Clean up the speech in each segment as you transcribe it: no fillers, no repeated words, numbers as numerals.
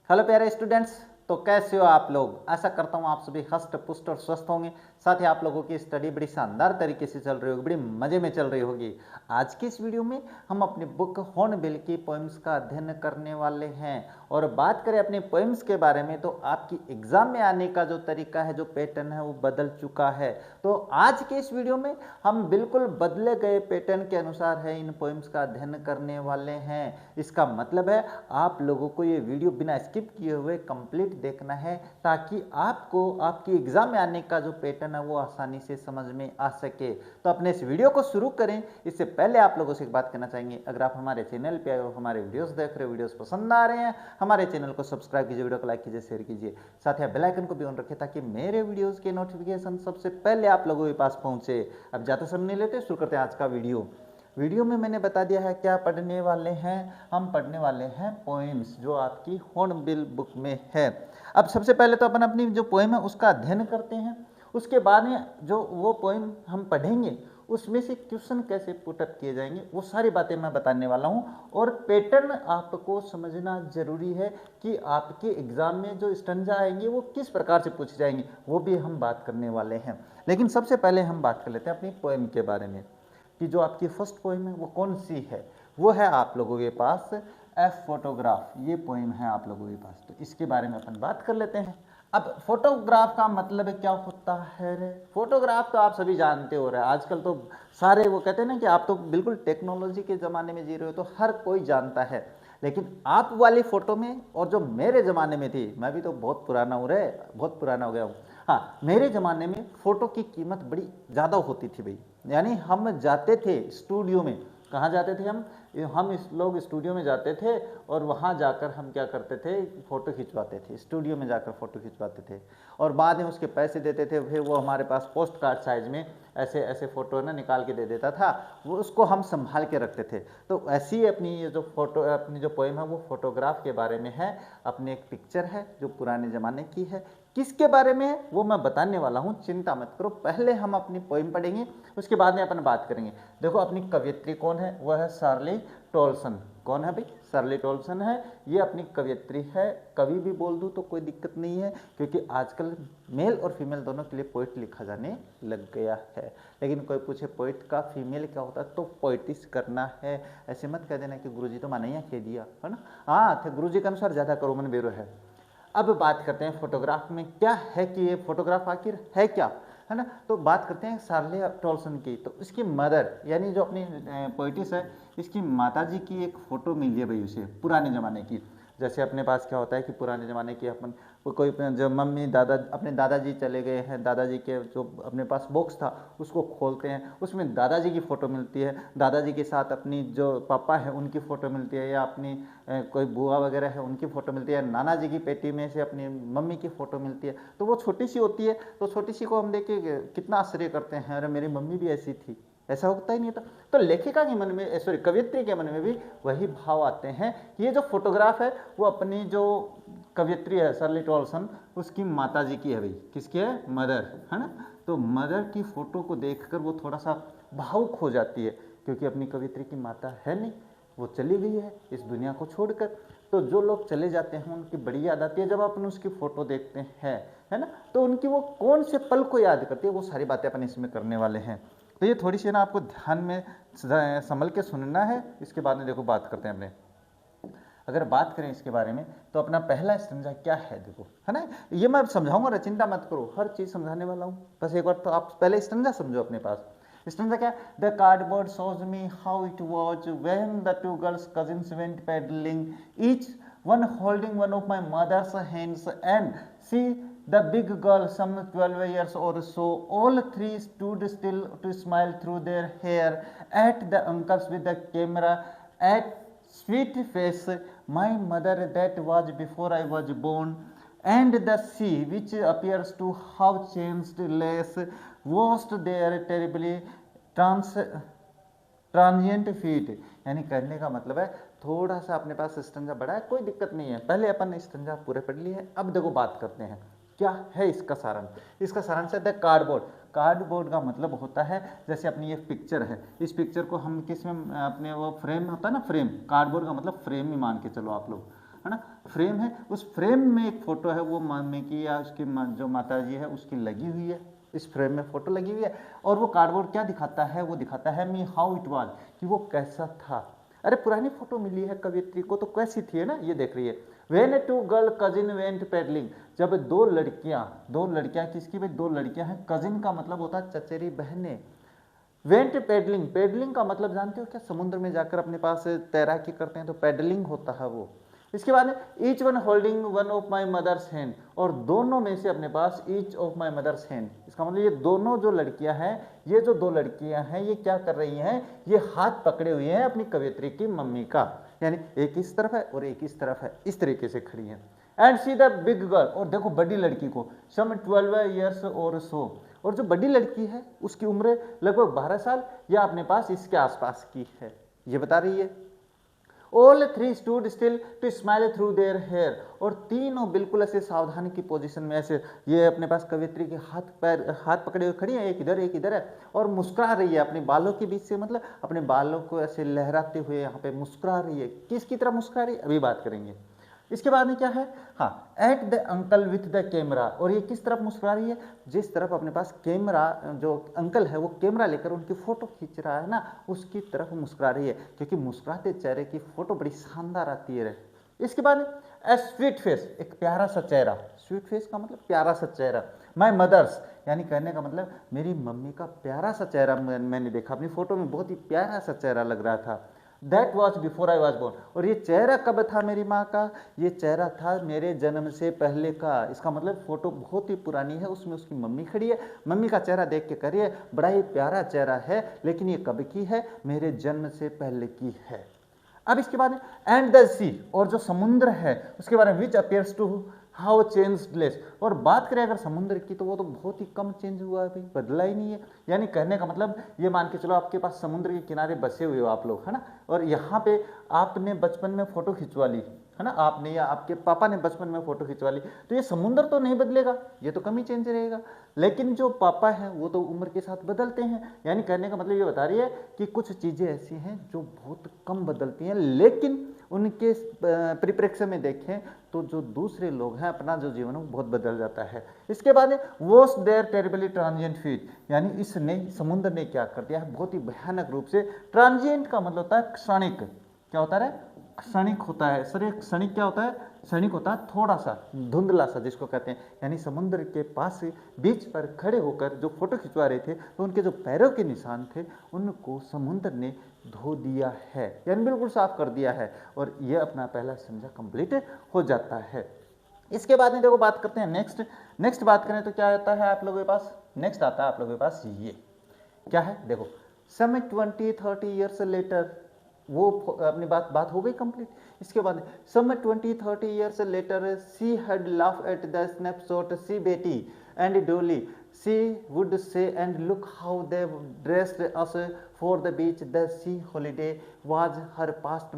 Hello प्यारे students, तो कैसे हो आप लोग। आशा करता हूँ आप सभी हष्ट पुष्ट और स्वस्थ होंगे। साथ ही आप लोगों की स्टडी बड़ी शानदार तरीके से चल रही होगी, बड़ी मजे में चल रही होगी। आज की इस वीडियो में हम अपनी बुक हॉर्नबिल की पोएम्स का अध्ययन करने वाले हैं। और बात करें अपनी पोएम्स के बारे में तो आपकी एग्जाम में आने का जो तरीका है, जो पैटर्न है, वो बदल चुका है। तो आज के इस वीडियो में हम बिल्कुल बदले गए पैटर्न के अनुसार है इन पोएम्स का अध्ययन करने वाले हैं। इसका मतलब है आप लोगों को ये वीडियो बिना स्किप किए हुए कंप्लीट देखना है, ताकि आपको आपकी एग्जाम में आने का जो पैटर्न है वो आसानी से समझ में आ सके। तो अपने इस वीडियो को शुरू करें इससे पहले आप लोगों से एक बात कहना चाहेंगे, अगर आप हमारे चैनल पे आए हो, हमारे वीडियोस देख रहे हो, वीडियोस पसंद आ रहे हैं, हमारे चैनल को सब्सक्राइब कीजिए, वीडियो को लाइक कीजिए, शेयर कीजिए, साथ ही बेल आइकन को भी ऑन रखें ताकि मेरे वीडियोस के नोटिफिकेशन सबसे पहले आप लोगों के पास पहुंचे। अब ज़्यादा समय नहीं लेते, शुरू करते हैं आज का वीडियो में मैंने बता दिया है क्या पढ़ने वाले हैं। हम पढ़ने वाले हैं पोएम्स जो आपकी हॉर्नबिल बुक में है। अब सबसे पहले तो अपन अपनी जो पोएम है उसका अध्ययन करते हैं। उसके बाद में जो वो पोएम हम पढ़ेंगे उसमें से क्वेश्चन कैसे पुटअप किए जाएंगे वो सारी बातें मैं बताने वाला हूँ। और पैटर्न आपको समझना जरूरी है कि आपके एग्जाम में जो स्टंजा आएंगे वो किस प्रकार से पूछे जाएंगे, वो भी हम बात करने वाले हैं। लेकिन सबसे पहले हम बात कर लेते हैं अपनी पोएम के बारे में कि जो आपकी फर्स्ट पोएम है वो कौन सी है। वो है आप लोगों के पास एफ फोटोग्राफ, ये पोएम है आप लोगों के पास। तो इसके बारे में अपन बात कर लेते हैं। अब फोटोग्राफ का मतलब क्या होता है रे। फोटोग्राफ तो आप सभी जानते हो रहे हैं, आजकल तो सारे वो कहते हैं ना कि आप तो बिल्कुल टेक्नोलॉजी के ज़माने में जी रहे हो, तो हर कोई जानता है। लेकिन आप वाली फ़ोटो में और जो मेरे ज़माने में थी, मैं भी तो बहुत पुराना हूँ रे, बहुत पुराना हो गया हूँ। हाँ, मेरे ज़माने में फ़ोटो की कीमत बड़ी ज़्यादा होती थी भाई। यानी हम जाते थे स्टूडियो में, कहाँ जाते थे हम इस लोग स्टूडियो में जाते थे और वहाँ जाकर हम क्या करते थे, फ़ोटो खिंचवाते थे। स्टूडियो में जाकर फ़ोटो खिंचवाते थे और बाद में उसके पैसे देते थे। फिर वो हमारे पास पोस्ट कार्ड साइज़ में ऐसे ऐसे फ़ोटो ना निकाल के दे देता था, वो उसको हम संभाल के रखते थे। तो ऐसी ही अपनी ये जो फ़ोटो, अपनी जो पोएम है वो फोटोग्राफ के बारे में है। अपनी एक पिक्चर है जो पुराने ज़माने की है। किसके बारे में है वो मैं बताने वाला हूँ, चिंता मत करो। पहले हम अपनी पोएम पढ़ेंगे, उसके बाद में अपन बात करेंगे। देखो अपनी कवयित्री कौन है, वह है शार्ली टोल्सन। कौन है भाई, शार्ली टोल्सन है। ये अपनी कवयित्री है। कवि भी बोल दूँ तो कोई दिक्कत नहीं है, क्योंकि आजकल मेल और फीमेल दोनों के लिए पोइट लिखा जाने लग गया है। लेकिन कोई पूछे पोइट का फीमेल क्या होता है तो पोइटिस करना है। ऐसे मत कह देना कि गुरुजी तो मानैया कह दिया है ना। हाँ, थे गुरुजी के अनुसार ज़्यादा करो मन बेरो है। अब बात करते हैं फोटोग्राफ में क्या है कि ये फोटोग्राफ आखिर है क्या, है ना। तो बात करते हैं शार्ली टोल्सन की। तो इसकी मदर यानी जो अपनी पोइटिस है, इसकी माताजी की एक फ़ोटो मिली है भाई उसे, पुराने ज़माने की। जैसे अपने पास क्या होता है कि पुराने ज़माने की अपन कोई जो मम्मी दादा, अपने दादाजी चले गए हैं, दादाजी के जो अपने पास बॉक्स था उसको खोलते हैं, उसमें दादाजी की फ़ोटो मिलती है। दादाजी के साथ अपनी जो पापा है उनकी फ़ोटो मिलती है, या अपनी कोई बुआ वगैरह है उनकी फ़ोटो मिलती है। नाना जी की पेटी में से अपनी मम्मी की फ़ोटो मिलती है। तो वो छोटी सी होती है, तो छोटी सी को हम देख के कितना आश्चर्य करते हैं, अरे मेरी मम्मी भी ऐसी थी। ऐसा होता ही नहीं था। तो लेखिका के मन में, सॉरी कवयित्री के मन में भी वही भाव आते हैं कि ये जो फोटोग्राफ है वो अपनी जो कवयित्री है शार्ली टोल्सन, उसकी माताजी की है भाई। किसकी है, मदर, है ना। तो मदर की फ़ोटो को देखकर वो थोड़ा सा भावुक हो जाती है, क्योंकि अपनी कवयित्री की माता है नहीं, वो चली गई है इस दुनिया को छोड़कर। तो जो लोग चले जाते हैं उनकी बड़ी याद आती है जब अपन उसकी फ़ोटो देखते हैं, है ना। तो उनकी वो कौन से पल को याद करती है, वो सारी बातें अपन इसमें करने वाले हैं। तो ये थोड़ी सी ना आपको ध्यान में संभल के सुनना है। इसके बाद में देखो बात करते हैं अपने, अगर बात करें इसके बारे में तो अपना पहला स्टैंजा क्या है देखो, है ना। ये मैं समझाऊंगा, चिंता मत करो, हर चीज़ समझाने वाला हूँ। बस एक बार तो आप पहले स्टैंजा समझो अपने पास। स्टैंजा क्या, the cardboard shows me how it was when the two girls cousins went pedalling, each one holding one of my mother's hands, and she, the big girl, some 12 years or so, all three stood still to smile through their hair at the uncles with the camera, at sweet face, my mother that was before I was born, and the sea which appears to have changed less, washed their terribly transient feet. यानी कहने का मतलब है थोड़ा सा अपने पास stanza बड़ा है, कोई दिक्कत नहीं है। पहले अपन स्टंजा पूरे पढ़ लिए है, अब देखो बात करते हैं क्या है इसका सारांश। इसका सारांश है द कार्डबोर्ड। कार्डबोर्ड का मतलब होता है जैसे अपनी एक पिक्चर है, इस पिक्चर को हम किस में, अपने वो फ्रेम होता है ना, फ्रेम। कार्डबोर्ड का मतलब फ्रेम ही मान के चलो आप लोग, है है ना, फ्रेम है, उस फ्रेम में एक फोटो है, वो मम्मी की या उसकी जो माता जी है उसकी लगी हुई है, इस फ्रेम में फोटो लगी हुई है। और वो कार्डबोर्ड क्या दिखाता है, वो दिखाता है मी हाउ इट वाज, कि वो कैसा था। अरे पुरानी फोटो मिली है कवियत्री को, तो कैसी थी, है ना, ये देख रही है। When two girl cousin went paddling, जब दो लड़कियां किसकी भाई, दो लड़कियां हैं, कजिन का मतलब होता है चचेरी बहनें। वेंट पेडलिंग, पेडलिंग का मतलब जानते हो क्या, समुद्र में जाकर अपने पास तैराकी करते हैं तो पेडलिंग होता है वो। इसके बाद each one holding one of my mother's hand, और दोनों में से अपने पास each of my mother's hand, इसका मतलब ये दोनों जो लड़कियां हैं, ये जो दो लड़कियां हैं, ये क्या कर रही हैं, ये हाथ पकड़े हुए हैं अपनी कवियत्री की मम्मी का, यानी एक इस तरफ है और एक इस तरफ है, इस तरीके से खड़ी है। And see the big girl, और देखो बड़ी लड़की को, सम 12 ईयर्स और सो, और जो बड़ी लड़की है उसकी उम्र लगभग 12 साल या अपने पास इसके आसपास की है, ये बता रही है। All three stood still to smile through their hair, और तीनों बिल्कुल ऐसे सावधानी की पोजीशन में ऐसे, ये अपने पास कवियत्री के हाथ पकड़े हुए खड़ी है, एक इधर है, और मुस्कुरा रही है अपने बालों के बीच से, मतलब अपने बालों को ऐसे लहराते हुए यहाँ पे मुस्कुरा रही है। किसकी तरह मुस्कुरा रही है अभी बात करेंगे। इसके बाद में क्या है, हाँ, at the uncle with the camera, और ये किस तरफ मुस्कुरा रही है, जिस तरफ अपने पास कैमरा, जो अंकल है वो कैमरा लेकर उनकी फोटो खींच रहा है ना, उसकी तरफ मुस्कुरा रही है, क्योंकि मुस्कुराते चेहरे की फोटो बड़ी शानदार आती है। इसके बाद ए स्वीट फेस, एक प्यारा सा चेहरा, स्वीट फेस का मतलब प्यारा सा चेहरा। माई मदर्स, यानी कहने का मतलब मेरी मम्मी का प्यारा सा चेहरा मैंने देखा अपनी फोटो में, बहुत ही प्यारा सा चेहरा लग रहा था। That was before I was born, और ये चेहरा कब था मेरी माँ का, ये चेहरा था मेरे जन्म से पहले का। इसका मतलब फोटो बहुत ही पुरानी है, उसमें उसकी मम्मी खड़ी है, मम्मी का चेहरा देख के करिए बड़ा ही प्यारा चेहरा है, लेकिन ये कब की है, मेरे जन्म से पहले की है। अब इसके बाद एंड द सी, और जो समुद्र है उसके बारे में, which appears to how change less, और बात करें अगर समुद्र की तो वो तो बहुत ही कम चेंज हुआ है भाई, बदला ही नहीं है। यानी कहने का मतलब ये मान के चलो आपके पास समुद्र के किनारे बसे हुए हो आप लोग, है ना, और यहाँ पे आपने बचपन में फोटो खिंचवा ली, है ना, आपने या आपके पापा ने बचपन में फोटो खिंचवा ली, तो ये समुद्र तो नहीं बदलेगा, ये तो कम ही चेंज रहेगा, लेकिन जो पापा हैं वो तो उम्र के साथ बदलते हैं। यानी कहने का मतलब ये बता रही है कि कुछ चीज़ें ऐसी हैं जो बहुत कम बदलती हैं, लेकिन उनके परिप्रेक्ष्य में देखें तो जो दूसरे लोग हैं अपना जो जीवन है वो बहुत बदल जाता है। इसके बाद was their terribly transient feet, यानी इसने समुद्र ने क्या कर दिया है, बहुत ही भयानक रूप से। ट्रांजिएंट का मतलब होता है क्षणिक, क्या होता है, क्षणिक होता है सर, एक क्षणिक क्या होता है, क्षणिक होता है थोड़ा सा, धुंधला सा जिसको कहते हैं। यानी समुद्र के पास बीच पर खड़े होकर जो फोटो खिंचवा रहे थे तो उनके जो पैरों के निशान थे उनको समुद्र ने धो दिया है, यानी बिल्कुल साफ कर दिया है, और ये अपना पहला संजा कंप्लीट हो जाता है। इसके बाद में देखो बात करते हैं नेक्स्ट बात करें तो क्या आता है आप लोगों के पास, नेक्स्ट आता है आप लोगों के पास, ये क्या है देखो, सम 20-30 ईयर्स लेटर, वो अपनी बात हो गई कंप्लीट। इसके बाद some 20-30 years later she had laugh at the snapshot see Betty and Dolly, she would say and look how they dressed us for the beach, the sea holiday was her past,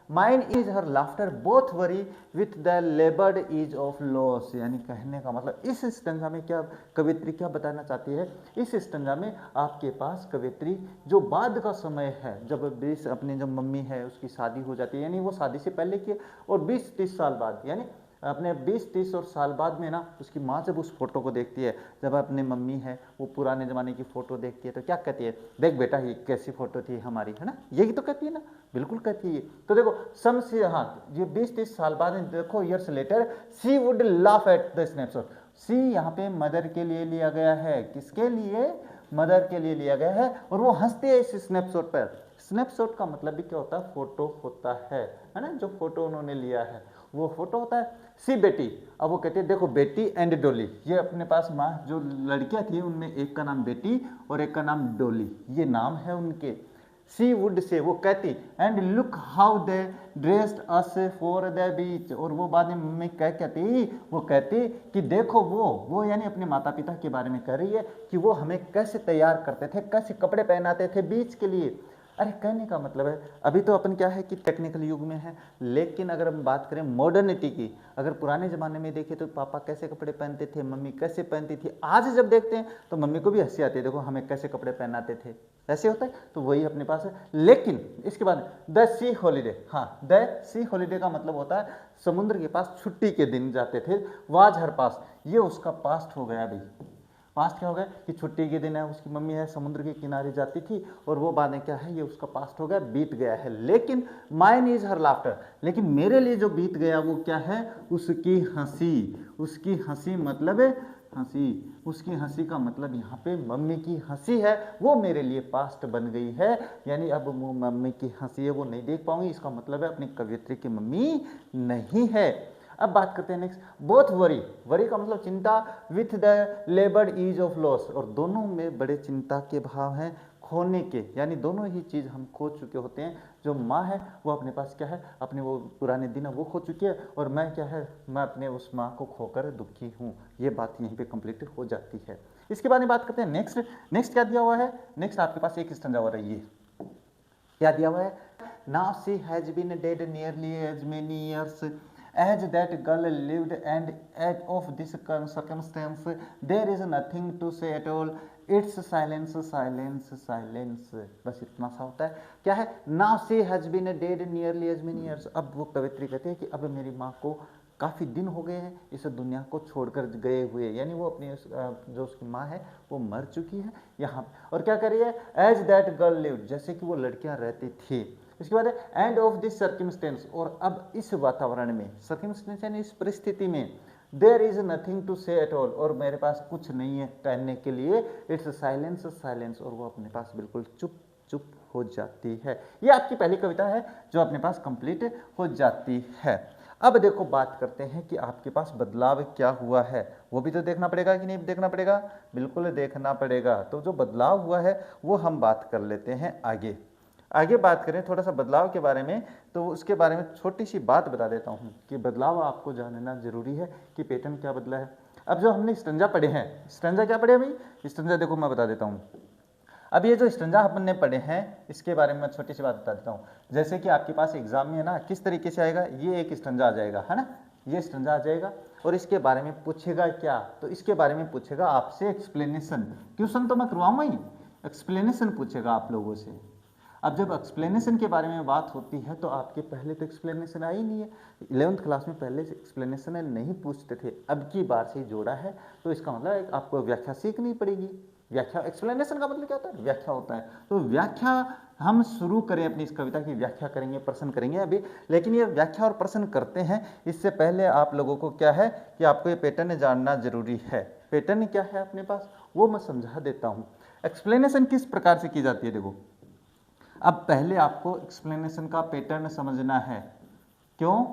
mine is her laughter, both worry with the laboured is of loss. यानी कहने का मतलब इस stanza में क्या कवियत्री क्या बताना चाहती है, इस स्टंजा में आपके पास कवियत्री जो बाद का समय है, जब 20 अपनी जो मम्मी है उसकी शादी हो जाती है, यानी वो शादी से पहले की, और 20-30 साल बाद, यानी अपने 20-30 और साल बाद में ना उसकी माँ जब उस फोटो को देखती है, जब अपनी मम्मी है वो पुराने ज़माने की फ़ोटो देखती है तो क्या कहती है, देख बेटा ये कैसी फ़ोटो थी हमारी, है ना, यही तो कहती है ना, बिल्कुल कहती है ये। तो देखो सम से, हाँ, ये 20-30 साल बाद देखो, years later she would laugh at the snapshot, she यहाँ पे मदर के लिए लिया गया है, किसके लिए, मदर के लिए लिया गया है, और वो हंसते हैं इस स्नैपशॉट पर। स्नैपशॉट का मतलब भी क्या होता है, फोटो होता है ना, जो फोटो उन्होंने लिया है वो फोटो होता है। सी बेटी, अब वो कहते हैं देखो बेटी एंड डोली, ये अपने पास माँ जो लड़कियां थी उनमें एक का नाम बेटी और एक का नाम डोली, ये नाम है उनके। सी वुड से, वो कहती, and look how they dressed us for the बीच, और वो बाद में मम्मी कहती, वो कहती कि देखो वो यानी अपने माता पिता के बारे में कह रही है कि वो हमें कैसे तैयार करते थे, कैसे कपड़े पहनाते थे बीच के लिए। अरे कहने का मतलब है अभी तो अपन क्या है कि टेक्निकल युग में है, लेकिन अगर हम बात करें मॉडर्निटी की, अगर पुराने ज़माने में देखें तो पापा कैसे कपड़े पहनते थे, मम्मी कैसे पहनती थी, आज जब देखते हैं तो मम्मी को भी हंसी आती है, देखो हमें कैसे कपड़े पहनाते थे, ऐसे होता है, तो वही अपने पास है। लेकिन इसके बाद द सी हॉलीडे, हाँ, द सी हॉलीडे का मतलब होता है समुद्र के पास छुट्टी के दिन जाते थे, वाज हर पास, ये उसका पास्ट हो गया भाई। पास्ट क्या हो गया कि छुट्टी के दिन है, उसकी मम्मी है समुद्र के किनारे जाती थी और वो बातें क्या है, ये उसका पास्ट हो गया, बीत गया है। लेकिन माइन इज हर लाफ्टर, लेकिन मेरे लिए जो बीत गया वो क्या है, उसकी हंसी। उसकी हंसी मतलब हंसी, उसकी हंसी का मतलब यहाँ पे मम्मी की हंसी है, वो मेरे लिए पास्ट बन गई है। यानी अब वो मम्मी की हंसी है वो नहीं देख पाऊंगी, इसका मतलब है अपनी कवियत्री की मम्मी नहीं है। अब बात करते हैं नेक्स्ट, बोथ वरी, वरी का मतलब चिंता, with the laboured ease of loss, और दोनों में बड़े चिंता के भाव हैं खोने के, यानी दोनों ही चीज़ हम खो चुके होते हैं। जो माँ है वो अपने पास क्या है, अपने वो पुराने दिन वो खो चुकी है, और मैं क्या है, मैं अपने उस माँ को खोकर दुखी हूँ। ये बात यहीं पे कंप्लीट हो जाती है। इसके बाद में बात करते हैं नेक्स्ट, नेक्स्ट क्या दिया हुआ है, नेक्स्ट आपके पास एक स्टैंजा हो रही है, क्या दिया हुआ है, now she has been dead nearly as many years as that girl lived, and out of this circumstance there is nothing to say at all, it's silence silence silence। बस इतना सा होता है। क्या है, now she has been dead nearly as many years। अब वो कवित्री कहते हैं कि अब मेरी माँ को काफ़ी दिन हो गए हैं इस दुनिया को छोड़कर गए हुए, यानी वो अपनी जो उसकी माँ है वो मर चुकी है यहाँ। और क्या कर रही है, एज दैट गर्ल लिव्ड, जैसे कि वो लड़कियाँ रहती थी। इसके बाद है एंड ऑफ दिस सर्कमस्टेंस, और अब इस वातावरण में, सर्कमस्टेंस यानी इस परिस्थिति में, there is nothing to say at all, और मेरे पास कुछ नहीं है कहने के लिए, इट्स साइलेंस साइलेंस, और वो अपने पास बिल्कुल चुप चुप हो जाती है। ये आपकी पहली कविता है जो अपने पास कंप्लीट हो जाती है। अब देखो बात करते हैं कि आपके पास बदलाव क्या हुआ है, वो भी तो देखना पड़ेगा कि नहीं देखना पड़ेगा, बिल्कुल देखना पड़ेगा। तो जो बदलाव हुआ है वो हम बात कर लेते हैं आगे। आगे बात करें थोड़ा सा बदलाव के बारे में, तो उसके बारे में छोटी सी बात बता देता हूँ कि बदलाव आपको जानना जरूरी है कि पैटर्न क्या बदला है। अब जो हमने स्टंजा पढ़े हैं, स्टंजा क्या पढ़े भाई, स्टंजा देखो मैं बता देता हूँ। अब ये जो स्टंजा हमने पढ़े हैं इसके बारे में मैं छोटी सी बात बता देता हूँ। जैसे कि आपके पास एग्जाम में है ना, किस तरीके से आएगा, ये एक स्टंजा आ जाएगा है ना, ये स्टंजा आ जाएगा, और इसके बारे में पूछेगा क्या, तो इसके बारे में पूछेगा आपसे एक्सप्लेनेशन। ट्यूशन तो मैं करवाऊंगा ही, एक्सप्लेनेशन पूछेगा आप लोगों से। अब जब एक्सप्लेनेशन के बारे में बात होती है तो आपके पहले तो एक्सप्लेनेशन आई नहीं है, 11th क्लास में पहले से एक्सप्लेनेशन नहीं पूछते थे, अब की बार से जोड़ा है, तो इसका मतलब आपको व्याख्या सीखनी पड़ेगी। व्याख्या, एक्सप्लेनेशन का मतलब क्या होता है, व्याख्या होता है। तो व्याख्या हम शुरू करें अपनी इस कविता की व्याख्या करेंगे, प्रश्न करेंगे अभी, लेकिन ये व्याख्या और प्रश्न करते हैं इससे पहले आप लोगों को क्या है कि आपको ये पैटर्न जानना जरूरी है। पैटर्न क्या है अपने पास वो मैं समझा देता हूँ। एक्सप्लेनेशन किस प्रकार से की जाती है, देखो अब पहले आपको एक्सप्लेनेशन का पैटर्न समझना है। क्यों,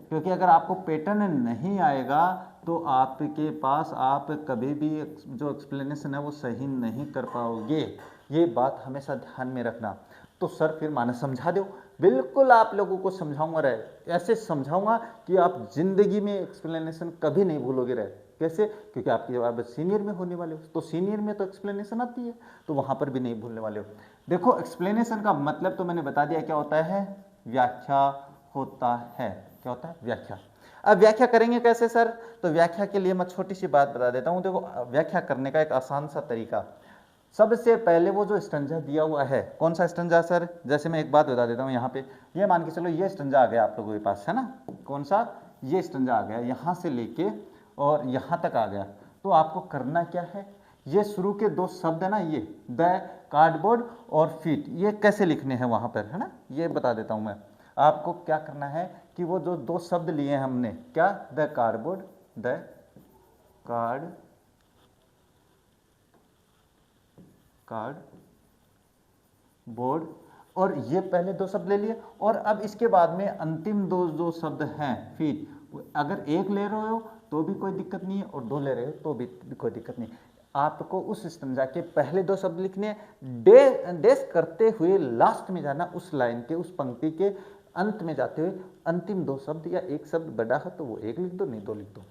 क्योंकि अगर आपको पैटर्न नहीं आएगा तो आपके पास आप कभी भी जो एक्सप्लेनेशन है वो सही नहीं कर पाओगे, ये बात हमेशा ध्यान में रखना। तो सर फिर माने समझा दो, बिल्कुल आप लोगों को समझाऊंगा रहे, ऐसे समझाऊंगा कि आप जिंदगी में एक्सप्लेनेशन कभी नहीं भूलोगे रहे। कैसे, क्योंकि आपकी जब आप सीनियर में होने वाले हो तो सीनियर में तो एक्सप्लेनेशन आती है, तो वहां पर भी नहीं भूलने वाले हो। देखो एक्सप्लेनेशन का मतलब तो मैंने बता दिया क्या होता है, व्याख्या होता है। क्या होता है, व्याख्या। अब व्याख्या करेंगे कैसे सर, तो व्याख्या के लिए मैं छोटी सी बात बता देता हूं। देखो व्याख्या करने का एक आसान सा तरीका, सबसे पहले वो जो स्टंजा दिया हुआ है, कौन सा स्टंजा सर, जैसे मैं एक बात बता देता हूँ यहाँ पे, ये मान के चलो ये स्टंजा आ गया आप लोगों के पास है ना, कौन सा, ये स्टंजा आ गया, यहाँ से लेके और यहाँ तक आ गया। तो आपको करना क्या है, ये शुरू के दो शब्द है ना, ये द कार्डबोर्ड और फीट, ये कैसे लिखने हैं वहाँ पर है ना, ये बता देता हूँ मैं। आपको क्या करना है कि वो जो दो शब्द लिए हैं हमने, क्या, the cardboard, the card board, और ये पहले दो शब्द ले लिए, और अब इसके बाद में अंतिम दो शब्द हैं फीट, अगर एक ले रहे हो तो भी कोई दिक्कत नहीं है और दो ले रहे हो तो भी कोई दिक्कत नहीं। आपको उस स्टंजा के पहले दो शब्द लिखने हैं, डेस करते हुए लास्ट में जाना, उस लाइन के उस पंक्ति के अंत में जाते हुए अंतिम दो शब्द, या एक शब्द बड़ा है तो वो एक लिख दो, नहीं दो लिख दो।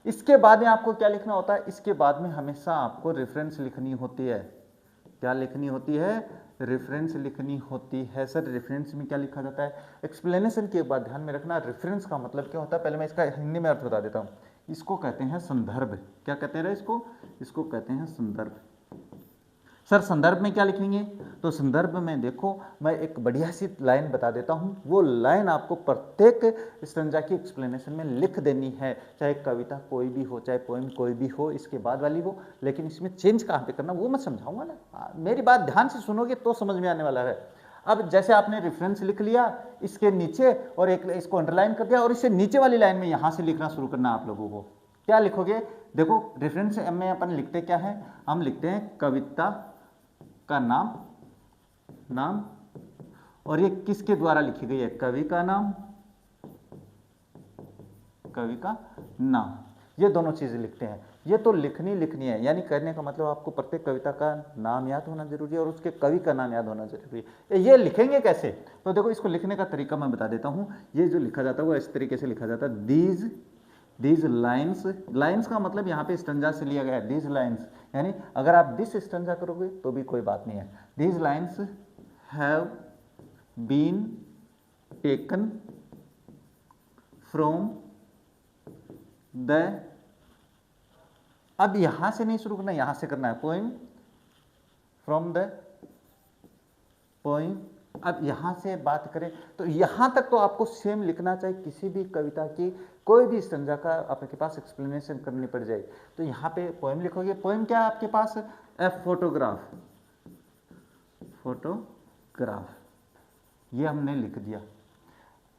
इसके बाद में आपको क्या लिखना होता है, इसके बाद में हमेशा आपको रेफरेंस लिखनी होती है। क्या लिखनी होती है, रेफरेंस लिखनी होती है। सर रेफरेंस में क्या लिखा जाता है, एक्सप्लेनेशन के बाद ध्यान में रखना रेफरेंस का मतलब क्या होता है, पहले मैं इसका हिंदी में अर्थ बता देता हूँ। इसको कहते हैं संदर्भ, क्या कहते हैं इसको, इसको कहते हैं संदर्भ। सर संदर्भ में क्या लिखेंगे? तो संदर्भ में देखो मैं एक बढ़िया सी लाइन बता देता हूँ, वो लाइन आपको प्रत्येक स्टैंजा की एक्सप्लेनेशन में लिख देनी है, चाहे कविता कोई भी हो, चाहे पोएम कोई भी हो, इसके बाद वाली हो, लेकिन इसमें चेंज कहाँ पे करना वो मैं समझाऊंगा ना। मेरी बात ध्यान से सुनोगे तो समझ में आने वाला है। अब जैसे आपने रेफरेंस लिख लिया इसके नीचे और एक इसको अंडरलाइन कर दिया, और इससे नीचे वाली लाइन में यहाँ से लिखना शुरू करना आप लोगों को। क्या लिखोगे? देखो रेफरेंस में अपन लिखते क्या है, हम लिखते हैं कविता का नाम और ये किसके द्वारा लिखी गई है? कवि का नाम, कवि का नाम, ये दोनों चीजें लिखते हैं। ये तो लिखनी है, यानी कहने का मतलब आपको प्रत्येक कविता का नाम याद होना जरूरी है और उसके कवि का नाम याद होना जरूरी है। ये लिखेंगे कैसे? तो देखो इसको लिखने का तरीका मैं बता देता हूं। ये जो लिखा जाता है वो इस तरीके से लिखा जाता है, दीज लाइन्स का मतलब यहाँ पे स्टंजा से लिया गया है, दीज लाइन्स, यानी अगर आप दिस स्टंजा करोगे तो भी कोई बात नहीं है। These lines have been taken from the, अब यहां से नहीं शुरू करना, यहां से करना है, पोइम फ्रॉम द पोइम। अब यहां से बात करें तो यहां तक तो आपको सेम लिखना, चाहे किसी भी कविता की कोई भी स्टंजा का आपके पास एक्सप्लेनेशन करनी पड़ जाए तो यहां पे पोइम लिखोगे। पोइम क्या है आपके पास? ए फोटोग्राफ, ये हमने लिख दिया।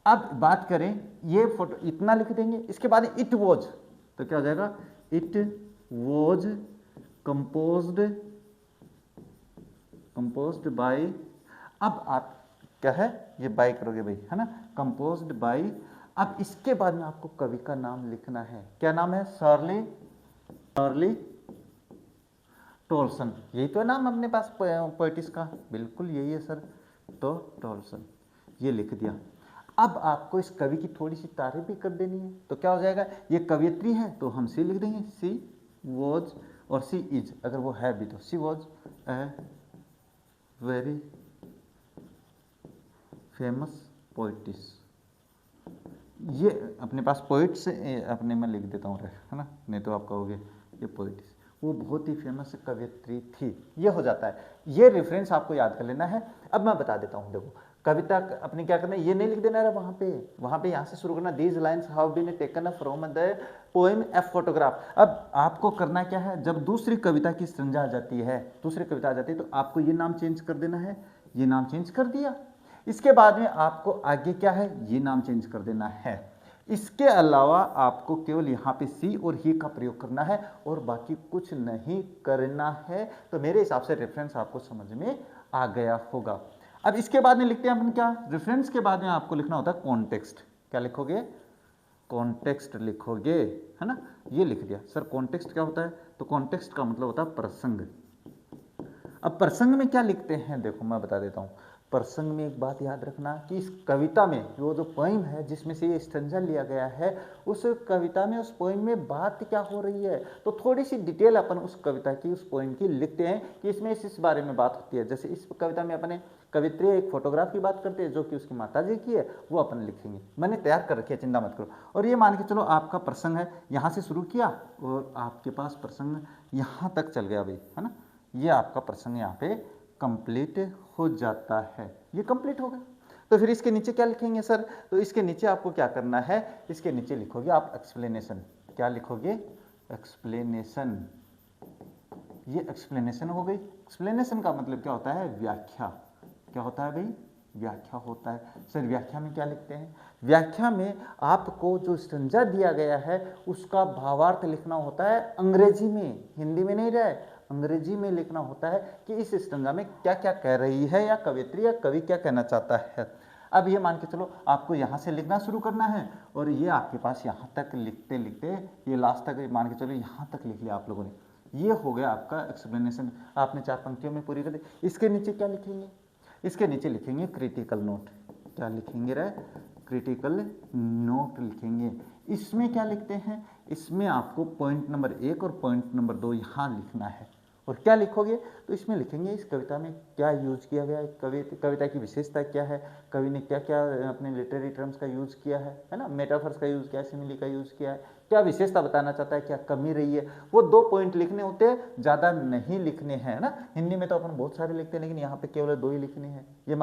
अब बात करें ये फोटो, इतना लिख देंगे, इसके बाद इट वॉज, तो क्या हो जाएगा? इट वॉज कंपोज्ड बाय, अब आप क्या है ये बाय करोगे भाई, है ना, कंपोज्ड बाय। अब इसके बाद में आपको कवि का नाम लिखना है। क्या नाम है? शर्ली टोल्सन, यही तो है नाम अपने पास पोएटिस का, बिल्कुल यही है सर, तो टोल्सन, ये लिख दिया। अब आपको इस कवि की थोड़ी सी तारीफ भी कर देनी है, तो क्या हो जाएगा? ये कवियत्री है तो हम सी लिख देंगे, सी वॉज, और सी इज अगर वो है भी तो she was a very famous poetess. ये अपने पास पोइट से अपने में लिख देता हूँ, है ना, नहीं तो आप कहोगे ये पोइटिस, वो बहुत ही फेमस कवियत्री थी, ये हो जाता है। ये रेफरेंस आपको याद कर लेना है। अब मैं बता देता हूँ, देखो कविता अपने क्या करना है, ये नहीं लिख देना है वहाँ पे यहाँ से शुरू करना, these lines have been taken from the poem a photograph. अब आपको करना क्या है, जब दूसरी कविता की स्टंजा आ जाती है, तो आपको ये नाम चेंज कर देना है, ये नाम चेंज कर दिया। इसके बाद में आपको आगे क्या है, ये नाम चेंज कर देना है। इसके अलावा आपको केवल यहाँ पे सी और ही का प्रयोग करना है और बाकी कुछ नहीं करना है। तो मेरे हिसाब से रेफरेंस आपको समझ में आ गया होगा। अब इसके बाद में लिखते हैं अपन क्या, रेफरेंस के बाद में आपको लिखना होता है कॉन्टेक्स्ट। क्या लिखोगे? कॉन्टेक्स्ट लिखोगे, है ना, ये लिख दिया। सर कॉन्टेक्स्ट क्या होता है? तो कॉन्टेक्स्ट का मतलब होता है प्रसंग। अब प्रसंग में क्या लिखते हैं, देखो मैं बता देता हूँ। प्रसंग में एक बात याद रखना कि इस कविता में वो जो पोइम है जिसमें से ये स्टैंजा लिया गया है, उस कविता में, उस पोइम में बात क्या हो रही है, तो थोड़ी सी डिटेल अपन उस कविता की, उस पोइम की लिखते हैं कि इसमें इस बारे में बात होती है। जैसे इस कविता में अपने कवित्री एक फोटोग्राफ की बात करते हैं जो कि उसकी माताजी की है, वो अपन लिखेंगे। मैंने तैयार कर रखी है, चिंता मत करो। और ये मान के चलो आपका प्रसंग है, यहाँ से शुरू किया और आपके पास प्रसंग यहाँ तक चल गया भाई, है ना, ये आपका प्रसंग यहाँ पे कंप्लीट हो जाता है। ये कंप्लीट हो गया। तो फिर इसके नीचे क्या लिखेंगे सर? तो इसके नीचे आपको क्या करना है, इसके नीचे लिखोगे आप एक्सप्लेनेशन। क्या लिखोगे? एक्सप्लेनेशन। ये एक्सप्लेनेशन हो गई। एक्सप्लेनेशन का मतलब क्या होता है? व्याख्या। क्या होता है भाई? व्याख्या होता है। सर व्याख्या में क्या लिखते हैं? व्याख्या में आपको जो स्टंजा दिया गया है उसका भावार्थ लिखना होता है अंग्रेजी में, हिंदी में नहीं रहे, अंग्रेजी में लिखना होता है कि इस स्टंजा में क्या क्या कह रही है या कवित्री या कवि क्या कहना चाहता है। अब ये मान के चलो आपको यहाँ से लिखना शुरू करना है और ये आपके पास यहाँ तक लिखते लिखते ये लास्ट तक मान के चलो यहाँ तक लिख लिया आप लोगों ने। ये हो गया आपका एक्सप्लेनेशन, आपने 4 पंक्तियों में पूरी कर दी। इसके नीचे क्या लिखेंगे? इसके नीचे लिखेंगे क्रिटिकल नोट। क्या लिखेंगे रे? क्रिटिकल नोट लिखेंगे। इसमें क्या लिखते हैं? इसमें आपको पॉइंट नंबर 1 और पॉइंट नंबर 2 यहाँ लिखना है और क्या लिखोगे तो इसमें लिखेंगे इस कविता में क्या यूज किया गया है, कविता की विशेषता क्या है, कवि ने क्या क्या अपने लिटरेरी टर्म्स का यूज किया है ना, मेटाफर्स का यूज किया है, सिमिली का यूज किया है, क्या विशेषता बताना चाहता है, क्या कमी रही है। वो 2 पॉइंट लिखने होते हैं, ज़्यादा नहीं लिखने हैं ना। हिंदी में तो अपन बहुत सारे लिखते हैं, लेकिन यहाँ पे केवल 2 ही लिखने हैं ये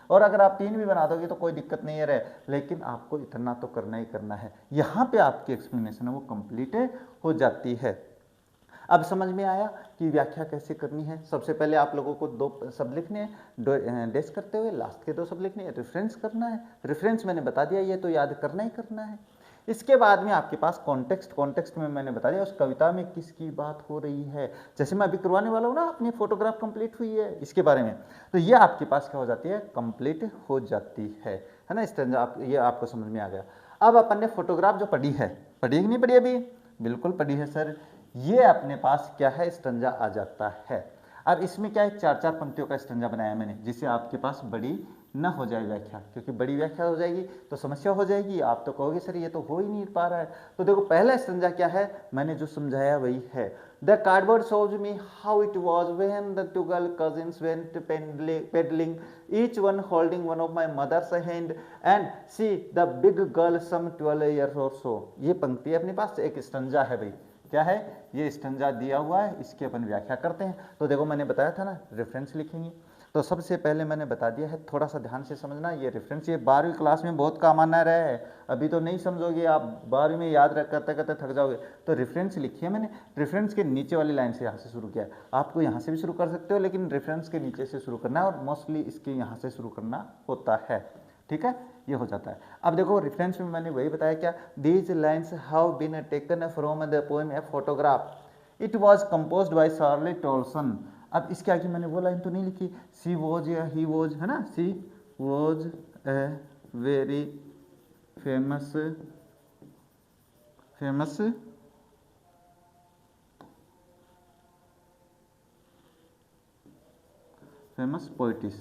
और अगर आप 3 भी बना दोगे तो कोई दिक्कत नहीं है, लेकिन आपको इतना तो करना ही करना है। यहाँ पे आपकी एक्सप्लेनेशन है वो कंप्लीट हो जाती है। अब समझ में आया कि व्याख्या कैसे करनी है। सबसे पहले आप लोगों को 2 शब्द लिखने हैं, डेश करते हुए लास्ट के 2 शब्द लिखने हैं, रेफरेंस करना है। रेफरेंस मैंने बता दिया, ये तो याद करना ही करना है। इसके बाद में आपके पास कॉन्टेक्स्ट में मैंने बता दिया उस कविता में किसकी बात हो रही है। जैसे मैं अभी करवाने वाला हूँ ना, अपनी फोटोग्राफ कंप्लीट हुई है इसके बारे में, तो ये आपके पास क्या हो जाती है, कंप्लीट हो जाती है ना। इस तरह ये आपको समझ में आ गया। अब अपन ने फोटोग्राफ जो पढ़ी है, पढ़ी कि नहीं पढ़ी अभी, बिल्कुल पढ़ी है सर। ये अपने पास क्या है, स्टंजा आ जाता है। अब इसमें क्या है, 4-4 पंक्तियों का स्टंजा बनाया मैंने, जिससे आपके पास बड़ी न हो जाए व्याख्या, क्योंकि बड़ी व्याख्या हो जाएगी तो समस्या हो जाएगी। आप तो कहोगे सर ये तो हो ही नहीं पा रहा है। तो देखो पहला स्टंजा क्या है, मैंने जो समझाया वही है। The cardboard shows me how it was when the 2 girl cousins went peddling, each one holding one of my mother's hand, and she the big girl some 12 years or so। ये पंक्ति अपने पास एक स्टंजा है भाई, क्या है ये स्टंजा दिया हुआ है, इसकी अपन व्याख्या करते हैं। तो देखो मैंने बताया था ना रेफरेंस लिखेंगे, तो सबसे पहले मैंने बता दिया है, थोड़ा सा ध्यान से समझना। ये रेफरेंस ये 12वीं क्लास में बहुत काम आना रहा है, अभी तो नहीं समझोगे आप, 12वीं में याद रख करते करते थक जाओगे। तो रेफरेंस लिखिए मैंने, रेफरेंस के नीचे वाली लाइन से यहाँ से शुरू किया। आपको यहाँ से भी शुरू कर सकते हो, लेकिन रेफरेंस के नीचे से शुरू करना है, और मोस्टली इसके यहाँ से शुरू करना होता है, ठीक है, ये हो जाता है। अब देखो रेफरेंस में मैंने वही बताया, क्या these lines have been taken from the poem a photograph, it was composed by Charlie Toulson. अब इसके आगे मैंने वो लाइन तो नहीं लिखी, सी वॉज या ही वॉज, है ना, she was a very famous poetess.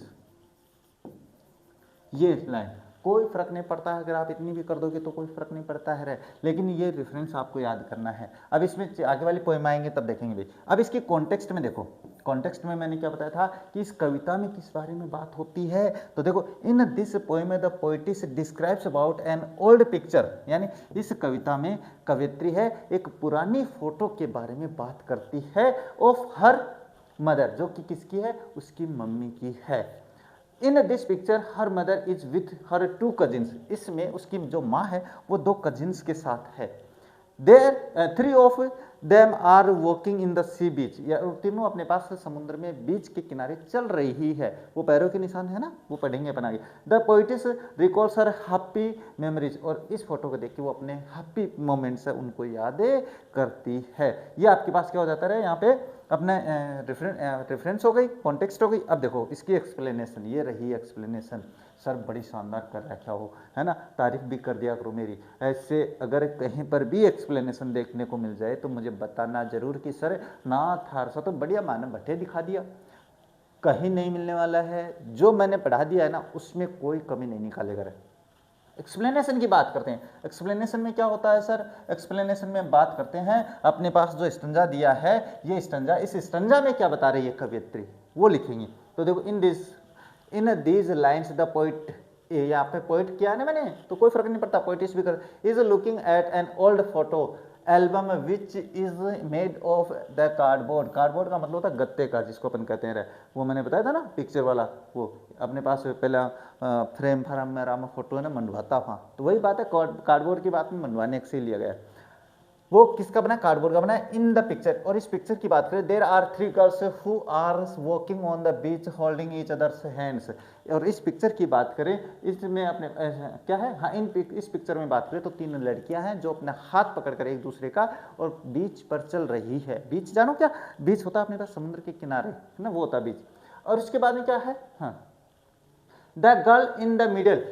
ये लाइन कोई फर्क नहीं पड़ता है, अगर आप इतनी भी कर दोगे तो कोई फर्क नहीं पड़ता है, लेकिन ये रेफरेंस आपको याद करना है। अब इसमें आगे वाली पोएम आएंगे तब देखेंगे भाई। अब इसके कॉन्टेक्स्ट में देखो, कॉन्टेक्स्ट में मैंने क्या बताया था कि इस कविता में किस बारे में बात होती है। तो देखो, इन this poem the poetess describes about an old picture, यानी इस कविता में कवित्री है एक पुरानी फोटो के बारे में बात करती है, ऑफ हर मदर, जो कि किसकी है, उसकी मम्मी की है। In this picture her mother is with her 2 cousins, इसमें उसकी जो माँ है वो 2 कजिन्स के साथ है। There 3 of them are walking in the sea beach, या तीनों अपने पास समुद्र में बीच के किनारे चल रही है, वो पैरों के निशान है ना, वो पढ़ेंगे अपन आगे। The पोइटिस recalls her happy memories, और इस फोटो को देख के वो अपने हैप्पी मोमेंट्स है उनको यादें करती है। ये आपके पास क्या हो जाता है, यहाँ पे अपने रेफरेंस हो गई, कॉन्टेक्स्ट हो गई। अब देखो इसकी एक्सप्लेनेशन, ये रही एक्सप्लेनेशन। सर बड़ी शानदार कर रखा हो, है ना, तारीफ भी कर दिया करो मेरी। ऐसे अगर कहीं पर भी एक्सप्लेनेशन देखने को मिल जाए तो मुझे बताना जरूर कि सर नाथ हारसा तो बढ़िया मानव भट्टे दिखा दिया, कहीं नहीं मिलने वाला है। जो मैंने पढ़ा दिया है ना उसमें कोई कमी नहीं निकालेगा। एक्सप्लेनेशन की बात करते हैं। एक्सप्लेनेशन में क्या होता है सर, एक्सप्लेनेशन में बात करते हैं अपने पास जो स्टंजा दिया है, ये स्टंजा, इस स्टंजा में क्या बता रही है कवियत्री, वो लिखेंगे। तो देखो, in these lines the poet, यहाँ पे पोइट किया है ना मैंने, तो कोई फर्क नहीं पड़ता, पोइटिस भी कर, is looking at an old photo album which is made of the cardboard. Cardboard का मतलब होता है गत्ते का, जिसको अपन कहते हैं, वो मैंने बताया था ना पिक्चर वाला, वो अपने पास पहला फ्रेम फार्म में राम फोटो है ना मंडवाता था, तो वही बात है, कार्डबोर्ड की बात में मंडवाने से लिया गया। वो किसका बना, कार्डबोर्ड का बना है। इन द पिक्चर, और इस पिक्चर की बात करें, there are 3 girls who are walking on the beach holding each others hands. और इस पिक्चर की बात करें, इसमें अपने क्या है, हाँ, इस पिक्चर में बात करें तो 3 लड़कियां हैं जो अपना हाथ पकड़कर एक दूसरे का और बीच पर चल रही है। बीच जानो क्या, बीच होता है अपने पास समुद्र के किनारे, है ना, वो होता है बीच। और उसके बाद में क्या है, हाँ, the girl in the middle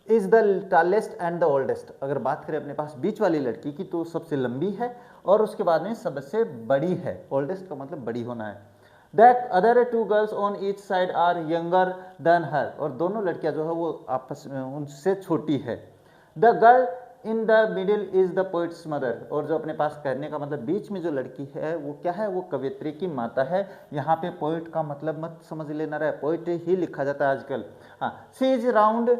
is the tallest and the oldest. अगर बात करें अपने पास बीच वाली लड़की की तो सबसे लंबी है और उसके बाद में सबसे बड़ी है। ओल्डेस्ट का मतलब बड़ी होना है। The other 2 girls on each side are younger than her, और दोनों लड़कियां जो है वो आपस में उनसे छोटी है। The girl in the middle is the poets mother, और जो अपने पास कहने का मतलब बीच में जो लड़की है वो क्या है, वो कवियत्री की माता है। यहाँ पे पोइट का मतलब मत समझ लेना रहा है, पोइट ही लिखा जाता है आजकल। हाँ, सी इज अराउंड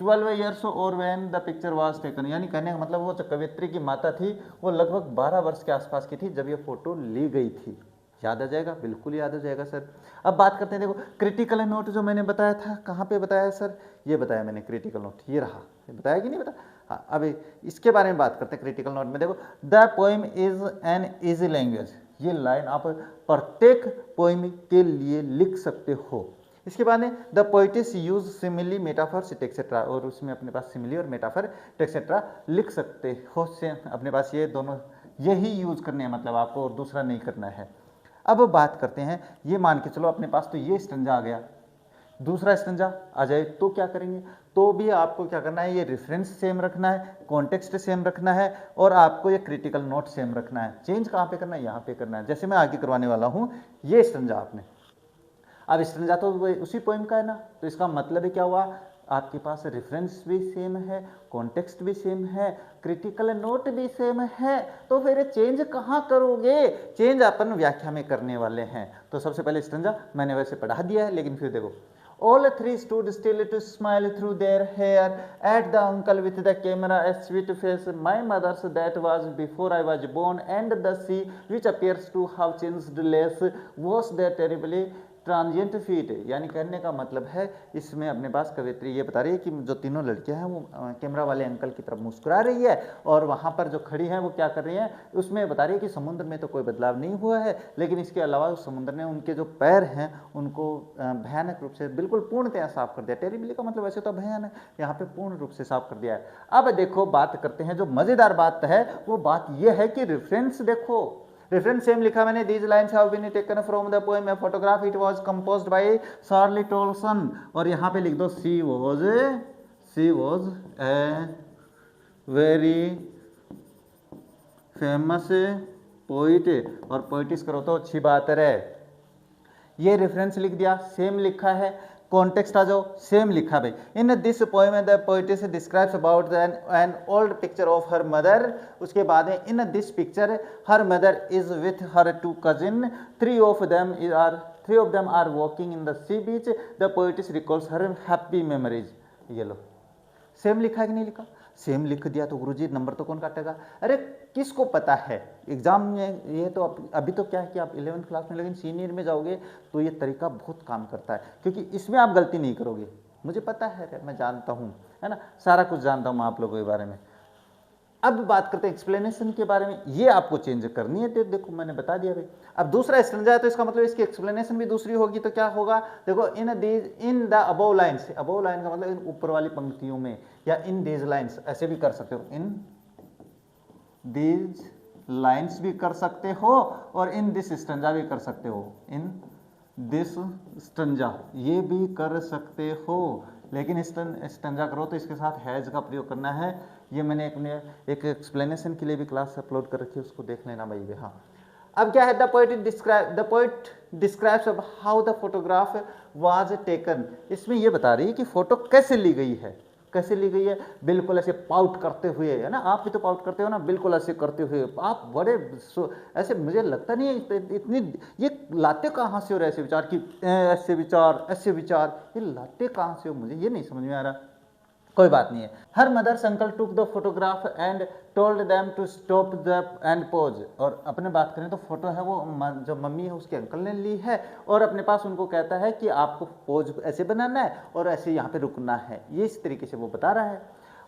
12 ईयर्स और when the picture was taken, यानी कहने का मतलब वो जो कवियत्री की माता थी वो लगभग 12 वर्ष के आसपास की थी जब ये फोटो ली गई थी। याद आ जाएगा, बिल्कुल याद आ जाएगा सर। अब बात करते हैं, देखो क्रिटिकल नोट जो मैंने बताया था, कहाँ पे बताया सर, ये बताया मैंने क्रिटिकल नोट, ये रहा, ये बताया कि नहीं बताया। हाँ, अभी इसके बारे में बात करते हैं। क्रिटिकल नोट में देखो, the poem is an easy language, ये लाइन आप प्रत्येक पोएम के लिए लिख सकते हो। इसके बाद में the पोइटिस use simile metaphors etcetera, और उसमें अपने पास सिमिली और मेटाफर एक्सेट्रा लिख सकते हो। से अपने पास ये दोनों यही यूज करने हैं, मतलब आपको और दूसरा नहीं करना है। अब बात करते हैं, ये मान के चलो अपने पास तो ये स्टंजा आ गया, दूसरा स्टंजा आ जाए तो क्या करेंगे, तो भी आपको क्या करना है, ये रेफरेंस सेम रखना है, कॉन्टेक्स्ट सेम रखना है, और आपको ये क्रिटिकल नोट सेम रखना है। चेंज कहाँ पे करना है, यहाँ पे करना है, जैसे मैं आगे करवाने वाला हूँ। ये स्टंजा आपने, अब स्टंजा तो उसी पोएम का है ना, तो इसका मतलब क्या हुआ, आपके पास रेफरेंस भी सेम है, कॉन्टेक्स्ट भी सेम है, क्रिटिकल नोट भी सेम है, तो फिर चेंज कहाँ करोगे, चेंज अपन व्याख्या में करने वाले हैं। तो सबसे पहले स्टंजा मैंने वैसे पढ़ा दिया है, लेकिन फिर देखो, all three stood still to smile through their hair at the uncle with the camera, a sweet face, my mother's that was before I was born, and the sea which appears to have changed less was there terribly transient feet. यानी कहने का मतलब है, इसमें अपने पास कवित्री ये बता रही है कि जो तीनों लड़कियां हैं वो कैमरा वाले अंकल की तरफ मुस्कुरा रही है, और वहां पर जो खड़ी हैं वो क्या कर रही हैं, उसमें बता रही है कि समुद्र में तो कोई बदलाव नहीं हुआ है, लेकिन इसके अलावा उस समुद्र ने उनके जो पैर हैं उनको भयानक रूप से बिल्कुल पूर्णतया साफ कर दिया। टेरिबली का मतलब वैसे तो भयानक, यहाँ पे पूर्ण रूप से साफ कर दिया है। अब देखो बात करते हैं, जो मजेदार बात है वो बात यह है कि रेफरेंस देखो, रेफरेंस सेम लिखा मैंने, these lines have been taken from the poem a photograph, it was composed by Charlie Tolson, और यहाँ पे लिख दो she was a very famous poet, और पोइटिस करो तो अच्छी बात है। ये रेफरेंस लिख दिया, सेम लिखा है, कॉन्टेक्स्ट आ जाओ, सेम लिखा भाई। In this poem the poetess describes about an old picture of her mother, उसके बाद में in this picture her mother is with her two cousin, three of them are walking in the sea beach, the poetess recalls her happy memories. ये लो, same लिखा है कि नहीं लिखा, सेम लिख दिया तो गुरुजी नंबर तो कौन काटेगा, अरे किसको पता है एग्जाम में। ये तो अभी तो क्या है कि आप 11th क्लास में, लेकिन सीनियर में जाओगे तो ये तरीका बहुत काम करता है, क्योंकि इसमें आप गलती नहीं करोगे, मुझे पता है, मैं जानता हूँ, है ना, सारा कुछ जानता हूँ आप लोगों के बारे में। अब बात करते हैं एक्सप्लेनेशन के बारे में, ये आपको चेंज करनी है, तो देखो मैंने बता दिया भाई। अब दूसरा स्टैंजा है तो इसका मतलब इसकी एक्सप्लेनेशन भी दूसरी होगी, तो क्या होगा, देखो in the above lines, above line का मतलब इन ऊपर वाली पंक्तियों में, या इन दीज लाइन्स ऐसे भी कर सकते हो, इन दीज लाइन्स भी कर सकते हो, और इन दिस स्टैंजा भी कर सकते हो, इन दिस स्टैंजा ये भी कर सकते हो, लेकिन स्टैंजा करो तो इसके साथ हैज का प्रयोग करना है। ये मैंने एक एक्सप्लेनेशन के लिए भी क्लास अपलोड कर रखी है, उसको देख लेना भाई। हाँ, अब क्या है, the poet describes how the photograph was taken, इसमें ये बता रही है कि फोटो कैसे ली गई है, कैसे ली गई है, बिल्कुल ऐसे पाउट करते हुए, है ना, आप भी तो पाउट करते हो ना, बिल्कुल ऐसे करते हुए आप बड़े ऐसे, मुझे लगता नहीं है इतनी, ये लाते कहाँ से हो रहे ऐसे विचार कि ऐसे विचार, ये लाते कहाँ से हो, मुझे ये नहीं समझ में आ रहा। कोई बात नहीं है। Her mothers uncle took the photograph and told them to stop the and pose, और अपने बात करें तो फोटो है वो जो मम्मी है उसके अंकल ने ली है, और अपने पास उनको कहता है कि आपको पोज ऐसे बनाना है और ऐसे यहाँ पे रुकना है, ये इस तरीके से वो बता रहा है।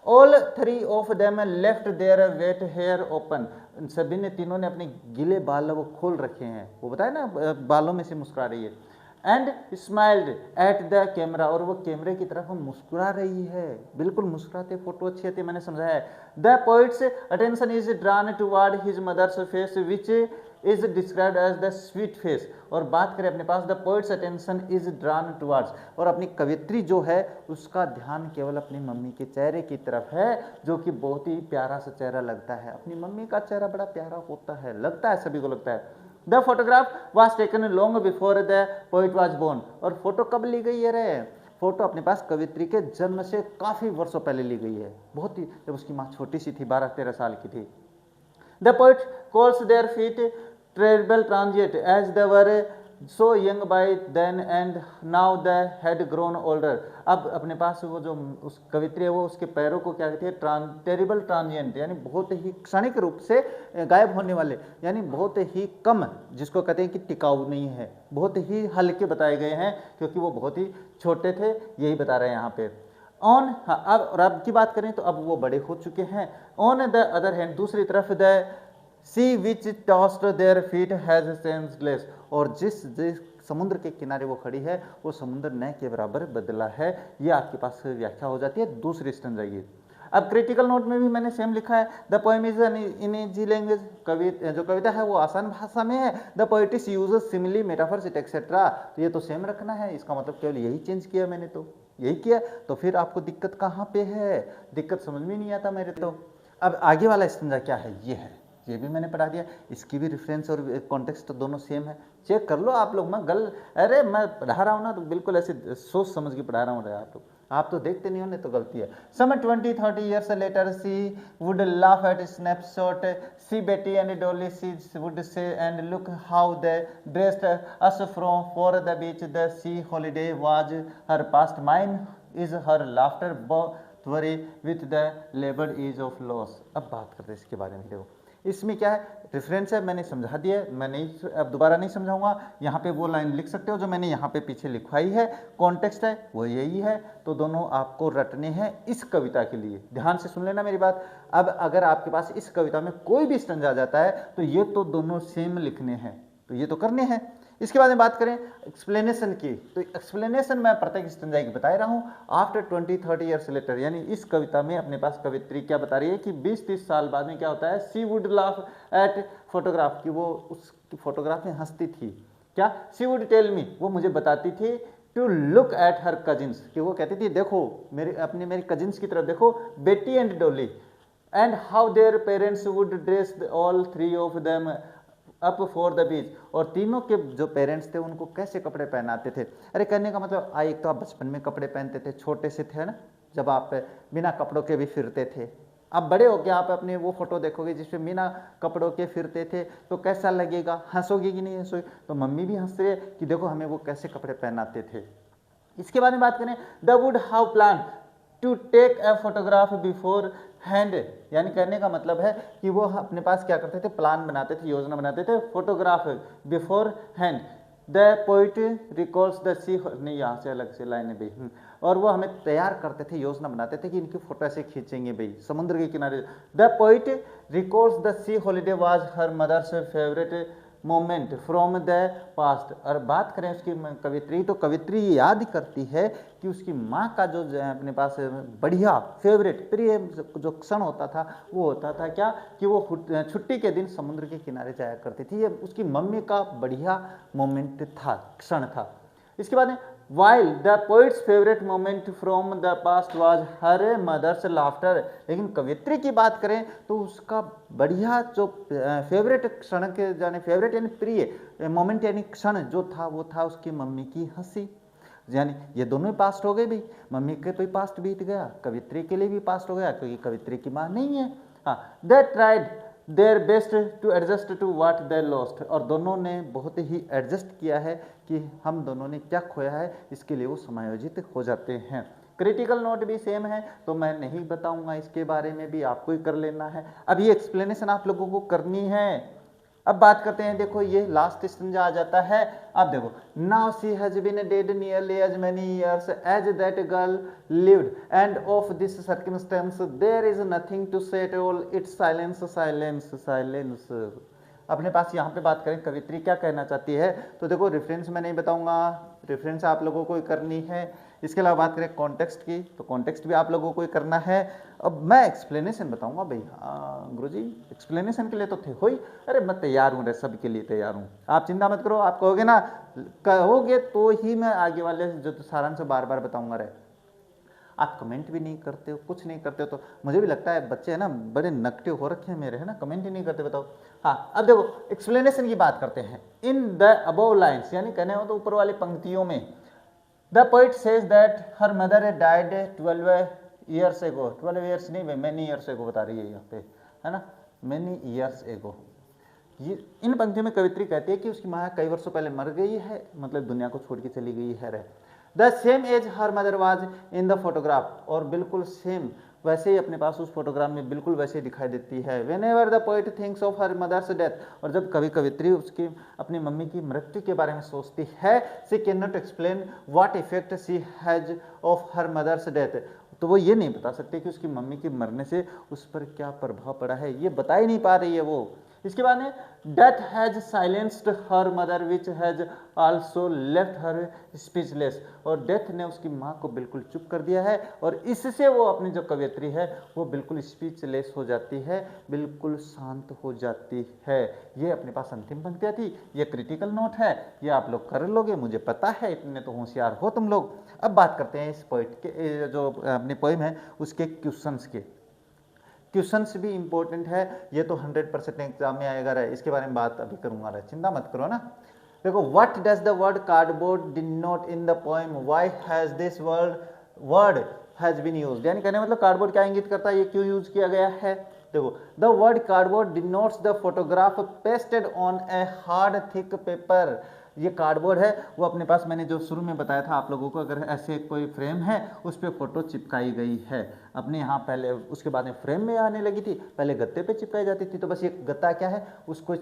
All three of them left their wet hair open, सभी ने, तीनों ने अपने गीले बाल वो खोल रखे हैं, वो बताया ना, बालों में से मुस्कुरा रही है। And smiled at the camera, और वो कैमरे की तरफ मुस्कुरा रही है, बिल्कुल मुस्कुराते, फोटो अच्छी आती है, मैंने समझाया है। The poet's attention is drawn toward his mother's face which is described as the sweet face, और बात करें अपने पास, the poet's attention is drawn towards, और अपनी कवित्री जो है उसका ध्यान केवल अपनी मम्मी के चेहरे की तरफ है, जो कि बहुत ही प्यारा सा चेहरा लगता है, अपनी मम्मी का चेहरा बड़ा प्यारा होता है, लगता है, सभी को लगता है। The photograph was taken long before the poet was born, और फोटो कब ली गई है रे, फोटो अपने पास कवित्री के जन्म से काफ़ी वर्षों पहले ली गई है, बहुत ही, जब उसकी माँ छोटी सी थी, 12-13 साल की थी। The poet calls their feet terribly transient as they were so young by then and now the had grown older. अब अपने पास वो जो उस कवित्री है वो उसके पैरों को क्या कहती है, टेरिबल ट्रांजिएंट, यानी बहुत ही क्षणिक रूप से गायब होने वाले, यानी बहुत ही कम, जिसको कहते हैं कि टिकाऊ नहीं है, बहुत ही हल्के बताए गए हैं क्योंकि वो बहुत ही छोटे थे, यही बता रहे हैं यहाँ पे। ऑन, हाँ, अब की बात करें तो अब वो बड़े हो चुके हैं। ऑन द अदर हैंड, दूसरी तरफ, the sea which tossed their feet has senseless, और जिस समुद्र के किनारे वो खड़ी है वो समुद्र न के बराबर बदला है। ये आपके पास व्याख्या हो जाती है दूसरी स्टैंजा की। अब क्रिटिकल नोट में भी मैंने सेम लिखा है, the poem is in easy language, जो कविता है वो आसान भाषा में है। The poet's uses simile metaphors etcetera, तो ये तो सेम रखना है, इसका मतलब केवल यही चेंज किया मैंने, तो यही किया, तो फिर आपको दिक्कत कहाँ पे है, दिक्कत समझ में नहीं आता मेरे तो। अब आगे वाला स्टैंजा क्या है, ये है, ये भी मैंने पढ़ा दिया, इसकी भी रेफरेंस और कॉन्टेक्स्ट दोनों सेम है, चेक कर लो आप लोग। अरे मैं पढ़ा रहा हूँ ना तो बिल्कुल ऐसे सोच समझ के पढ़ा रहा हूँ, आप तो देखते नहीं हो, तो गलती है। सम 20-30 years later she would laugh at snapshot, see Betty and Dolly, she would say, and look how they dressed us from for the beach, the sea holiday was her past, mine is her laughter, both worry with the labored ease of loss। अब बात करते हैं इसके बारे में, देखो इसमें क्या है, रेफरेंस है, मैंने समझा दिया, मैं नहीं अब दोबारा नहीं समझाऊंगा, यहाँ पे वो लाइन लिख सकते हो जो मैंने यहाँ पे पीछे लिखवाई है, कॉन्टेक्स्ट है वो यही है, तो दोनों आपको रटने हैं इस कविता के लिए, ध्यान से सुन लेना मेरी बात। अब अगर आपके पास इस कविता में कोई भी स्टैंजा आ जाता है तो ये तो दोनों सेम लिखने हैं, तो ये तो करने हैं। इसके बाद में बात करें एक्सप्लेनेशन की, तो एक्सप्लेनेशन मैं प्रत्येक स्टैंजा की बता रहा हूँ। आफ्टर 20-30 years later, यानी इस कविता में अपने पास कवित्री क्या बता रही है कि 20-30 साल बाद में क्या होता है, सी वुड लाफ एट फोटोग्राफ, की वो उस फोटोग्राफ में हंसती थी, क्या, सी वुड टेल मी, वो मुझे बताती थी, to look at her cousins, कि वो कहती थी देखो मेरी कजिन्स की तरफ देखो, बेटी and Dolly, and how their parents would dress all three of them up for the बीच, और तीनों के जो पेरेंट्स थे उनको कैसे कपड़े पहनाते थे। अरे कहने का मतलब एक तो आप बचपन में कपड़े पहनते थे, छोटे से थे ना, जब आप बिना कपड़ों के भी फिरते थे, अब बड़े हो के आप अपने वो फोटो देखोगे जिसमें बिना कपड़ों के फिरते थे तो कैसा लगेगा, हंसोगे कि नहीं हंसोगे, तो मम्मी भी हंस रही है कि देखो हमें वो कैसे कपड़े पहनाते थे। इसके बाद में बात करें, the would how plan to take a photograph beforehand, यानी कहने का मतलब है कि वो अपने पास क्या करते थे, प्लान बनाते थे, योजना बनाते थे, photograph beforehand. The poet recalls the sea, नहीं यहाँ से अलग से लाइन है भाई, और वो हमें तैयार करते थे, योजना बनाते थे कि इनकी फोटो ऐसे खींचेंगे भाई समुद्र के किनारे। The poet recalls the sea holiday was her mothers favourite moment from the past, और बात करें उसकी कवित्री, तो कवित्री याद करती है कि उसकी माँ का जो अपने पास बढ़िया फेवरेट प्रिय जो क्षण होता था वो होता था क्या, कि वो छुट्टी के दिन समुद्र के किनारे जाया करती थी, ये उसकी मम्मी का बढ़िया मोमेंट था, क्षण था। इसके बाद while the poets favourite moment from the past was her mothers laughter, लेकिन कवित्री की बात करें तो उसका बढ़िया जो फेवरेट क्षण के जाने फेवरेट यानी प्रिय मोमेंट यानी क्षण जो था वो था उसकी मम्मी की हंसी, यानी ये दोनों ही पास्ट हो गए भाई, मम्मी के तो पास्ट बीत गया, कवित्री के लिए भी पास्ट हो गया क्योंकि कवित्री की माँ नहीं है। हाँ, they tried their best to adjust to what they lost, और दोनों ने बहुत ही एडजस्ट किया है कि हम दोनों ने क्या खोया है, इसके लिए वो समायोजित हो जाते हैं। क्रिटिकल नोट भी सेम है तो मैं नहीं बताऊंगा, इसके बारे में भी आपको ही कर लेना है। अब ये एक्सप्लेनेशन आप लोगों को करनी है। अब बात करते हैं, देखो ये लास्ट स्टेंजा आ जाता है। अब देखो, now she has been dead nearly as many years as that girl lived, and of this circumstance there is nothing to say at all, it's silence silence silence. अपने पास यहाँ पे बात करें कवित्री क्या कहना चाहती है, तो देखो रेफरेंस मैं नहीं बताऊंगा, रेफरेंस आप लोगों को ही करनी है। इसके अलावा बात करें कॉन्टेक्स्ट की, तो कॉन्टेक्स्ट भी आप लोगों को ही करना है। अब मैं एक्सप्लेनेशन बताऊंगा भाई, हाँ गुरुजी एक्सप्लेनेशन के लिए तो थे हो ही, अरे मैं तैयार हूँ, सब के लिए तैयार हूँ, आप चिंता मत करो, आप कहोगे ना, कहोगे तो ही मैं आगे वाले जो सारांश बार बार बताऊंगा। रहे आप कमेंट भी नहीं करते हो, कुछ नहीं करते हो, तो मुझे भी लगता है बच्चे है ना बड़े नकटिव हो रखे हैं मेरे, है ना, कमेंट ही नहीं करते, बताओ। हाँ, अब देखो एक्सप्लेनेशन की बात करते हैं। इन द अबव लाइन्स, यानी कहने हो तो ऊपर वाली पंक्तियों में, the poet says that her mother died 12 years ago, 12 years नहीं भाई, मैनी ईयर्स एगो बता रही है यहाँ पे, है ना, मैनी ईयर्स एगो। ये इन पंक्तियों में कवित्री कहती है कि उसकी माँ कई वर्षों पहले मर गई है, मतलब दुनिया को छोड़ के चली गई है। The same as her mother was in the photograph, और बिल्कुल सेम वैसे ही अपने पास उस फोटोग्राफ में बिल्कुल वैसे ही दिखाई देती है। Whenever the poet thinks of her mother's death, और जब कभी कवित्री उसकी अपनी मम्मी की मृत्यु के बारे में सोचती है, she can not explain what effect she has of her mother's death, तो वो ये नहीं बता सकते कि उसकी मम्मी के मरने से उस पर क्या प्रभाव पड़ा है, ये बता ही नहीं पा रही है वो। इसके बाद में death has silenced her mother which has also left her speechless, और डेथ ने उसकी माँ को बिल्कुल चुप कर दिया है, और इससे वो अपनी जो कवियत्री है वो बिल्कुल स्पीचलेस हो जाती है, बिल्कुल शांत हो जाती है। ये अपने पास अंतिम पंक्तियाँ थी, ये क्रिटिकल नोट है, ये आप लोग कर लोगे मुझे पता है, इतने तो होशियार हो तुम लोग। अब बात करते हैं इस पोइट के जो अपनी पोइम है उसके क्वेश्चंस के। क्वेश्चंस भी इंपॉर्टेंट है, ये तो 100% एग्जाम में आएगा रहा, इसके बारे में बात अभी करूंगा रहा, चिंता मत करो ना। देखो, what does the word cardboard denote in the poem, why has this word has been used, यानी कहने मतलब कार्डबोर्ड क्या इंगित करता है, ये क्यों यूज किया गया है। देखो, the word cardboard denotes the photograph pasted on a hard thick paper, ये कार्डबोर्ड है वो अपने पास, मैंने जो शुरू में बताया था आप लोगों को, अगर ऐसे कोई फ्रेम है उस पर फोटो चिपकाई गई है अपने यहाँ, पहले उसके बाद में फ्रेम में आने लगी थी, पहले गत्ते पे चिपकाई जाती थी, तो बस ये गत्ता क्या है उसको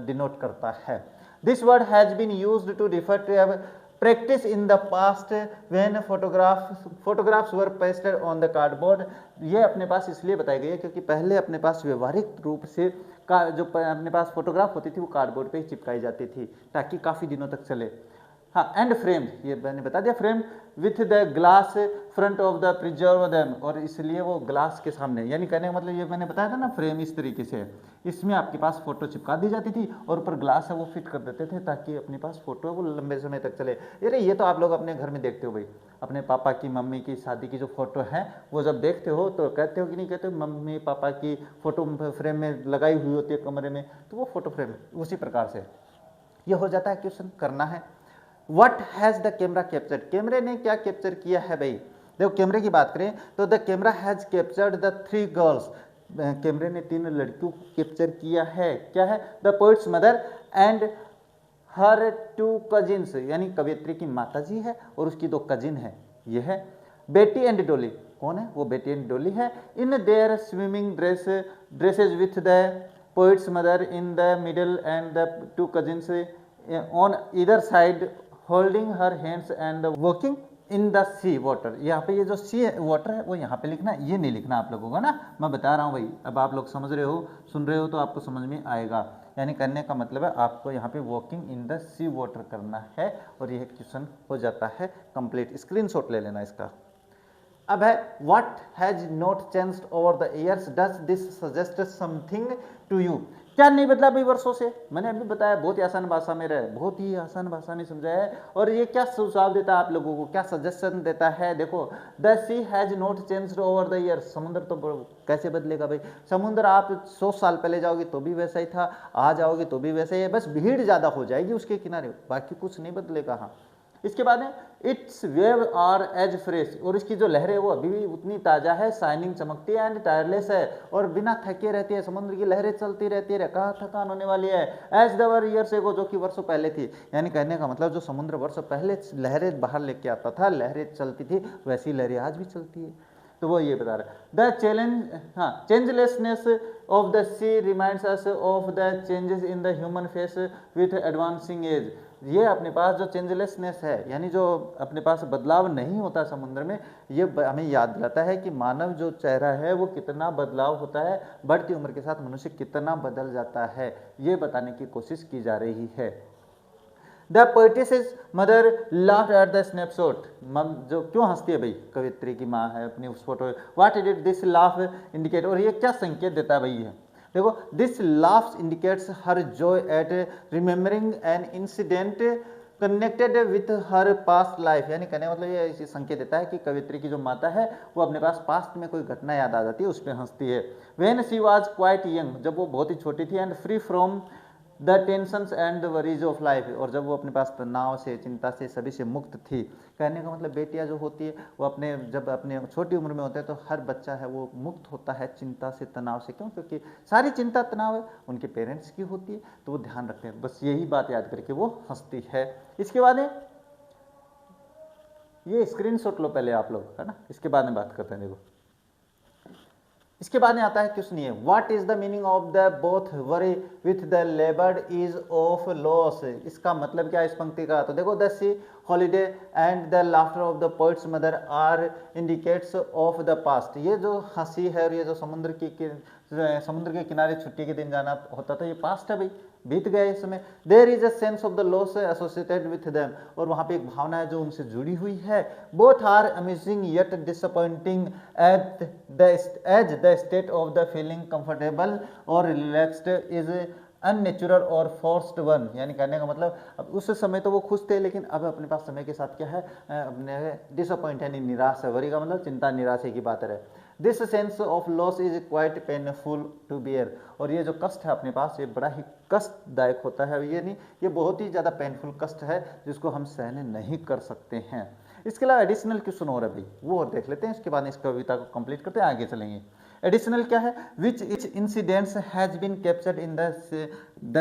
डिनोट करता है। This word has been used to refer to practice in the past when photographs were pasted on the cardboard, ये अपने पास इसलिए बताई गई है क्योंकि पहले अपने पास व्यवहारिक रूप से जो अपने पास फोटोग्राफ होती थी वो कार्डबोर्ड पे ही चिपकाई जाती थी ताकि काफ़ी दिनों तक चले। हाँ, एंड फ्रेम, ये मैंने बता दिया, frame with the glass front of the preserve them, और इसलिए वो ग्लास के सामने, यानी कहने का मतलब ये मैंने बताया था ना, फ्रेम इस तरीके से है, इसमें आपके पास फोटो चिपका दी जाती थी और ऊपर ग्लास है वो फिट कर देते थे ताकि अपने पास फोटो है वो लंबे समय तक चले। अरे ये तो आप लोग अपने घर में देखते हो भाई, अपने पापा की मम्मी की शादी की जो फोटो है वो जब देखते हो तो कहते हो कि नहीं कहते हो, मम्मी पापा की फोटो फ्रेम में लगाई हुई होती है कमरे में, तो वो फोटो फ्रेम उसी प्रकार से ये हो जाता है। क्वेश्चन करना है, what has the camera captured, कैमरे ने क्या कैप्चर किया है भाई। देखो, कैमरे की बात करें तो the camera has captured the 3 girls, कैमरे ने 3 लड़कियों को कैप्चर किया है। क्या है, the poets mother and her 2 cousins, यानी कवियत्री की माता जी है और उसकी 2 कजिन है, ये है बेटी एंड डोली। कौन है वो, बेटी एंड डोली है। In their swimming dresses with the poets mother in the middle and the 2 cousins on either side holding her hands and walking in the sea water. यहाँ पे ये जो सी वाटर है वो यहाँ पे लिखना, ये नहीं लिखना आप लोगों को ना, मैं बता रहा हूँ भाई, अब आप लोग समझ रहे हो, सुन रहे हो तो आपको समझ में आएगा। यानी करने का मतलब है आपको यहाँ पे walking in the sea water करना है, और यह क्वेश्चन हो जाता है कंप्लीट। स्क्रीनशॉट ले लेना इसका। अब है, what has not changed over the years, does this suggest something to you, क्या नहीं बदला भाई वर्षों से, मैंने अभी बताया बहुत ही आसान भाषा में रहे, बहुत ही आसान भाषा में समझाया है। और ये क्या सुझाव देता है आप लोगों को, क्या सजेशन देता है। देखो, the sea has not changed over the years, समुद्र तो कैसे बदलेगा भाई, समुद्र आप 100 साल पहले जाओगे तो भी वैसा ही था, आ जाओगे तो भी वैसा ही है, बस भीड़ ज़्यादा हो जाएगी उसके किनारे, बाकी कुछ नहीं बदलेगा। हाँ, इसके बाद है, its wave are as fresh, और इसकी जो लहरें वो अभी भी उतनी ताज़ा है, शाइनिंग चमकती है एंड टायरलेस है, और बिना थके रहती है, समुद्र की लहरें चलती रहती है, कहाँ थकान होने वाली है। एज दवर ईयर्स एगो, जो कि वर्षों पहले थी, यानी कहने का मतलब जो समुद्र वर्षों पहले लहरें बाहर लेके आता था, लहरें चलती थी, वैसी लहरें आज भी चलती है। तो वो ये बता रहा है, द चैलेंज, हाँ, changelessness of the sea reminds us of the changes in the human face with advancing age, ये अपने पास जो चेंजलेसनेस है, यानी जो अपने पास बदलाव नहीं होता समुद्र में, ये हमें याद दिलाता है कि मानव जो चेहरा है वो कितना बदलाव होता है, बढ़ती उम्र के साथ मनुष्य कितना बदल जाता है, ये बताने की कोशिश की जा रही है। The poet's mother laughed eight the snapshot, जो क्यों हंसती है भाई, कवित्री की माँ है अपनी उस photo, what did this laugh indicate, और ये क्या संकेत देता है भाई है। देखो, this laughs indicates her joy at remembering an incident connected with her past life, यानी कहने मतलब ये इसी संकेत देता है कि कवित्री की जो माता है वो अपने पास पास्ट में कोई घटना याद आ जाती है, उस पर हंसती है। When she was quite young, जब वो बहुत ही छोटी थी, and free from the tensions and the worries of life, और जब वो अपने पास तनाव से, चिंता से, सभी से मुक्त थी। कहने का मतलब बेटियां जो होती है वो अपने जब अपने छोटी उम्र में होते हैं तो हर बच्चा है वो मुक्त होता है चिंता से, तनाव से। क्यों? क्योंकि सारी चिंता तनाव है उनके पेरेंट्स की होती है, तो वो ध्यान रखते हैं। बस यही बात याद करके वो हंसती है। इसके बाद ये स्क्रीनशॉट लो पहले आप लोग, है ना, इसके बाद में बात करते हैं। देखो इसके बाद में आता है क्वेश्चन ये, what is the meaning of the both worry with the laboured is of loss. इसका मतलब क्या है इस पंक्ति का? तो देखो the sea holiday and the laughter of the poets mother are indicates of the past. ये जो हंसी है और ये जो समुद्र के किनारे छुट्टी के दिन जाना होता था, ये पास्ट है भाई, बीत गए इस समय। There is a sense of the loss associated with them, और वहाँ पे एक भावना है जो उनसे जुड़ी हुई है। Both are amazing yet disappointing as the state of the feeling comfortable और रिलैक्स्ड इज अननेचुरल और फोर्स्ड वन। यानी कहने का मतलब अब उस समय तो वो खुश थे, लेकिन अब अपने पास समय के साथ क्या है, अपने डिसअपॉइंट यानी निराश है। वरी का मतलब चिंता, निराशे की बात है। This sense of loss is quite painful to bear, और ये जो कष्ट है अपने पास ये बड़ा ही कष्टदायक होता है। ये नहीं, ये बहुत ही ज़्यादा पेनफुल कष्ट है जिसको हम सहन नहीं कर सकते हैं। इसके अलावा एडिशनल क्वेश्चन हो रहा है भाई, वो और देख लेते हैं। इसके बाद इस कविता को कंप्लीट करते हैं, आगे चलेंगे। एडिशनल क्या है? Which each incidents has been captured in the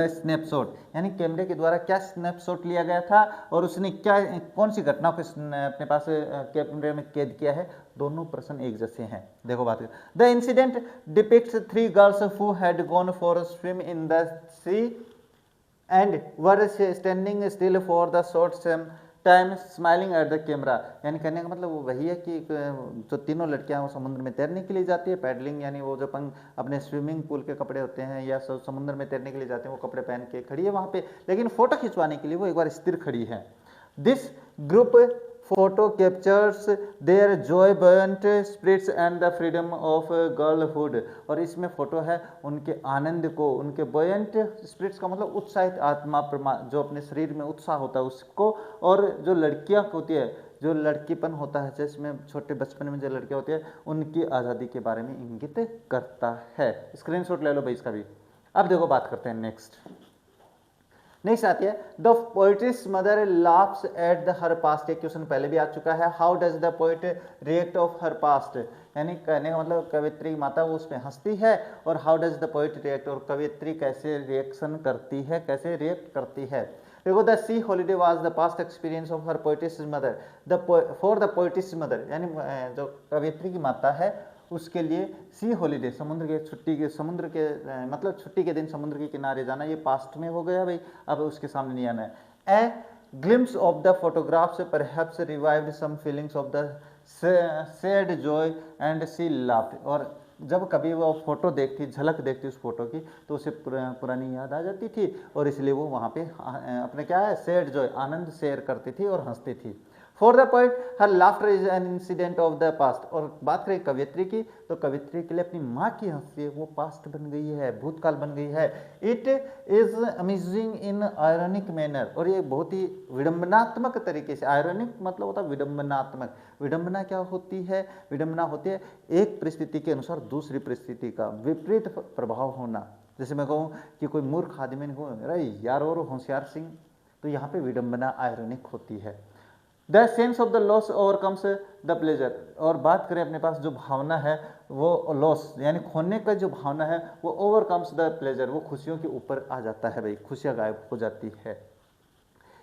snapshot, यानी कैमरे के द्वारा क्या स्नैपशॉट लिया गया था और उसने क्या, कौन सी घटना को अपने पास कैमरे में कैद किया है। दोनों प्रश्न एक जैसे हैं। देखो बात, the incident depicts 3 girls who had gone for a swim in the sea and were standing still for the short time smiling at the camera. यानी कहने का मतलब वो वही है कि जो तीनों लड़कियां वो समुद्र में तैरने के लिए जाती है, पैडलिंग यानी वो जो अपने स्विमिंग पूल के कपड़े होते हैं या समुद्र में तैरने के लिए जाते हैं वो कपड़े पहन के खड़ी है वहाँ पे, लेकिन फोटो खिंचवाने के लिए वो एक बार स्थिर खड़ी है। This group photo captures their joy buoyant spirits and the freedom of girlhood, और इसमें फोटो है उनके आनंद को, उनके बयंट स्पिरिट्स का मतलब उत्साहित आत्मा, जो अपने शरीर में उत्साह होता है उसको, और जो लड़कियां होती है, जो लड़कीपन होता है, जिसमें छोटे बचपन में जो लड़कियां होती है उनकी आज़ादी के बारे में इंगित करता है। स्क्रीनशॉट ले लो भाई इसका भी। अब देखो बात करते हैं नेक्स्ट आती है the poets mother laughs at the her past. एक क्वेश्चन पहले भी आ चुका है। How does the poet react of her past, यानी कहने का मतलब कवित्री माता वो उस पर हंसती है, और how does the poet react, और कवित्री कैसे रिएक्शन करती है, कैसे रिएक्ट करती है। देखो the sea holiday was the past experience of her पोइटिस mother, for the पोइटिस mother, यानी जो कवित्री की माता है उसके लिए सी हॉलीडे समुद्र के छुट्टी के दिन समुद्र के किनारे जाना ये पास्ट में हो गया भाई, अब उसके सामने नहीं आना है। A glimpse of the photographs perhaps revived some feelings of the sad joy and she laughed, और जब कभी वो फोटो देखती, झलक देखती उस फोटो की, तो उसे पुरानी याद आ जाती थी, और इसलिए वो वहाँ पे अपने क्या है सैड जॉय, आनंद शेयर करती थी और हंसती थी। For the poet her laughter is an incident of the past, और बात करें कवियत्री की, तो कवियत्री के लिए अपनी माँ की हंसी वो पास्ट बन गई है, भूतकाल बन गई है। It is amazing in ironic manner, और ये बहुत ही विडंबनात्मक तरीके से, आयरनिक मतलब होता है विडंबनात्मक। विडंबना क्या होती है? विडंबना होती है एक परिस्थिति के अनुसार दूसरी परिस्थिति का विपरीत प्रभाव होना। जैसे मैं कहूँ कि कोई मूर्ख आदमी को अरे यार और होशियार सिंह, तो यहाँ पे विडंबना आयरनिक होती है। The sense of the loss overcomes the pleasure, और बात करें अपने पास जो भावना है वो लॉस यानी खोने का जो भावना है वो ओवरकम्स द प्लेजर, वो खुशियों के ऊपर आ जाता है भाई, खुशियाँ गायब हो जाती है।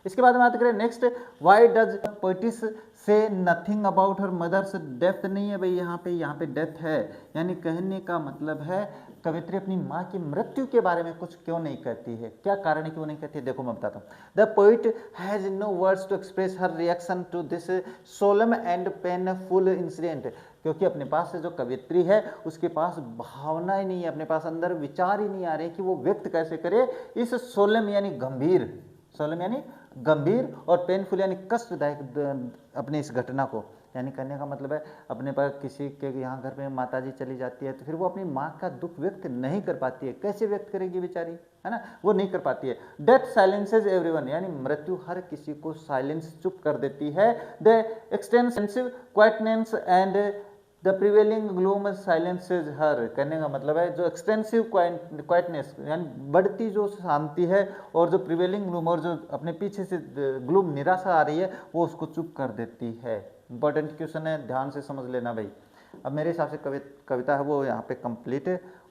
इसके बाद बात करें next, Y does poetess say nothing about her mother's death, नहीं है भाई यहाँ पे डेथ है, यानी कहने का मतलब है कवित्री अपनी माँ की मृत्यु के बारे में कुछ क्यों नहीं कहती है, क्या कारण है क्यों नहीं कहती है, देखो मैं बताता हूँ। The poet has no words to express her reaction to this solemn and painful incident, क्योंकि अपने पास जो कवित्री है उसके पास भावना ही नहीं है, अपने पास अंदर विचार ही नहीं आ रहे कि वो व्यक्त कैसे करे इस सोलम यानी गंभीर और पेनफुल यानी कष्टदायक अपने इस घटना को। यानी कहने का मतलब है अपने पास किसी के यहाँ घर में माताजी चली जाती है तो फिर वो अपनी माँ का दुख व्यक्त नहीं कर पाती है, कैसे व्यक्त करेगी बेचारी, है ना, वो नहीं कर पाती है। डेथ साइलेंसेज एवरीवन, यानी मृत्यु हर किसी को साइलेंस चुप कर देती है। The extensive quietness and the prevailing gloom silences her, कहने का मतलब है जो एक्सटेंसिव क्वाइटनेस यानी बढ़ती जो शांति है और जो प्रिवेलिंग ग्लूम और जो अपने पीछे से ग्लूम निराशा आ रही है वो उसको चुप कर देती है। इंपॉर्टेंट क्वेश्चन है, ध्यान से समझ लेना भाई। अब मेरे हिसाब से कविता है वो यहाँ पे कंप्लीट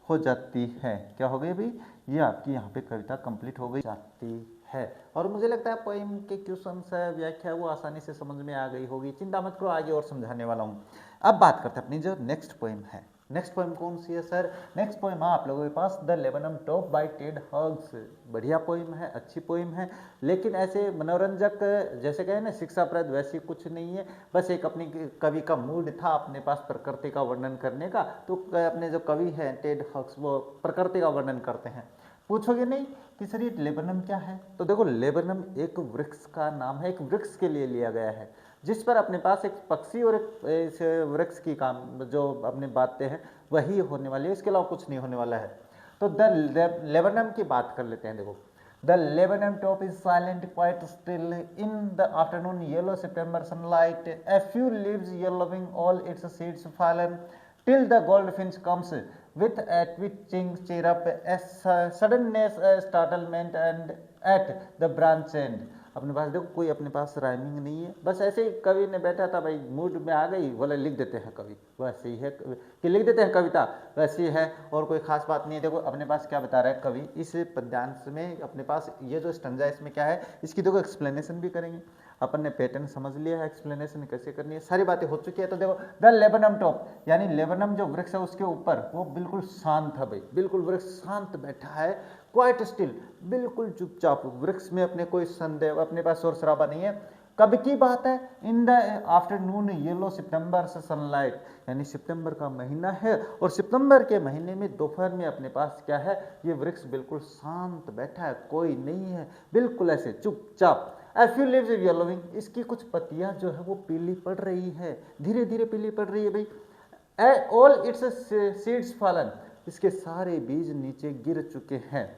हो जाती है। क्या हो गई भाई, ये आपकी यहाँ पे कविता कंप्लीट हो गई जाती है। और मुझे लगता है पोइम के क्वेश्चन है, व्याख्या वो आसानी से समझ में आ गई होगी। चिंता मत करो, आगे और समझाने वाला हूँ। अब बात करते हैं अपनी जो नेक्स्ट पोइम है। नेक्स्ट पोइम कौन सी है सर? नेक्स्ट पोइम आप लोगों के पास the laburnum top by Ted Hughes. बढ़िया पोइम है, अच्छी पोइम है, लेकिन ऐसे मनोरंजक जैसे कहे ना शिक्षाप्रद वैसी कुछ नहीं है। बस एक अपनी कवि का मूड था अपने पास प्रकृति का वर्णन करने का, तो अपने जो कवि हैं टेड हग्स वो प्रकृति का वर्णन करते हैं। पूछोगे नहीं कि सर ये लेबनम क्या है, तो देखो लेबनम एक वृक्ष का नाम है, एक वृक्ष के लिए लिया गया है जिस पर अपने पास एक पक्षी और एक वृक्ष की काम जो अपने बातें हैं वही होने वाली है, इसके अलावा कुछ नहीं होने वाला है। तो द लेबनम की बात कर लेते हैं। देखो the laburnum top is silent quite still in the afternoon yellow September sunlight a few leaves yellowing all it's seeds fallen till the goldfinch comes with a twitching chirrup, a suddenness, a startlement and at the branch end। अपने पास देखो कोई अपने पास rhyming नहीं है, बस ऐसे ही कवि ने बैठा था भाई, मूड में आ गई बोले लिख देते हैं कवि, वैसे ही है कि लिख देते हैं कविता, वैसी है और कोई खास बात नहीं है। देखो अपने पास क्या बता रहा है कवि इस पद्यांश में, अपने पास ये जो स्टंजा है इसमें क्या है, इसकी देखो एक्सप्लेनेशन भी करेंगे। अपन ने पैटर्न समझ लिया है, एक्सप्लेनेशन कैसे करनी है, सारी बातें हो चुकी है। तो देखो द लेबनम टॉप यानी लेबनम जो वृक्ष है उसके ऊपर वो बिल्कुल शांत है भाई, बिल्कुल वृक्ष शांत बैठा है, क्वाइट स्टिल बिल्कुल चुपचाप, वृक्ष में अपने कोई संदेह, अपने पास शोर शराबा नहीं है। कब की बात है? इन द आफ्टरनून येलो सितंबर से सनलाइट, यानी सितंबर का महीना है और सितंबर के महीने में दोपहर में अपने पास क्या है, ये वृक्ष बिल्कुल शांत बैठा है, कोई नहीं है, बिल्कुल ऐसे चुपचाप। A few leaves are yellowing, इसकी कुछ पत्तियां जो है वो पीली पड़ रही है, धीरे धीरे पीली पड़ रही है भाई। All its seeds fallen, इसके सारे बीज नीचे गिर चुके हैं।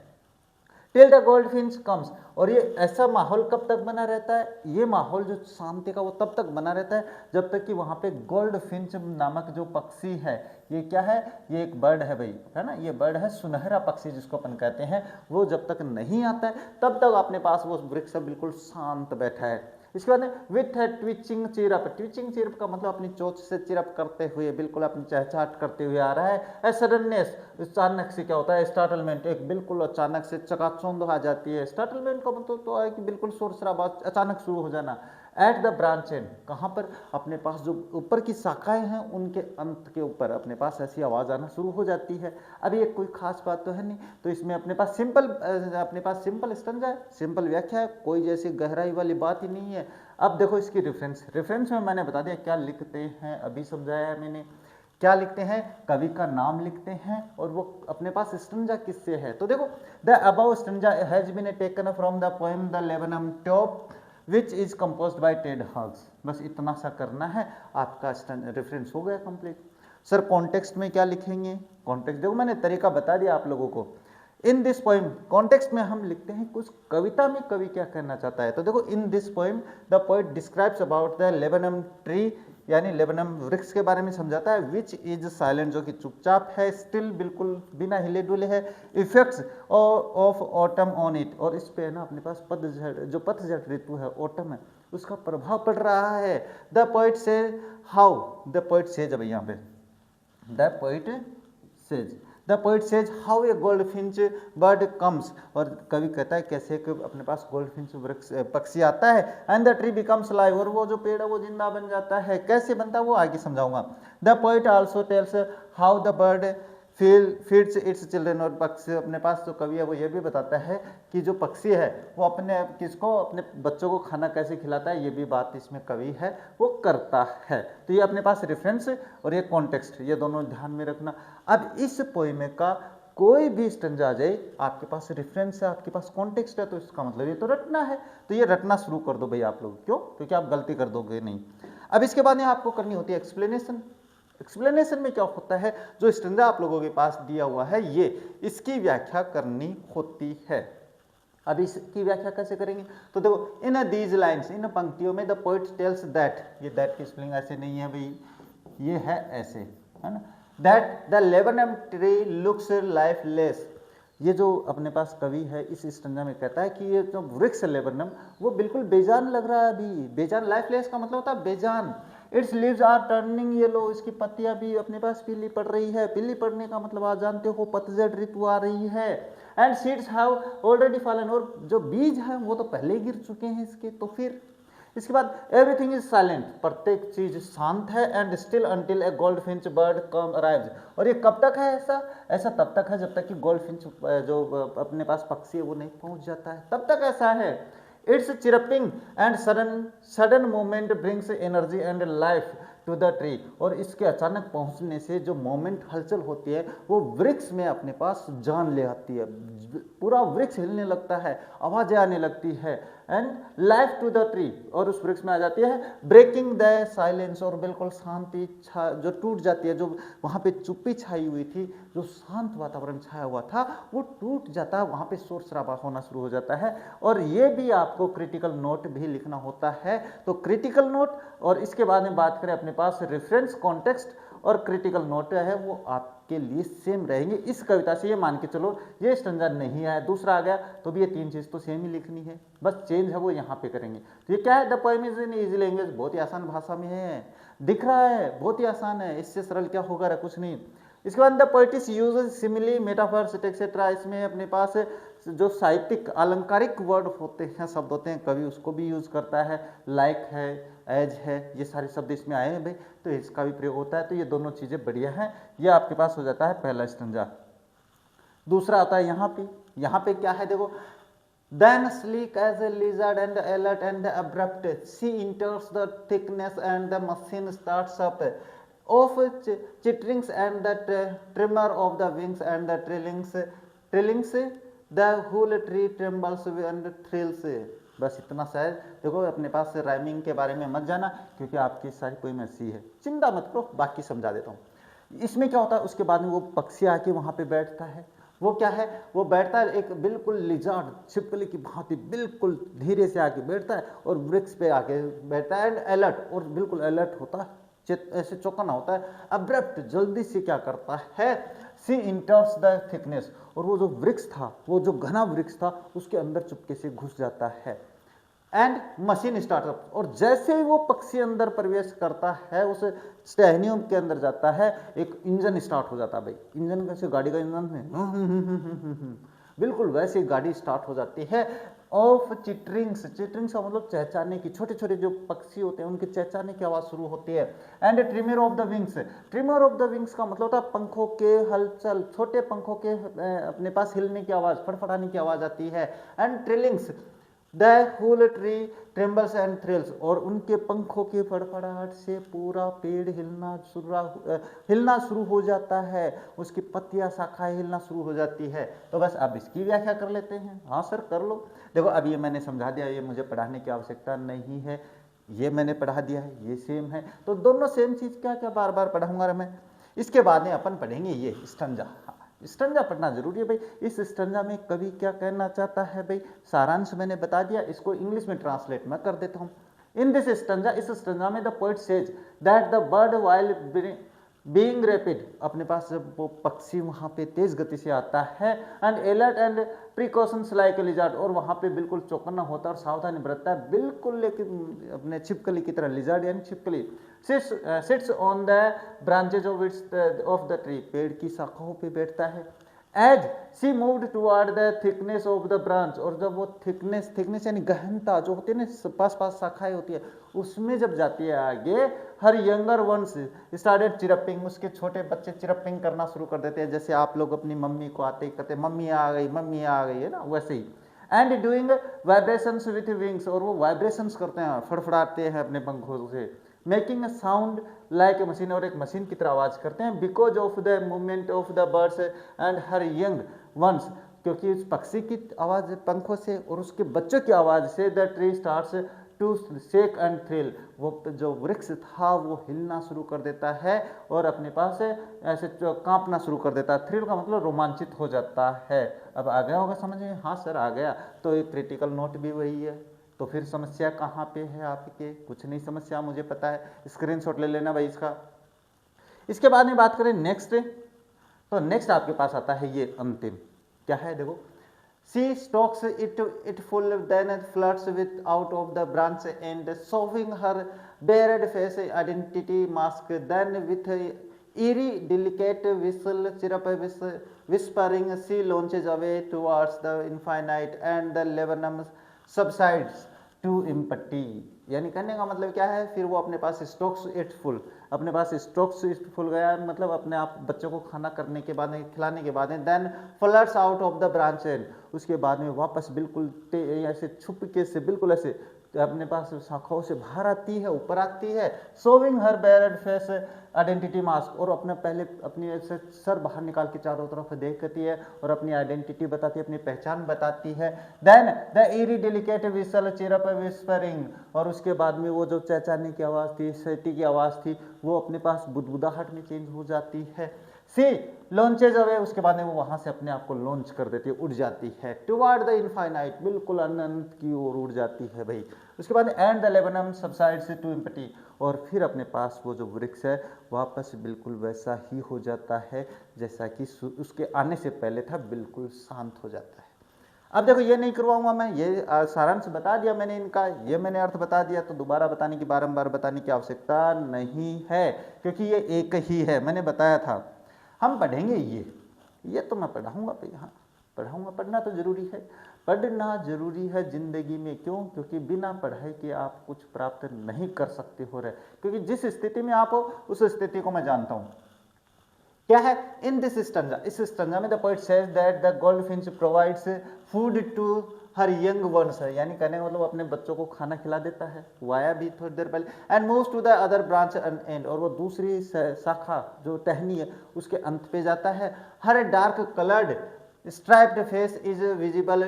टिल द गोल्डफिंच कम्स, और ये ऐसा माहौल कब तक बना रहता है, ये माहौल जो शांति का वो तब तक बना रहता है जब तक कि वहाँ पे गोल्डफिंच नामक जो पक्षी है, ये क्या है, ये एक बर्ड है भाई, है ना, ये बर्ड है सुनहरा पक्षी जिसको अपन कहते हैं, वो जब तक नहीं आता है तब तक अपने पास वो वृक्ष बिल्कुल शांत बैठा है। इसके बाद विथ है ट्विचिंग चिरप, ट्विचिंग चिरप का मतलब अपनी चोंच से चिरप करते हुए, बिल्कुल अपनी चहचहाट करते हुए आ रहा है। ए सडननेस, अचानक से क्या होता है, स्टार्टलमेंट, एक बिल्कुल अचानक से चकाचौंध आ जाती है। स्टार्टलमेंट का मतलब तो है कि बिल्कुल शोर शराबा अचानक शुरू हो जाना। एट द ब्रांच एंड, कहाँ पर, अपने पास जो ऊपर की शाखाएं हैं उनके अंत के ऊपर अपने पास ऐसी आवाज़ आना शुरू हो जाती है। अभी एक कोई खास बात तो है नहीं, तो इसमें अपने पास सिंपल स्टंजा है, सिंपल व्याख्या है, कोई जैसी गहराई वाली बात ही नहीं है। अब देखो इसकी रेफरेंस में मैंने बता दिया क्या लिखते हैं, अभी समझाया है मैंने। क्या लिखते हैं, कवि का नाम लिखते हैं और वो अपने पास स्टंजा किससे है। तो देखो the above stanza has been taken from the poem the laburnum top which is composed by Ted Hughes. बस इतना सा करना है, आपका रेफरेंस हो गया कंप्लीट। सर कॉन्टेक्स्ट में क्या लिखेंगे, कॉन्टेक्स्ट देखो मैंने तरीका बता दिया आप लोगों को। इन दिस पोएम, कॉन्टेक्स्ट में हम लिखते हैं कुछ कविता में कवि क्या कहना चाहता है। तो देखो इन this poem the poet describes about the laburnum tree, यानी लेबनम वृक्ष के बारे में समझाता है। विच इज साइलेंट, जो कि चुपचाप है, स्टिल बिल्कुल बिना हिले डुले है, effects of autumn on it, और इस पे है ना अपने पास पतझड़, जो पतझड़ ऋतु है ऑटम है उसका प्रभाव पड़ रहा है। द पोएट से हाउ, द पोएट सेज, अब यहाँ पे the poet says, the poet says how a goldfinch bird comes, और कवि कहता है कैसे कि अपने पास गोल्डफिंच वृक्ष पक्षी आता है। And the tree becomes live, और वो जो पेड़ है वो जिंदा बन जाता है। कैसे बनता है वो आगे समझाऊंगा। The poet also tales how the bird feeds it's children, और पक्षी अपने पास जो कवि है वो ये भी बताता है कि जो पक्षी है वो अपने किसको, अपने बच्चों को खाना कैसे खिलाता है, ये भी बात इसमें कवि है वो करता है। तो ये अपने पास रेफरेंस और ये कॉन्टेक्स्ट, ये दोनों ध्यान में रखना। अब इस पोएम का कोई भी स्टंजा आ जाए, आपके पास रेफरेंस है, आपके पास कॉन्टेक्स्ट है, तो इसका मतलब ये तो रटना है। तो ये रटना शुरू कर दो भाई आप लोग, क्यों, क्योंकि आप गलती कर दोगे नहीं। अब इसके बाद आपको करनी होती है एक्सप्लेनेशन। एक्सप्लेनेशन में क्या होता है, जो स्टंजा आप लोगों के पास दिया हुआ है ये, इसकी व्याख्या करनी होती है। अब इसकी व्याख्या कैसे करेंगे, तो देखो इन दीज लाइन्स, इन पंक्तियों में द पोएट टेल्स दैट, ये दैट की स्पेलिंग ऐसे नहीं है भाई, ये है ऐसे, है ना। That the laburnum tree looks lifeless, ये जो अपने पास कवि है इस स्टंजा में कहता है कि ये जो वृक्ष लेबनम वो बिल्कुल बेजान लग रहा है अभी। बेजान, लाइफलेस का मतलब होता है बेजान। Its leaves are turning yellow, इसकी पत्तियां भी अपने पास पीली पड़ रही है। पीली पड़ने का मतलब आप जानते हो पतझड़ ऋतु आ रही है। And seeds have already fallen, और जो बीज हैं वो तो पहले ही गिर चुके हैं इसके। तो फिर इसके बाद एवरीथिंग इज साइलेंट, प्रत्येक चीज शांत है। And still until A goldfinch bird come arrives, और ये कब तक है ऐसा? ऐसा तब तक है जब तक कि गोल्डफिंच जो अपने पास पक्षी है वो नहीं पहुंच जाता है, तब तक ऐसा है। Its chirping and sudden movement brings energy and life to the tree, और इसके अचानक पहुंचने से जो मोमेंट हलचल होती है वो वृक्ष में अपने पास जान ले आती है। पूरा वृक्ष हिलने लगता है, आवाजें आने लगती है। And life to the tree, और उस वृक्ष में आ जाती है ब्रेकिंग द साइलेंस, और बिल्कुल शांति जो टूट जाती है। जो वहाँ पे चुप्पी छाई हुई थी, जो शांत वातावरण छाया हुआ था वो टूट जाता है, वहाँ पे शोर शराबा होना शुरू हो जाता है। और ये भी आपको क्रिटिकल नोट भी लिखना होता है। तो क्रिटिकल नोट, और इसके बाद में बात करें अपने पास रेफरेंस कॉन्टेक्स्ट और क्रिटिकल नोट है, वो आपके लिए सेम रहेंगे। इस कविता से ये मान के चलो ये स्टैंजा नहीं आया, दूसरा आ गया तो भी ये तीन चीज तो सेम ही लिखनी है, बस चेंज है वो यहाँ पे करेंगे। तो ये क्या है? The poem is in easy language, बहुत ही आसान भाषा में है, दिख रहा है बहुत ही आसान है, इससे सरल क्या होगा, कुछ नहीं। इसके बाद the poet's use simile metaphors etcetera, इसमें अपने पास जो साहित्यिक अलंकारिक वर्ड होते हैं, शब्द होते हैं, कवि उसको भी यूज करता है। लाइक है, एज है, ये सारे शब्द इसमें आए हैं भाई, तो इसका भी प्रयोग होता है। तो ये दोनों चीजें बढ़िया हैं। ये आपके पास हो जाता है पहला स्टंजा। दूसरा आता है यहाँ पे क्या है देखो, Then sleek as a lizard and alert and abrupt, she enters the thickness and the machine starts up. Of chitterings and the tremor of the wings and the trillings, the whole tree trembles and thrills. बस इतना सा है। देखो अपने पास rhyming के बारे में मत जाना क्योंकि आपकी सारी पोएम ऐसी है, चिंता मत करो, बाकी समझा देता हूँ। इसमें क्या होता है, उसके बाद में वो पक्षी आके वहाँ पे बैठता है। वो क्या है, वो बैठता है एक बिल्कुल लिजार्ड छिपकली की भांति, बिल्कुल धीरे से आके बैठता है और वृक्ष पे आके बैठता है। एंड अलर्ट, और बिल्कुल अलर्ट होता है, ऐसे चौकना होता है। अब्रप्ट, जल्दी से क्या करता है, सी इंटर्स द थिकनेस, और वो जो वृक्ष था, वो जो घना वृक्ष था, उसके अंदर चुपके से घुस जाता है। एंड मशीन स्टार्टअप, और जैसे ही वो पक्षी अंदर प्रवेश करता है, उस टहनियों के अंदर जाता है, एक इंजन स्टार्ट हो जाता है। भाई इंजन कैसे, गाड़ी का इंजन है, बिल्कुल वैसे गाड़ी स्टार्ट हो जाती है। ऑफ चिटरिंग्स, चिटरिंग्स का मतलब चहचाने की, छोटे छोटे जो पक्षी होते हैं उनके चहचाने की आवाज शुरू होती है। And trimmer of the wings, trimmer of the wings का मतलब होता है पंखों के हलचल, छोटे पंखों के अपने पास हिलने की आवाज, फड़फड़ाने की आवाज आती है। And trillings, the whole tree trembles and thrills, और उनके पंखों के फड़फड़ाहट से पूरा पेड़ हिलना शुरू हो जाता है, उसकी पत्तियां शाखाएं हिलना शुरू हो जाती है। तो बस अब इसकी व्याख्या कर लेते हैं। हाँ सर कर लो। देखो अब ये मैंने समझा दिया, ये मुझे पढ़ाने की आवश्यकता नहीं है, ये मैंने पढ़ा दिया है, ये सेम है। तो दोनों सेम चीज क्या क्या बार बार पढ़ाऊंगा मैं। इसके बाद में अपन पढ़ेंगे ये स्टंजा। स्टंजा पढ़ना जरूरी है भाई। इस स्टंजा में कवि क्या कहना चाहता है भाई, सारांश मैंने बता दिया, इसको इंग्लिश में ट्रांसलेट मैं कर देता हूँ। इन दिस स्टंजा, इस स्टंजा में the poet says that the bird while being rapid, अपने पास जब वो पक्षी वहाँ पे तेज गति से आता है, and alert and precautions like a lizard, और वहाँ पे बिल्कुल चौकन्ना होता है और सावधानी बरतता है, बिल्कुल लेकिन अपने छिपकली की तरह, लिजार्ड यानी छिपकली। Sits on the branches of the tree, पेड़ की शाखाओं पे बैठता है। As she moved toward the thickness of the branch, और जब वो थिकनेस यानी गहनता जो होती है ना, पास पास शाखाएं होती है, उसमें जब जाती है आगे, her younger once started chirping, उसके छोटे बच्चे चिरपिंग करना शुरू कर देते हैं, जैसे आप लोग अपनी मम्मी को आते ही कहते मम्मी आ गई है ना, वैसे ही। And doing vibrations with wings, और वो वाइब्रेशंस करते हैं, फड़फड़ाते हैं अपने पंखों से। Making a sound like a machine, और एक मशीन की तरह आवाज करते हैं। Because of the movement of the birds and her young once, क्योंकि उस पक्षी की आवाज पंखों से और उसके बच्चों की आवाज से the tree starts to shake and thrill, वो जो वृक्ष था वो हिलना शुरू कर देता है और अपने पास ऐसे कांपना शुरू कर देता है। थ्रिल का मतलब रोमांचित हो जाता है। अब आ गया होगा समझ में? हाँ सर आ गया। तो एक क्रिटिकल नोट भी वही है। तो फिर समस्या कहाँ पे है आपके? कुछ नहीं समस्या, मुझे पता है, स्क्रीनशॉट ले लेना भाई इसका। इसके बाद में बात करें नेक्स्ट, तो नेक्स्ट आपके पास आता है ये अंतिम, क्या है देखो, she stalks it full, then flirts with out of the branch and showing her bared face identity mask, then with eerie delicate whistle chirp whispering she launches away towards the infinite and the laburnum subsides to empty। यानी कहने का मतलब क्या है, फिर वो अपने पास stocks it full, अपने पास स्टॉक्स इट फुल गया, मतलब अपने आप बच्चों को खाना करने के बाद, खिलाने के बाद, then flirts out of the branch end, उसके बाद में वापस बिल्कुल ऐसे छुपके से बिल्कुल ऐसे अपने पास शाखाओं से बाहर आती है, ऊपर आती है, शोविंग हर बैरड फेस आइडेंटिटी मास्क, और अपना पहले अपनी ऐसे सर बाहर निकाल के चारों तरफ देखती है और अपनी आइडेंटिटी बताती है, अपनी पहचान बताती है। Then the eerie delicate whistle chirp whispering, और उसके बाद में वो जो चहचहाने की आवाज़ थी, सीटी की आवाज़ थी, वो अपने पास बुदबुदाहट में चेंज हो जाती है। सी लॉन्चेज अवे, उसके बाद में वो वहाँ से अपने आप को लॉन्च कर देती है, उड़ जाती है, टुवर्ड द इनफाइनाइट, बिल्कुल अनंत की ओर उड़ जाती है भाई। उसके बाद and the laburnum subsides to empty, और फिर अपने पास वो जो वृक्ष है वापस बिल्कुल वैसा ही हो जाता है जैसा कि उसके आने से पहले था, बिल्कुल शांत हो जाता है। अब देखो ये नहीं करवाऊंगा मैं, ये सारांश बता दिया मैंने इनका, ये मैंने अर्थ बता दिया, तो दोबारा बताने की, बारंबार बताने की आवश्यकता नहीं है, क्योंकि ये एक ही है, मैंने बताया था। हम पढ़ेंगे ये तो मैं पढ़ाऊंगा भाई, हाँ पढ़ाऊंगा, पढ़ना तो जरूरी है, पढ़ना जरूरी है जिंदगी में। क्यों? क्योंकि बिना पढ़ाई के आप कुछ प्राप्त नहीं कर सकते हो रहे, क्योंकि जिस स्थिति में आप हो उस स्थिति को मैं जानता हूं। क्या है इन दिस स्टंजा, इस स्टंजा में the poet says that the goldfinch provides food to her young ones, यानी कहने का मतलब अपने बच्चों को खाना खिला देता है, वाया भी थोड़ी देर पहले, and moves to the other branch end, और वो दूसरी शाखा जो टहनी है उसके अंत पे जाता है। Her dark coloured striped face is visible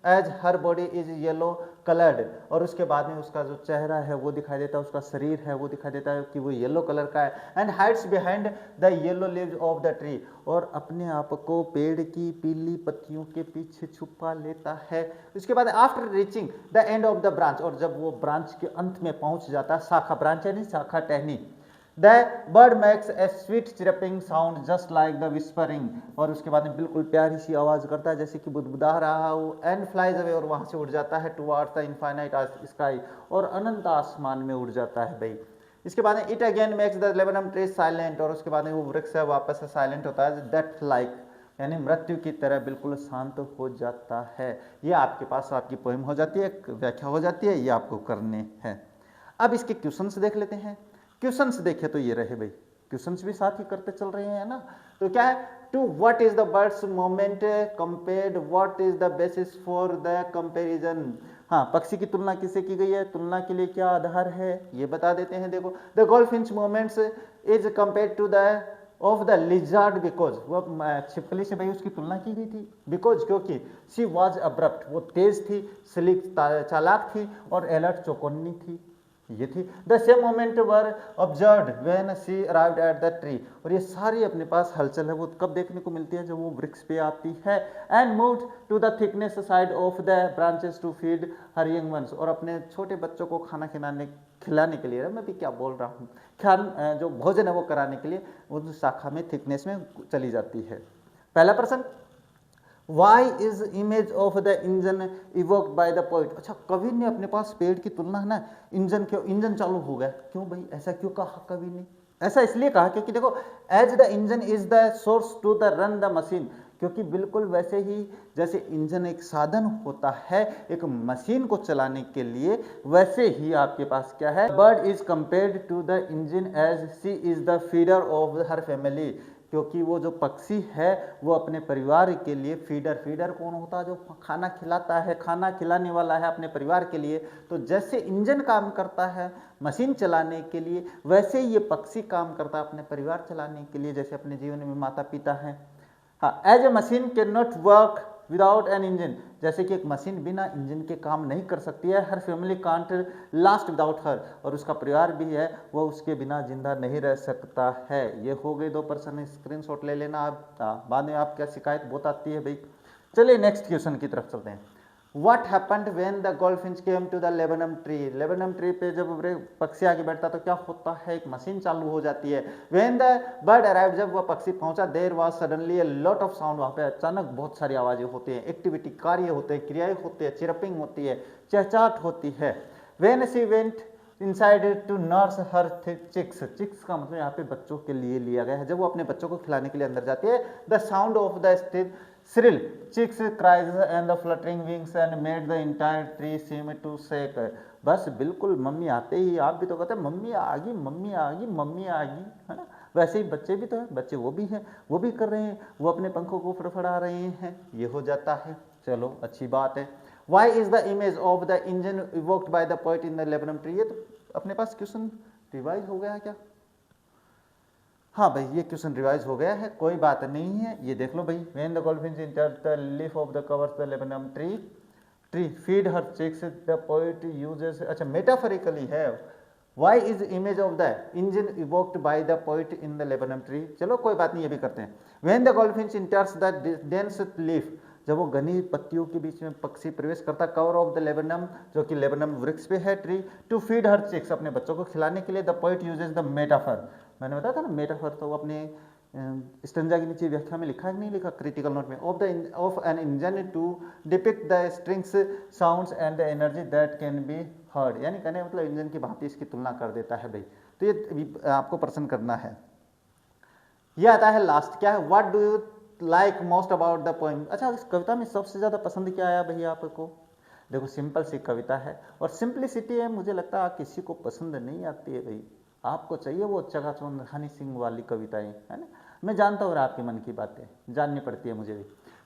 as her body is yellow coloured, और उसके बाद में उसका जो चेहरा है वो दिखाई देता है, उसका शरीर है वो दिखाई देता है कि वो येलो कलर का है। And hides behind the yellow leaves of the tree, और अपने आप को पेड़ की पीली पत्तियों के पीछे छुपा लेता है। उसके बाद after reaching the end of the branch, और जब वो ब्रांच के अंत में पहुंच जाता है, शाखा, ब्रांच यानी शाखा टहनी, the bird makes a sweet chirping sound just like the whispering, और उसके बाद में बिल्कुल प्यारी सी आवाज करता है जैसे कि बुदबुदा रहा हो। एंड फ्लाइज अवे, और वहां से उड़ जाता है टुवर्ड्स द इनफाइनाइट स्काई, और अनंत आसमान में उड़ जाता है भाई। इसके बाद it again makes the laburnum tree silent, और उसके बाद में वो वृक्ष है वापस से साइलेंट होता है, डेथ लाइक यानी मृत्यु की तरह बिल्कुल शांत हो जाता है। ये आपके पास आपकी पोएम हो जाती है, व्याख्या हो जाती है, ये आपको करने हैं। अब इसके क्वेश्चंस देख लेते हैं। क्वेश्चंस देखे तो ये रहे भाई, क्वेश्चंस भी साथ ही करते चल रहे हैं ना। तो क्या है, to what is the bird's moment compared, what is the basis for the comparison. हाँ, पक्षी की तुलना किससे की गई है, तुलना के लिए क्या आधार है ये बता देते हैं। देखो, the goldfinch moments is compared to the of the lizard, because वो छिपकली से भाई उसकी तुलना की गई थी, बिकॉज क्योंकि शी वॉज अब्रप्ट, वो तेज थी, स्लिक चालाक थी, और अलर्ट चौकन्नी थी, ये थी। The same moment were observed when she arrived at the tree, और ये सारी अपने पास हलचल है वो कब देखने को मिलती है, जब वो वृक्ष पे आती है। And moved to the thickness side of the branches to feed her young ones, और अपने छोटे बच्चों को खाना खिलाने के लिए, मैं भी क्या बोल रहा हूँ, जो भोजन है वो कराने के लिए उस शाखा में थिकनेस में चली जाती है। पहला प्रश्न, why is image of the engine evoked by the poet. अच्छा, कवि ने अपने पास पेड़ की तुलना है ना, इंजन क्यों, इंजन चालू हो गया, क्यों भाई, ऐसा क्यों कहा कवि ने? ऐसा इसलिए कहा क्योंकि देखो, as the engine is the source to the run the machine, क्योंकि बिल्कुल वैसे ही जैसे इंजन एक साधन होता है एक मशीन को चलाने के लिए, वैसे ही आपके पास क्या है, bird is compared to the engine as she is the feeder of her family, क्योंकि वो जो पक्षी है वो अपने परिवार के लिए फीडर कौन होता है, जो खाना खिलाता है, खाना खिलाने वाला है अपने परिवार के लिए। तो जैसे इंजन काम करता है मशीन चलाने के लिए, वैसे ही ये पक्षी काम करता है अपने परिवार चलाने के लिए, जैसे अपने जीवन में माता पिता हैं। हाँ, as a machine can not work without an engine, जैसे कि एक मशीन बिना इंजन के काम नहीं कर सकती है। Her family can't last without her, और उसका परिवार भी है वो उसके बिना जिंदा नहीं रह सकता है। ये हो गए 2 प्रश्न, स्क्रीनशॉट ले लेना आप, बाद में आप क्या शिकायत बहुत आती है भाई। चलिए नेक्स्ट क्वेश्चन की तरफ चलते हैं। What happened when the goldfinch came to the laburnum tree? laburnum tree पे जब पक्षी आगे बैठता तो क्या होता है, एक मशीन चालू हो जाती है. When the bird arrived, जब वह पक्षी पहुंचा, there was suddenly a lot of sound. वहां पे अचानक बहुत सारी आवाजें होती हैं, एक्टिविटी कार्य होते हैं, क्रियाएं होती है, चिरपिंग होती है, चहचहाट होती है. When she went inside to nurse her chicks, chicks का मतलब यहाँ पे बच्चों के लिए लिया गया है. जब वो अपने बच्चों को खिलाने के लिए अंदर जाती है, the sound of the shrill chicks cries and the fluttering wings and made the entire tree seem to shake. बस बिल्कुल मम्मी आते ही आप भी तो कहते हैं मम्मी आ गई, मम्मी आ गई, मम्मी आ गई, है ना. वैसे ही बच्चे भी तो हैं, बच्चे वो भी हैं, वो भी कर रहे हैं, वो अपने पंखों को फड़फड़ा रहे हैं, ये हो जाता है. चलो अच्छी बात है. Why is the image of the engine evoked by the poet in the laburnum tree? ये तो अपने पास क्वेश्चन रिवाइज हो गया है क्या? हाँ भाई, ये क्वेश्चन रिवाइज हो गया है, कोई बात नहीं है. ये देख लो भाई. When the goldfinch entered the leaf of the covers the laburnum tree feed her chicks, the poet uses, अच्छा मेटाफोरिकली है. Why is image of the engine evoked by the poet in the laburnum tree? चलो कोई बात नहीं, ये भी करते हैं. When the goldfinch enters the dense leaf, जब वो घनी पत्तियों के बीच में पक्षी प्रवेश करता, कवर ऑफ द लेबनम, जो कि लेबनम वृक्ष पे है, tree, to feed her chicks, अपने बच्चों को खिलाने के लिए, the poet uses the metaphor. मैंने बताया था ना मेटाफर, तो वो अपने स्टेंजा के नीचे व्याख्या में लिखा है कि नहीं लिखा, क्रिटिकल नोट में, of an engine to depict the strings sounds and the energy that can be heard. यानी कहने मतलब इंजन की भांति इसकी तुलना कर देता है भाई. तो ये आपको प्रश्न करना है. ये आता है लास्ट, क्या है, what do you like most about the poem. अच्छा, इस कविता में सबसे ज्यादा पसंद क्या आया भैया आपको? देखो सिंपल सी कविता है और सिंपलिसिटी है. मुझे लगता है किसी को पसंद नहीं आती है भाई, आपको चाहिए वो चकाचौंध हनी सिंह वाली कविताएं, है ना. मैं जानता हूँ आपके मन की बातें जाननी पड़ती है मुझे भी.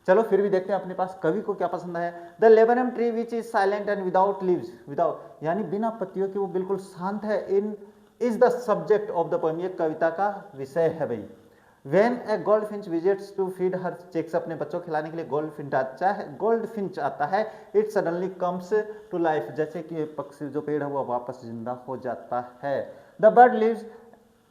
चलो फिर भी देखते हैं अपने पास कवि को क्या पसंद है. The laburnum tree which is silent and without leaves, without यानी बिना पत्तियों के वो बिल्कुल शांत है, in is the subject of the poem, ये कविता का विषय है भाई. When a goldfinch visits to feed her chicks, अपने बच्चों को खिलाने के लिए गोल्डफिंच आता है, it suddenly comes to life, जैसे कि पक्षी जो पेड़ है वो वापस जिंदा हो जाता है. The bird leaves,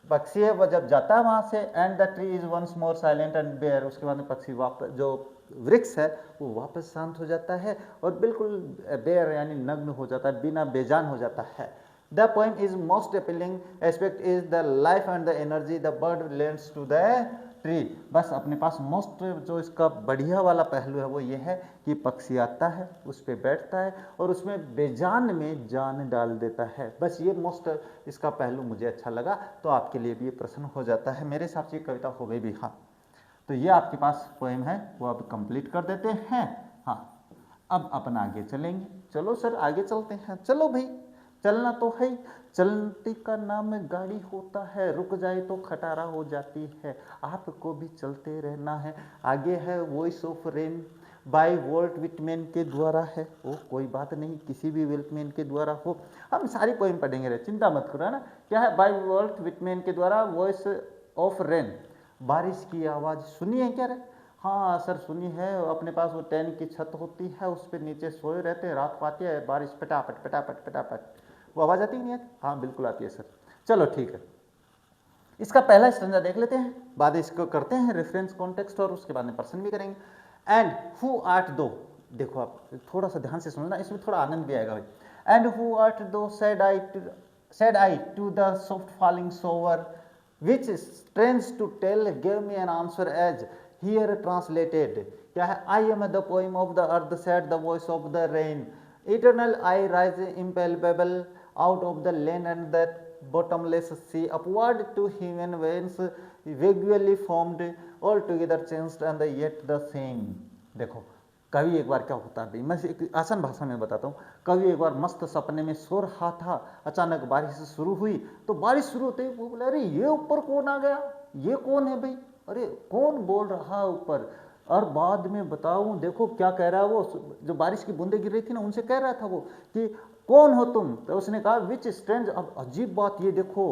पक्षी है वो जब जाता है वहां से, and the tree is once more silent and bare, उसके बाद में पक्षी वापस, जो वृक्ष है वो वापस शांत हो जाता है और बिल्कुल बेयर यानी नग्न हो जाता है, बिना बेजान हो जाता है. The poem is most appealing aspect is the life and the energy the bird lends to the tree. बस अपने पास मोस्ट जो इसका बढ़िया वाला पहलू है वो ये है कि पक्षी आता है, उस पर बैठता है और उसमें बेजान में जान डाल देता है. बस ये मोस्ट इसका पहलू मुझे अच्छा लगा, तो आपके लिए भी ये प्रश्न हो जाता है. मेरे हिसाब से कविता हो गई भी. हाँ, तो ये आपके पास पोएम है वो अब कंप्लीट कर देते हैं. हाँ, अब अपन आगे चलेंगे. चलो सर आगे चलते हैं. चलो भाई, चलना तो है, चलती का नाम गाड़ी होता है, रुक जाए तो खटारा हो जाती है, आपको भी चलते रहना है. आगे है voice of rain bye Walt Whitman के द्वारा है. वो कोई बात नहीं, किसी भी विटमैन के द्वारा हो, हम सारी पोएम पढ़ेंगे रे, चिंता मत करो, है ना. क्या है, बाय वॉल्ट विटमैन के द्वारा, वॉइस ऑफ रेन, बारिश की आवाज़ सुनी है क्या रे? हाँ सर सुनी है. अपने पास वो टेन की छत होती है, उस पर नीचे सोए रहते हैं, रात को आती है बारिश, पटापट पटापट पटापट, वो आवाज़ आती नहीं आती? हाँ बिल्कुल आती है सर. चलो ठीक है, इसका पहला स्टैंजा देख लेते हैं, बाद इसको करते हैं रेफरेंस कॉन्टेक्स्ट और उसके बाद में प्रश्न भी करेंगे. एंड हु आर्ट दो, देखो आप थोड़ा सा ध्यान से सुनना, इसमें थोड़ा आनंद भी आएगा भाई. And who art thou said I to the soft falling shower which strange to tell give me an answer as here translated. क्या है, I am the poem of the earth said the voice of the rain, eternal I rise impalpable out of the land and the bottomless sea, upward to heaven whence vaguely formed, altogether changed and yet the same. देखो कवि एक बार क्या होता है, मैं एक आसान भाषा में बताता हूँ. कवि एक बार मस्त सपने में सो रहा था, अचानक बारिश शुरू हुई, तो बारिश शुरू होते ही वो बोला अरे ये ऊपर कौन आ गया, ये कौन है भाई, अरे कौन बोल रहा है ऊपर. और बाद में बताऊं, देखो क्या कह रहा है वो, जो बारिश की बूंदें गिर रही थी ना उनसे कह रहा था वो कि कौन हो तुम. तो उसने कहा विच स्ट्रेंज, अब अजीब बात ये देखो,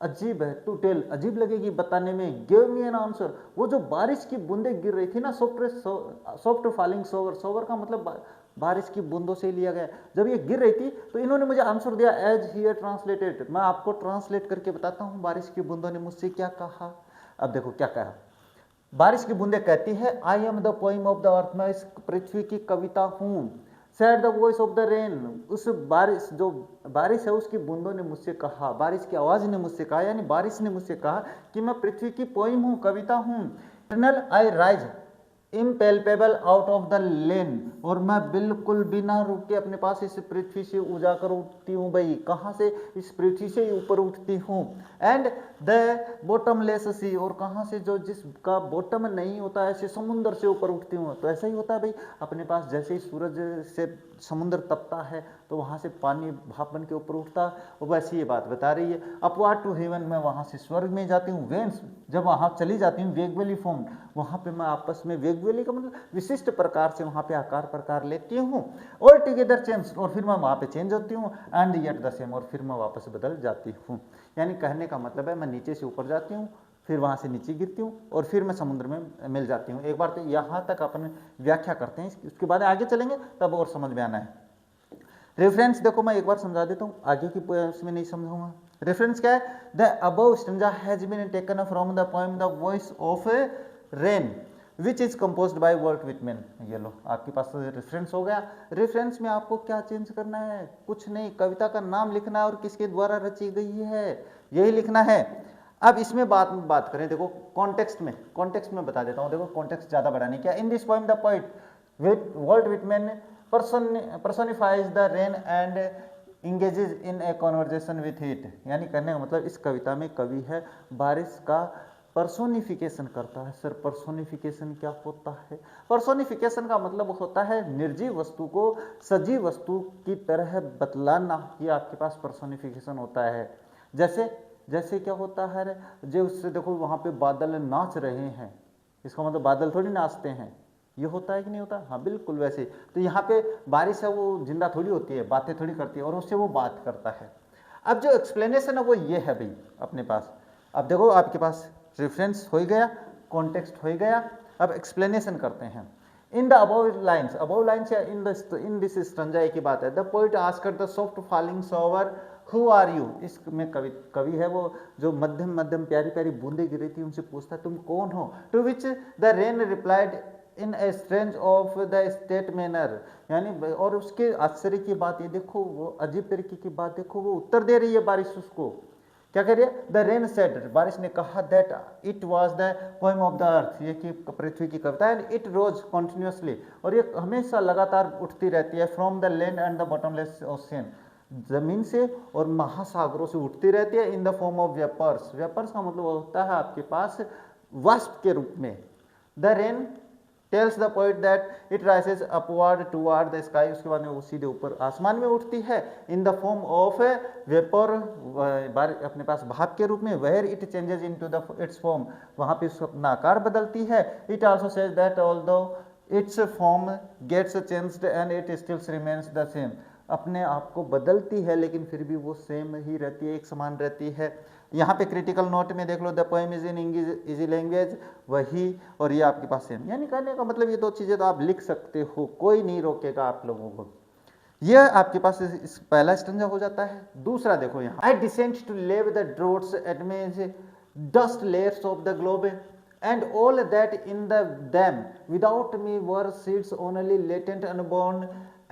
अजीब है, टू टेल अजीब लगेगी बताने में, गिव मी एन आंसर, वो जो बारिश की बूंदें गिर रही थी ना, सॉफ्ट फॉलिंग सोवर, सोवर का मतलब बारिश की बूंदों से लिया गया, जब ये गिर रही थी तो इन्होंने मुझे आंसर दिया एज हियर ट्रांसलेटेड. मैं आपको ट्रांसलेट करके बताता हूँ बारिश की बूंदों ने मुझसे क्या कहा. अब देखो क्या कहा, बारिश की बूंदें कहती है I am the poem of the अर्थ, मैं इस पृथ्वी की कविता हूँ. Said the voice of the rain, उस बारिश, जो बारिश है उसकी बूंदों ने मुझसे कहा, बारिश की आवाज़ ने मुझसे कहा, यानी बारिश ने मुझसे कहा कि मैं पृथ्वी की पोइम हूँ, कविता हूँ। Eternal I rise impalpable out of the land, और मैं बिल्कुल बिना रुके अपने पास इस पृथ्वी से उजाकर उठती हूँ भाई, कहाँ से, इस पृथ्वी से ऊपर उठती हूँ। एंड द बॉटमलेस सी, और कहाँ से, जो जिसका बॉटम नहीं होता है, ऐसे समुद्र से ऊपर उठती हूँ। तो ऐसा ही होता है भाई अपने पास, जैसे ही सूरज से समुद्र तपता है तो वहाँ से पानी भाप बन के ऊपर उठता है, और वैसी ये बात बता रही है। अपवार्ड टू हेवन, मैं वहाँ से स्वर्ग में जाती हूँ। वेन्स, जब वहाँ चली जाती हूँ, वेगवेली फॉर्म, वहाँ पे मैं आपस में, वेगवेली का मतलब विशिष्ट प्रकार से वहाँ पे आकार प्रकार लेती हूँ। ऑल टुगेदर चेंज, और फिर मैं वहाँ पे चेंज होती हूँ। एंड येट द सेम, और फिर मैं वापस बदल जाती हूँ। यानी कहने का मतलब है मैं नीचे से ऊपर जाती हूँ, फिर वहाँ से नीचे गिरती हूँ, और फिर मैं समुद्र में मिल जाती हूँ। एक बार तो यहाँ तक अपन व्याख्या करते हैं, उसके बाद आगे चलेंगे तब और समझ में आना है। रेफरेंस देखो, मैं एक बार समझा देता हूँ, आगे की उसमें नहीं समझाऊंगा। रेफरेंस क्या है? The above stanza has been taken from the poem the voice of rain which is composed by Walt Whitman. ये लो, आपके पास रेफरेंस हो गया। रेफरेंस में आपको क्या चेंज करना है? कुछ नहीं, कविता का नाम लिखना है और किसके द्वारा रची गई है, यही लिखना है। अब इसमें बात करें, देखो कॉन्टेक्स्ट में बता देता हूँ। देखो कॉन्टेक्स्ट ज़्यादा बड़ा नहीं, क्या in this poem the poet Walt Whitman personifies the rain and engages in a conversation with it। यानी कहने का मतलब इस कविता में कवि है बारिश का पर्सोनिफिकेशन करता है। सर पर्सोनिफिकेशन क्या होता है? पर्सोनिफिकेशन का मतलब होता है निर्जीव वस्तु को सजीव वस्तु की तरह बतलाना, ये आपके पास पर्सोनिफिकेशन होता है। जैसे क्या होता है, जो उससे देखो वहाँ पे बादल नाच रहे हैं, इसका मतलब बादल थोड़ी नाचते हैं, ये होता है कि नहीं होता? हाँ बिल्कुल वैसे। तो यहाँ पे बारिश है वो जिंदा थोड़ी होती है, बातें थोड़ी करती है, और उससे वो बात करता है। अब जो एक्सप्लेनेशन है वो ये है भाई अपने पास। अब देखो आपके पास रेफरेंस हो गया, कॉन्टेक्स्ट हो गया, अब एक्सप्लेनेशन करते हैं। इन द अबव लाइन्स या इन दिस स्टंजा एक ही बात है। The poet asked the soft falling shower who are you. इसमें कवि है वो जो मध्यम मध्यम प्यारी प्यारी बूंदे गिरी थी, उनसे पूछता है तुम कौन हो। To which the rain replied in a strange of the state manner, यानी और उसके आश्चर्य की बात ये देखो, वो अजीब तरीके की बात देखो, वो उत्तर दे रही है बारिश उसको। क्या कह रही है? द रेन सेड, बारिश ने कहा, that it was the poem of the अर्थ, ये कि पृथ्वी की कविता है। इट रोज कॉन्टिन्यूसली, और ये हमेशा लगातार उठती रहती है। From the land and the bottomless ocean, जमीन से और महासागरों से उठती रहती है। In the form of vapours, vapours का मतलब होता है आपके पास वाष्प के रूप में। The rain tells the poet that it राइसेस upward toward the sky, उसके बाद में वो सीधे ऊपर आसमान में उठती है। In the form of vapour, अपने पास भाप के रूप में। Where it changes into the its form, वहाँ पे उसका अपना आकार बदलती है। It also says that although its form gets changed and it still remains the same, अपने आप को बदलती है लेकिन फिर भी वो सेम ही रहती है, एक समान रहती है। यहाँ पे क्रिटिकल नोट में देख लो, the poem is in easy language, वही, और ये आपके पास सेम। यानी कहने का मतलब ये दो चीज़ें तो आप लिख सकते हो, कोई नहीं रोकेगा आप लोगों को। ये आपके पास इस पहला स्टंजा हो जाता है। दूसरा देखो यहाँ, I descend to lave the drouths atomies dust layers of the globe and all that in them without me were seeds only latent unborn,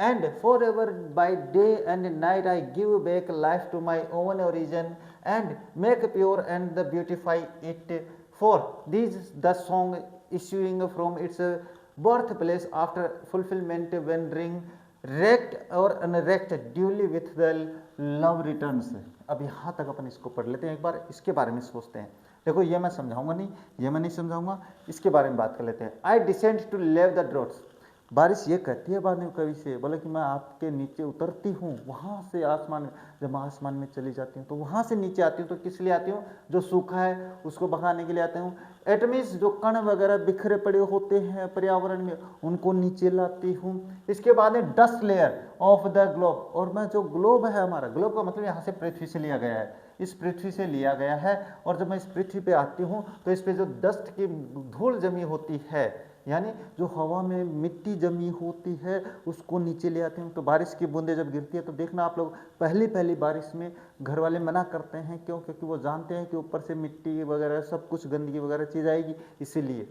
and forever by day and night I give back life to my own origin and make pure and beautify it, for this the song issuing from its birthplace after fulfillment wandering wrecked or unwrecked duly with the love returns। अब यहाँ तक अपन इसको पढ़ लेते हैं, एक बार इसके बारे में सोचते हैं। देखो ये मैं समझाऊंगा नहीं, ये मैं नहीं समझाऊंगा, इसके बारे में बात कर लेते हैं। आई descend to lave the droughts, बारिश ये कहती है बाद में कवि से, बोले कि मैं आपके नीचे उतरती हूँ, वहाँ से आसमान, जब मैं आसमान में चली जाती हूँ तो वहाँ से नीचे आती हूँ। तो किस लिए आती हूँ? जो सूखा है उसको भगाने के लिए आती हूँ। एटमिस, जो कण वगैरह बिखरे पड़े होते हैं पर्यावरण में, उनको नीचे लाती हूँ। इसके बाद है dust layer of the globe, और मैं जो ग्लोब है हमारा, ग्लोब का मतलब यहाँ से पृथ्वी से लिया गया है, इस पृथ्वी से लिया गया है। और जब मैं इस पृथ्वी पे आती हूँ तो इस पे जो डस्ट की धूल जमी होती है, यानी जो हवा में मिट्टी जमी होती है, उसको नीचे ले आती हूँ। तो बारिश की बूंदें जब गिरती है तो देखना आप लोग, पहली बारिश में घर वाले मना करते हैं, क्यों? क्योंकि वो जानते हैं कि ऊपर से मिट्टी वगैरह सब कुछ गंदगी वगैरह चीज आएगी, इसीलिए।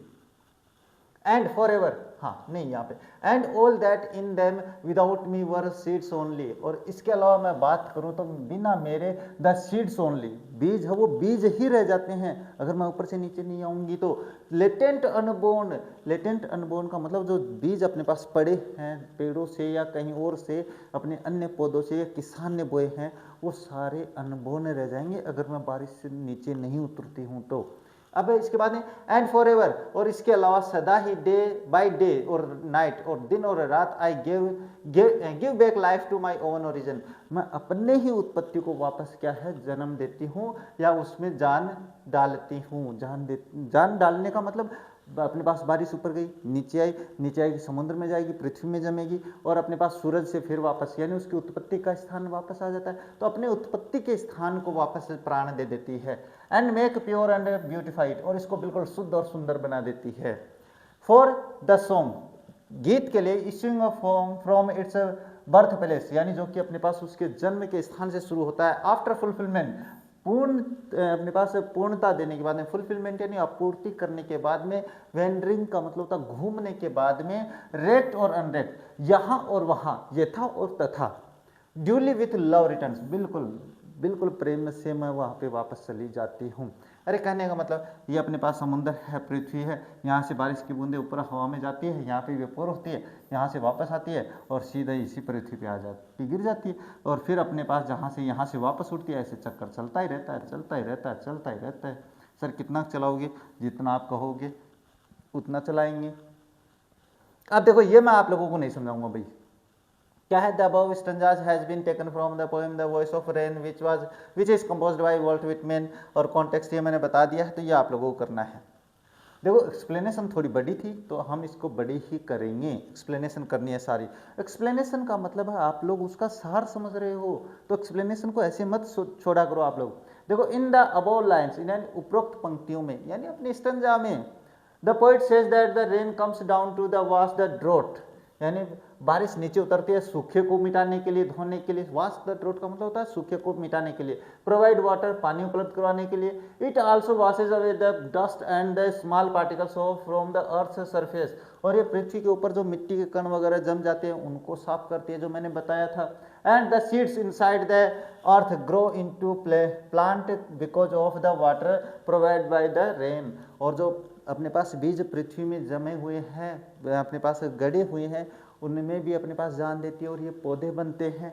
एंड फॉर एवर, हाँ नहीं यहाँ पे, and all that in them without me were seeds only, और इसके अलावा मैं बात करूँ तो बिना मेरे द सीड्स ओनली, बीज है वो बीज ही रह जाते हैं अगर मैं ऊपर से नीचे नहीं आऊँगी तो। लेटेंट अनबोर्न, लेटेंट अनबोर्न का मतलब जो बीज अपने पास पड़े हैं पेड़ों से या कहीं और से अपने अन्य पौधों से या किसान ने बोए हैं, वो सारे अनबोर्न रह जाएंगे अगर मैं बारिश से नीचे नहीं उतरती हूँ तो। अब इसके बाद में एंड फॉर एवर, और इसके अलावा सदा ही डे बाय डे और नाइट और दिन और रात I give back life to my own origin, मैं अपने ही उत्पत्ति को वापस क्या है जन्म देती हूँ या उसमें जान डालती हूँ। जान डालने का मतलब अपने पास बारिश ऊपर गई नीचे आई, नीचे आएगी समुद्र में जाएगी पृथ्वी में जमेगी और अपने पास सूरज से फिर वापस, यानी उसकी उत्पत्ति का स्थान वापस आ जाता है, तो अपने उत्पत्ति के स्थान को वापस प्राण दे देती है। And make pure and beautified, और इसको बिल्कुल शुद्ध और सुंदर बना देती है। फॉर द सॉन्ग, गीत के लिए issuing a form from its birth place, यानी जो कि अपने पास उसके जन्म के स्थान से शुरू होता है। आफ्टर फुलफिलमेंट, पूर्ण अपने पास पूर्णता देने के बाद में, फुलफिलमेंट यानी आपूर्ति करने के बाद में, वेंडरिंग का मतलब होता घूमने के बाद में, रेक्ट और अनरेक्ट, यहाँ और वहाँ, यथा और तथा, ड्यूली विथ लव रिटर्न्स, बिल्कुल बिल्कुल प्रेम से मैं वहाँ पे वापस चली जाती हूँ। अरे कहने का मतलब ये अपने पास समुद्र है पृथ्वी है, यहाँ से बारिश की बूंदें ऊपर हवा में जाती है, यहाँ पे वेपोर होती है, यहाँ से वापस आती है और सीधा इसी पृथ्वी पे आ जाती गिर जाती है और फिर अपने पास जहाँ से यहाँ से वापस उठती है। ऐसे चक्कर चलता ही रहता है, चलता ही रहता है, चलता ही रहता है। सर कितना चलाओगे, जितना आप कहोगे उतना चलाएंगे। अब देखो ये मैं आप लोगों को नहीं समझाऊंगा भाई, क्या है। The above stanzas has been taken from the poem the voice of rain which is composed by Walt Whitman, और कॉन्टेक्स्ट ये मैंने बता दिया है, तो ये आप लोगों को करना है। देखो एक्सप्लेनेशन थोड़ी बड़ी थी तो हम इसको बड़ी ही करेंगे, एक्सप्लेनेशन करनी है सारी। एक्सप्लेनेशन का मतलब है आप लोग उसका सार समझ रहे हो, तो एक्सप्लेनेशन को ऐसे मत छोड़ा करो आप लोग। देखो इन द अबव लाइन्स, यानी उपरोक्त पंक्तियों में, यानी अपनी स्टैंजा में, the poet says that the rain comes down to the wash the drought, यानी बारिश नीचे उतरती है सूखे को मिटाने के लिए, धोने के लिए। वाश द ड्रॉट का मतलब होता है सूखे को मिटाने के लिए। प्रोवाइड वाटर, पानी उपलब्ध करवाने के लिए। It also washes away the dust and the small particles of from the earth surface, और ये पृथ्वी के ऊपर जो मिट्टी के कण वगैरह जम जाते हैं उनको साफ करती है, जो मैंने बताया था। And the seeds inside the earth grow into plant because of the water provide by the rain, और जो अपने पास बीज पृथ्वी में जमे हुए हैं, अपने पास गड़े हुए हैं, उनमें भी अपने पास जान देती है और ये पौधे बनते हैं।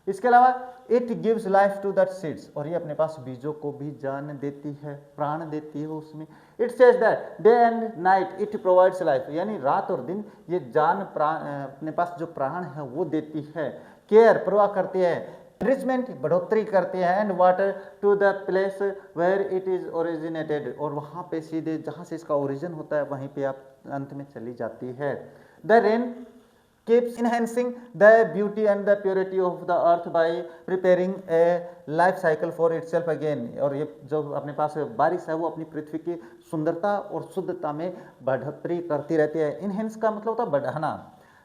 इसके अलावा it gives life to that seeds, और ये अपने पास बीजों को भी जान देती है, प्राण देती है उसमें। It says that day and night it provides life, यानी रात और दिन ये जान प्राण अपने पास जो प्राण है वो देती है। केयर, परवाह करती है। एनरिचमेंट, बढ़ोतरी करते हैं। And water to the place where it is originated, और वहाँ पे सीधे जहाँ से इसका ओरिजिन होता है वहीं पे आप अंत में चली जाती है। The rain keeps enhancing the beauty and the purity of the earth by preparing a life cycle for itself again, और ये जो अपने पास बारिश है वो अपनी पृथ्वी की सुंदरता और शुद्धता में बढ़ोतरी करती रहती है। इनहेंस का मतलब होता है बढ़ाना।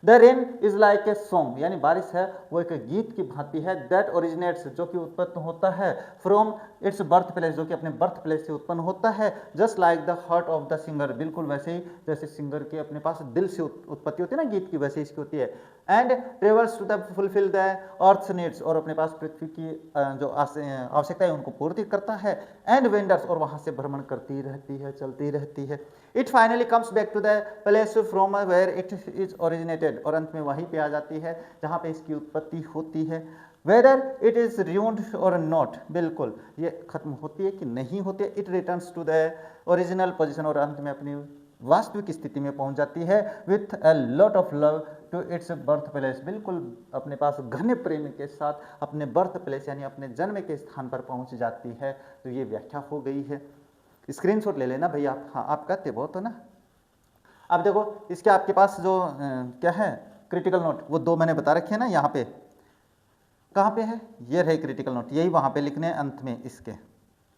The rain is like a song, यानी बारिश है वो एक गीत की भांति है। दैट ओरिजिनेट्स, जो कि उत्पन्न होता है, फ्रॉम इट्स बर्थ प्लेस, जो कि अपने बर्थ प्लेस से उत्पन्न होता है। Just like the heart of the singer, बिल्कुल वैसे ही जैसे सिंगर के अपने पास दिल से उत्पत्ति होती है ना गीत की, वैसे इसकी होती है। And travels to the fulfil the earth needs, और अपने पास पृथ्वी की जो आवश्यकता है उनको पूर्ति करता है। एंड वेंडर्स, और वहाँ से भ्रमण करती रहती है, चलती रहती है। It finally comes back to the place from where it is originated, और अंत में वहीं पे आ जाती है जहाँ पे इसकी उत्पत्ति होती है। वेदर इट इज ruined और नॉट, बिल्कुल ये खत्म होती है कि नहीं होती है। It returns to the original position, और अंत में अपनी वास्तविक स्थिति में पहुंच जाती है। With a lot of love to its birth place, बिल्कुल अपने पास घने प्रेम के साथ अपने बर्थ प्लेस यानी अपने जन्म के स्थान पर पहुंच जाती है। तो ये व्याख्या हो गई है, स्क्रीनशॉट ले लेना भैया आप। हाँ आप कहते बहुत हो ना। अब देखो इसके आपके पास जो क्या है क्रिटिकल नोट, वो दो मैंने बता रखे हैं ना। यहाँ पे कहाँ पे है, ये रहे क्रिटिकल नोट, यही वहाँ पे लिखने हैं अंत में, इसके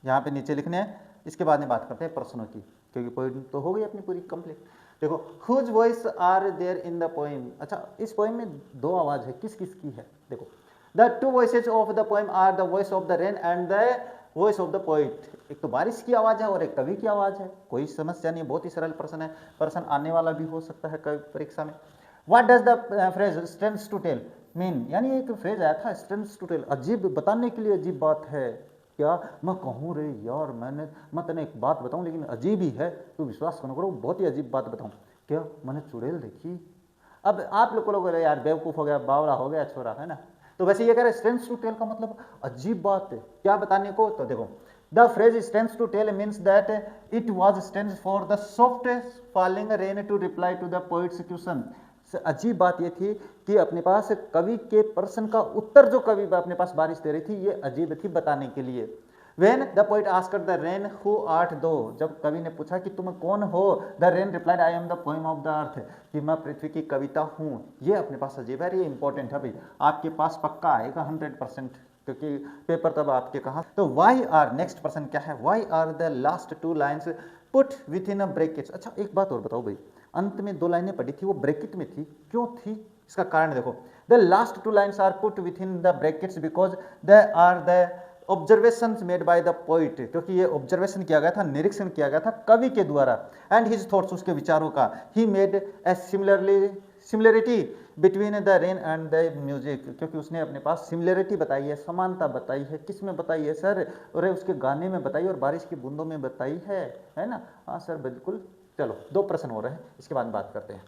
यहाँ पे नीचे लिखने हैं। इसके बाद में बात करते हैं प्रश्नों की, क्योंकि पॉइंट तो हो गई अपनी पूरी कंप्लीट। देखो whose voice are there in the poem, अच्छा इस पोएम में दो आवाज है, किस किस की है। देखो the two voices of the poem are the voice of the rain and the voice of the poet, एक तो बारिश की आवाज़ है और एक कवि की आवाज़ है, कोई समस्या नहीं, बहुत ही सरल प्रश्न है, प्रश्न आने वाला भी हो सकता है कवि परीक्षा में। What does the phrase strengths to tell mean, यानी एक फ्रेज आया था स्ट्रेंथ्स टू टेल, अजीब, बताने के लिए अजीब बात है। क्या मैं कहूँ रे यार, मैं तेने एक बात बताऊँ लेकिन अजीब ही है, तू विश्वास करना करो, बहुत ही अजीब बात बताऊँ। क्या मैंने चुड़ैल देखी। अब आप लोग को लोग यार बेवकूफ़ हो गया, बावड़ा हो गया छोरा, है ना। तो वैसे ये कह रहे स्ट्रेंथ्स टू टेल का मतलब अजीब बात है, क्या बताने को। तो देखो the phrase strengths to tell means that it was strength for the soft falling rain to reply to the poet's question. अजीब बात ये थी कि अपने पास कवि के प्रश्न का उत्तर जो कवि अपने पास बारिश दे रही थी, ये अजीब थी बताने के लिए। When the poet asked the rain, who art thou? जब कवि ने पूछा कि तुम कौन हो, the rain replied, I am the poem of the earth, कि मैं पृथ्वी की कविता हूँ। ये अपने पास अजीब है, ये इंपॉर्टेंट है भाई, आपके पास पक्का आएगा 100%, क्योंकि पेपर तब आपके कहाँ। तो why are, नेक्स्ट पर्सन क्या है, why are the last two lines put within a brackets। अच्छा एक बात और बताओ भाई, अंत में 2 लाइनें पढ़ी थी वो ब्रैकेट में थी, क्यों थी, इसका कारण देखो। The last 2 lines are put within the brackets because they are the observations made by the poet, क्योंकि ये ऑब्जर्वेशन किया गया था, निरीक्षण किया गया था कवि के द्वारा, एंड हिज थॉट्स, उसके विचारों का। He made a similarity between the rain and the music, क्योंकि उसने अपने पास सिमिलरिटी बताई है, समानता बताई है, किस में बताई है सर, अरे उसके गाने में बताई और बारिश की बूंदों में बताई है ना। हाँ सर बिल्कुल। चलो 2 प्रश्न हो रहे हैं, इसके बाद बात करते हैं।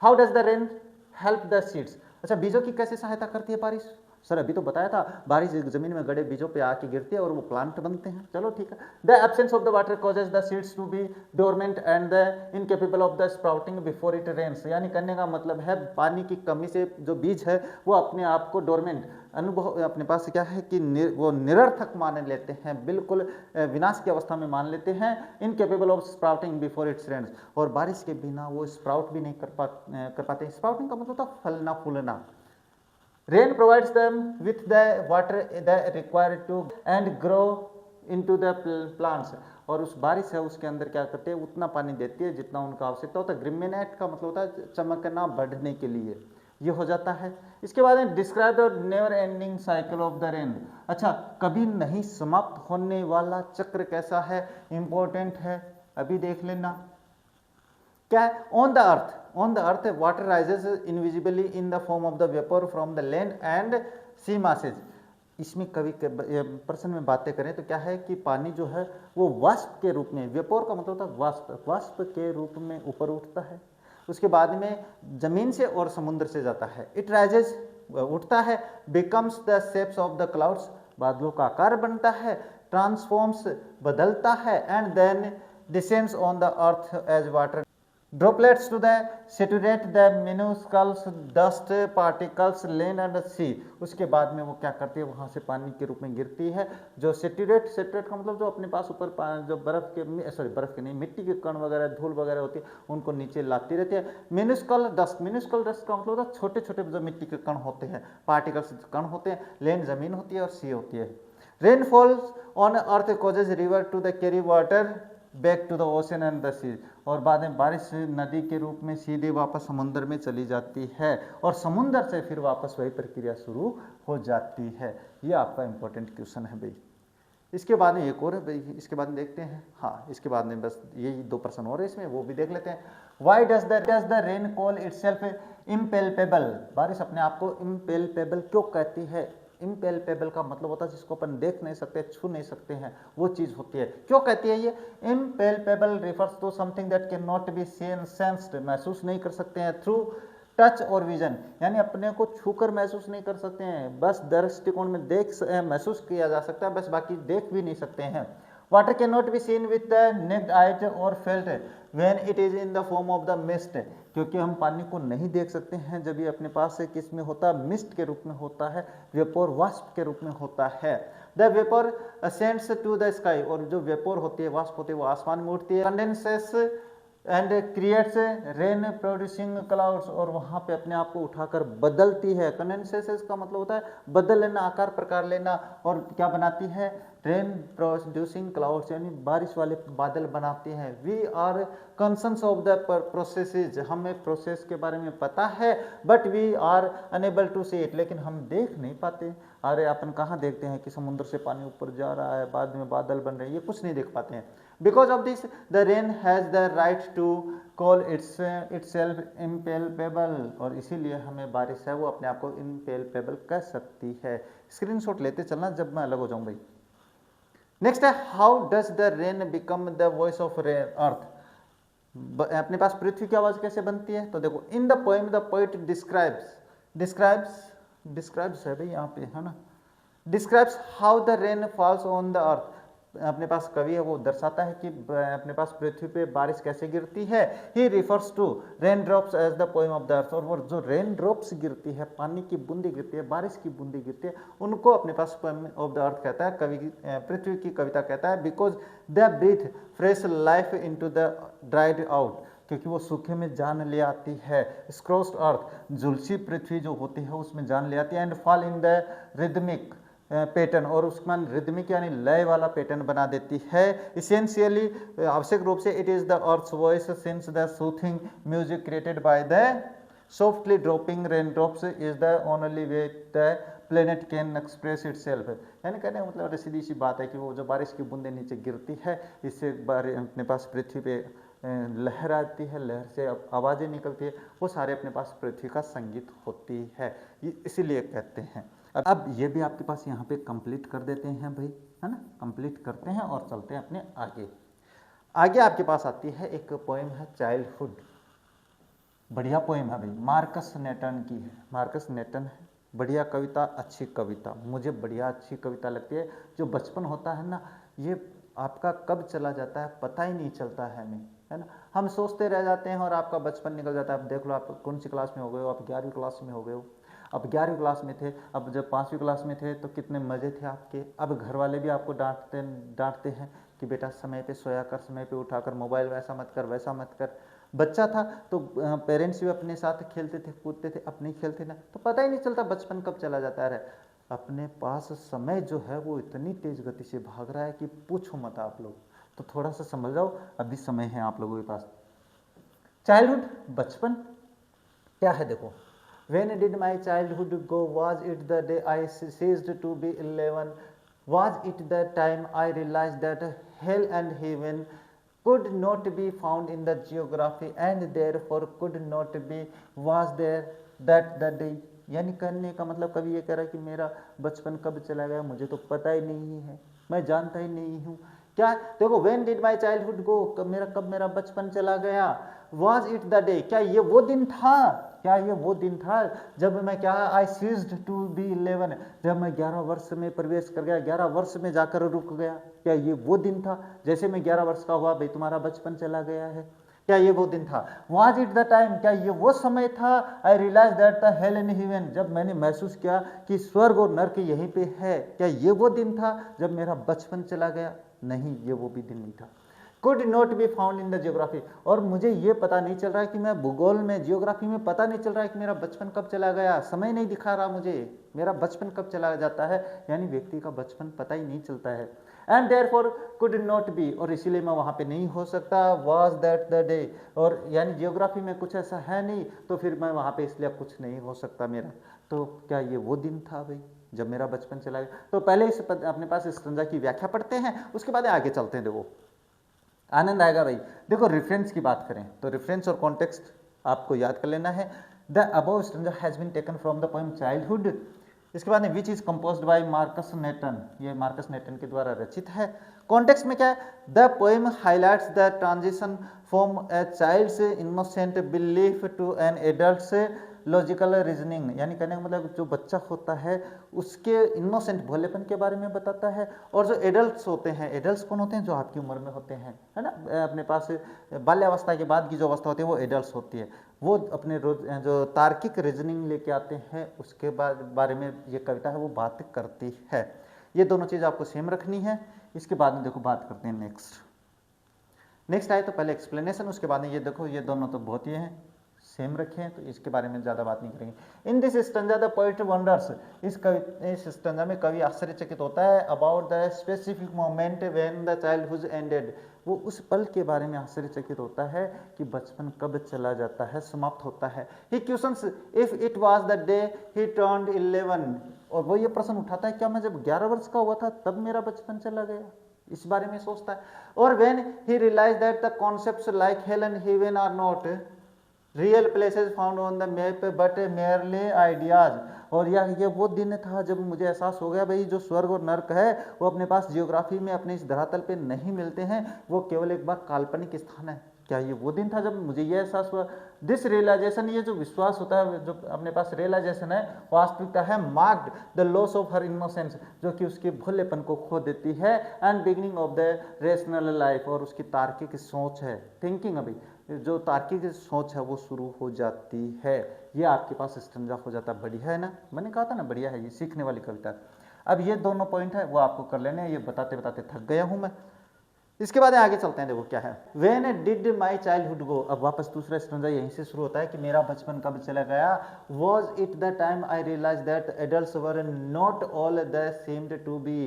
How does the rain help the seeds. अच्छा बीजों की कैसे सहायता करती है बारिश, सर अभी तो बताया था, बारिश जमीन में गड़े बीजों पे आके गिरती है और वो प्लांट बनते हैं। चलो ठीक है। The absence of the water causes the seeds to be dormant and the incapable of the sprouting before it rains, यानी कहने का मतलब है पानी की कमी से जो बीज है वो अपने आप को डोरमेंट, अनुभव अपने पास क्या है कि वो निरर्थक मान लेते हैं, बिल्कुल विनाश की अवस्था में मान लेते हैं। Incapable of sprouting before its rains, और बारिश के बिना वो स्प्राउट भी नहीं कर पाते। स्प्राउटिंग का मतलब था फलना फूलना। Rain provides them with the water they require to and grow into the plants, और उस बारिश है उसके अंदर क्या करते हैं, उतना पानी देती है जितना उनका आवश्यकता होता है। ग्रिमिनेट का मतलब होता है चमकना, बढ़ने के लिए, ये हो जाता है। इसके बाद describe the never ending cycle of the rain. अच्छा कभी नहीं समाप्त होने वाला चक्र कैसा है, इंपॉर्टेंट है, अभी देख लेना। क्या है, on the earth water rises invisibly in the form of the vapour from the land and sea masses. इसमें कवि के प्रश्न में बातें करें तो क्या है कि पानी जो है वो वाष्प के रूप में, वेपर का मतलब होता है वाष्प, वाष्प के रूप में ऊपर उठता है, उसके बाद में जमीन से और समुद्र से जाता है। इट राइजेस, उठता है, becomes the shapes of the clouds, बादलों का आकार बनता है, ट्रांसफॉर्म्स, बदलता है, and then descends on the earth as water droplets to the saturate the minuscule dust particles land and sea। उसके बाद में वो क्या करती है, वहाँ से पानी के रूप में गिरती है, जो सेटुरेट का मतलब जो अपने पास ऊपर जो बर्फ के नहीं, मिट्टी के कण वगैरह, धूल वगैरह होती है, उनको नीचे लाती रहती है। मिनिस्कल डस्ट का मतलब होता है छोटे छोटे जो मिट्टी के कण होते हैं, पार्टिकल्स कण होते हैं। लैंड जमीन होती है और सी होती है। Rainfalls on earth causes river to the carry water back to the ocean and the sea, और बाद में बारिश नदी के रूप में सीधे वापस समुद्र में चली जाती है, और समुद्र से फिर वापस वही प्रक्रिया शुरू हो जाती है। ये आपका इंपॉर्टेंट क्वेश्चन है भाई। इसके बाद में एक और है भाई, इसके बाद में देखते हैं। हाँ इसके बाद में बस यही 2 प्रश्न और है इसमें, वो भी देख लेते हैं। Why does the rain call itself impalpable, बारिश अपने आप को इम्पेल्पेबल क्यों कहती है। इम्पेल्पेबल का मतलब होता है जिसको अपन देख नहीं सकते, छू नहीं सकते हैं, वो चीज होती है। क्यों कहती है ये impalpable, refers to something that can not be seen sensed, महसूस नहीं कर सकते हैं, थ्रू टच और विजन, यानी अपने को छूकर महसूस नहीं कर सकते हैं, बस दृष्टिकोण में महसूस किया जा सकता है, बस बाकी देख भी नहीं सकते हैं। Water can not be seen with the naked eyes और felt when it is in the form of the mist, क्योंकि हम पानी को नहीं देख सकते हैं जब ये अपने पास से किस में होता है, मिस्ट के रूप में होता है, वेपर वाष्प के रूप में होता है। The vapour ascends to the sky, और जो वेपर होती है, वाष्प होती है, वो आसमान में उठती है। Condenses and creates rain producing clouds, और वहाँ पे अपने आप को उठाकर बदलती है। कंडेंसेस का मतलब होता है बदल लेना, आकार प्रकार लेना, और क्या बनाती है, रेन प्रोड्यूसिंग क्लाउड्स यानी बारिश वाले बादल बनाते हैं। We are concerns of the processes, हमें प्रोसेस के बारे में पता है, but we are unable to see it, लेकिन हम देख नहीं पाते। अरे अपन कहाँ देखते हैं कि समुद्र से पानी ऊपर जा रहा है, बाद में बादल बन रहे हैं, ये कुछ नहीं देख पाते हैं। Because of this the rain has the right to call itself impalpable, और इसीलिए हमें बारिश है वो अपने आप को इम्पेल्पेबल कह सकती है। स्क्रीनशॉट लेते चलना जब मैं अलग हो जाऊं भाई। नेक्स्ट है, how does the rain become the voice of earth, अपने पास पृथ्वी की आवाज कैसे बनती है? तो देखो, इन the poem the poet describes है भाई यहाँ पे, है ना, describes how the rain falls on the अर्थ, अपने पास कवि है वो दर्शाता है कि अपने पास पृथ्वी पे बारिश कैसे गिरती है। He refers to rain drops as the poem of the earth, और वो जो रेन ड्रॉप्स गिरती है, पानी की बूंदी गिरती है, बारिश की बूंदी गिरती है, उनको अपने पास पोएम ऑफ द अर्थ कहता है, कवि पृथ्वी की कविता कहता है। Because the breathe fresh life into the dried out, क्योंकि वो सूखे में जान ले आती है। स्क्रॉस्ड अर्थ, झुलसी पृथ्वी जो होती है उसमें जान ले आती है। And fall in the rhythmic pattern, और उसमें रिदमिक यानी लय वाला पैटर्न बना देती है। इसेंशियली आवश्यक रूप से it is the earth's voice since the soothing music created by the softly dropping rain drops is the only way the planet can express itself, यानी कहने का मतलब सीधी सी बात है कि वो जो बारिश की बूंदें नीचे गिरती है, इससे अपने पास पृथ्वी पे लहर आती है, लहर से आवाज़ें निकलती है, वो सारे अपने पास पृथ्वी का संगीत होती है, इसीलिए कहते हैं। अब ये भी आपके पास यहाँ पे कंप्लीट कर देते हैं भाई, है ना, कंप्लीट करते हैं और चलते हैं अपने आगे। आगे आपके पास आती है एक पोएम है चाइल्डहुड, बढ़िया पोएम है भाई, मार्कस नेटन की है। मार्कस नेटन है, बढ़िया कविता, अच्छी कविता, मुझे बढ़िया अच्छी कविता लगती है। जो बचपन होता है ना, ये आपका कब चला जाता है पता ही नहीं चलता है हमें, है ना, हम सोचते रह जाते हैं और आपका बचपन निकल जाता है। अब देख लो आप कौन सी क्लास में हो गए हो, आप 11वीं क्लास में हो गए हो। अब 11वीं क्लास में थे, अब जब 5वीं क्लास में थे तो कितने मज़े थे आपके। अब घर वाले भी आपको डांटते हैं कि बेटा समय पे सोया कर, समय पे उठा कर, मोबाइल वैसा मत कर, वैसा मत कर। बच्चा था तो पेरेंट्स भी अपने साथ खेलते थे, कूदते थे, अपने खेलते ना, तो पता ही नहीं चलता बचपन कब चला जाता है। अपने पास समय जो है वो इतनी तेज गति से भाग रहा है कि पूछो मत आप लोग। तो थोड़ा सा समझ जाओ, अभी समय है आप लोगों के पास। चाइल्डहुड, बचपन क्या है देखो। When did my childhood go? Was it the day I ceased to be 11? Was it the time I realized that hell and heaven could not be found in the geography and therefore could not be? Was there that the day? यानी कहने का मतलब कवि ये कह रहा है कि मेरा बचपन कब चला गया मुझे तो पता ही नहीं है, मैं जानता ही नहीं हूँ। क्या देखो, when did my childhood go, कब मेरा बचपन चला गया। Was it the day, क्या ये वो दिन था, क्या ये वो दिन था जब मैं क्या I ceased to be 11, जब मैं 11 वर्ष में प्रवेश कर गया, 11 वर्ष में जाकर रुक गया, क्या ये वो दिन था। जैसे मैं 11 वर्ष का हुआ भाई तुम्हारा बचपन चला गया है, क्या ये वो दिन था। Was it the time, क्या ये वो समय था। I realized that the hell and heaven, जब मैंने महसूस किया कि स्वर्ग और नरक यहीं पे है, क्या ये वो दिन था जब मेरा बचपन चला गया। नहीं, ये वो भी दिन नहीं था। Could not be found in the geography, और मुझे ये पता नहीं चल रहा है कि मैं भूगोल में, जियोग्राफी में पता नहीं चल रहा है कि मेरा बचपन कब चला गया, समय नहीं दिखा रहा मुझे मेरा बचपन कब चला जाता है, यानी व्यक्ति का बचपन पता ही नहीं चलता है। And therefore could not be, और इसीलिए मैं वहाँ पे नहीं हो सकता। was that the day, और यानी जियोग्राफी में कुछ ऐसा है नहीं तो फिर मैं वहाँ पे इसलिए कुछ नहीं हो सकता मेरा। तो क्या ये वो दिन था भाई जब मेरा बचपन चला गया। तो पहले इस अपने पास इस संज्ञा की व्याख्या पढ़ते हैं, उसके बाद आगे चलते हैं। देखो आनंद आएगा भाई। देखो रेफरेंस की बात करें तो रेफरेंस और कॉन्टेक्स्ट आपको याद कर लेना है। The above stanza has been taken from the poem childhood. इसके बाद में which is composed by Markus Natten, ये मार्कस नेटन के द्वारा रचित है। कॉन्टेक्स्ट में क्या है, the poem highlights the transition from a child's innocent belief to an adult's logical reasoning, यानी कहने का मतलब जो बच्चा होता है उसके इनोसेंट भोलेपन के बारे में बताता है। और जो एडल्ट्स होते हैं, एडल्ट्स कौन होते हैं, जो आपकी उम्र में होते हैं, है ना, अपने पास बाल्यावस्था के बाद की जो अवस्था होती है वो एडल्ट्स होती है, वो अपने रोज जो तार्किक रीजनिंग लेके आते हैं उसके बारे में ये कविता है वो बात करती है। ये दोनों चीज़ आपको सेम रखनी है। इसके बाद में देखो बात करते हैं नेक्स्ट आए तो पहले एक्सप्लेनेशन, उसके बाद में ये देखो ये दोनों तो बहुत ही हैं सेम रखे हैं, तो इसके बारे में ज़्यादा बात नहीं करेंगे। इन this stanza the poet wonders, इस स्टंजा में कवि आश्चर्यचकित होता है about the specific moment when the childhood ended, वो उस पल के बारे में आश्चर्यचकित होता है कि बचपन कब चला जाता है, समाप्त होता है। He questions if it was the day he turned 11, और वो ये प्रश्न उठाता है क्या मैं जब 11 वर्ष का हुआ था तब मेरा बचपन चला गया, इस बारे में सोचता है। और when he realise that the concepts like hell and heaven are not real places found on the map but merely ideas, और ये वो दिन था जब मुझे एहसास हो गया भाई जो स्वर्ग और नर्क है वो अपने पास जियोग्राफी में अपने इस धरातल पे नहीं मिलते हैं, वो केवल एक बार काल्पनिक स्थान है। क्या ये वो दिन था जब मुझे ये एहसास हुआ? दिस रियलाइजेशन, ये जो विश्वास होता है, जो अपने पास रियलाइजेशन है, वास्तविकता है marked the loss of her innocence, जो कि उसके भोलेपन को खो देती है, and beginning of the rational life, और उसकी तार्किक सोच है, थिंकिंग, अभी जो तार्किक सोच है वो शुरू हो जाती है। ये आपके पास स्टंजा हो जाता है। बढ़िया है ना, मैंने कहा था ना बढ़िया है, ये सीखने वाली कविता। अब ये दोनों पॉइंट है वो आपको कर लेने हैं, ये बताते बताते थक गया हूं मैं। इसके बाद आगे चलते हैं, देखो क्या है। When did my childhood go, अब वापस दूसरा स्टंजा यहीं से शुरू होता है कि मेरा बचपन कब चला गया। Was it the time I realized that adults were not all the seemed to be,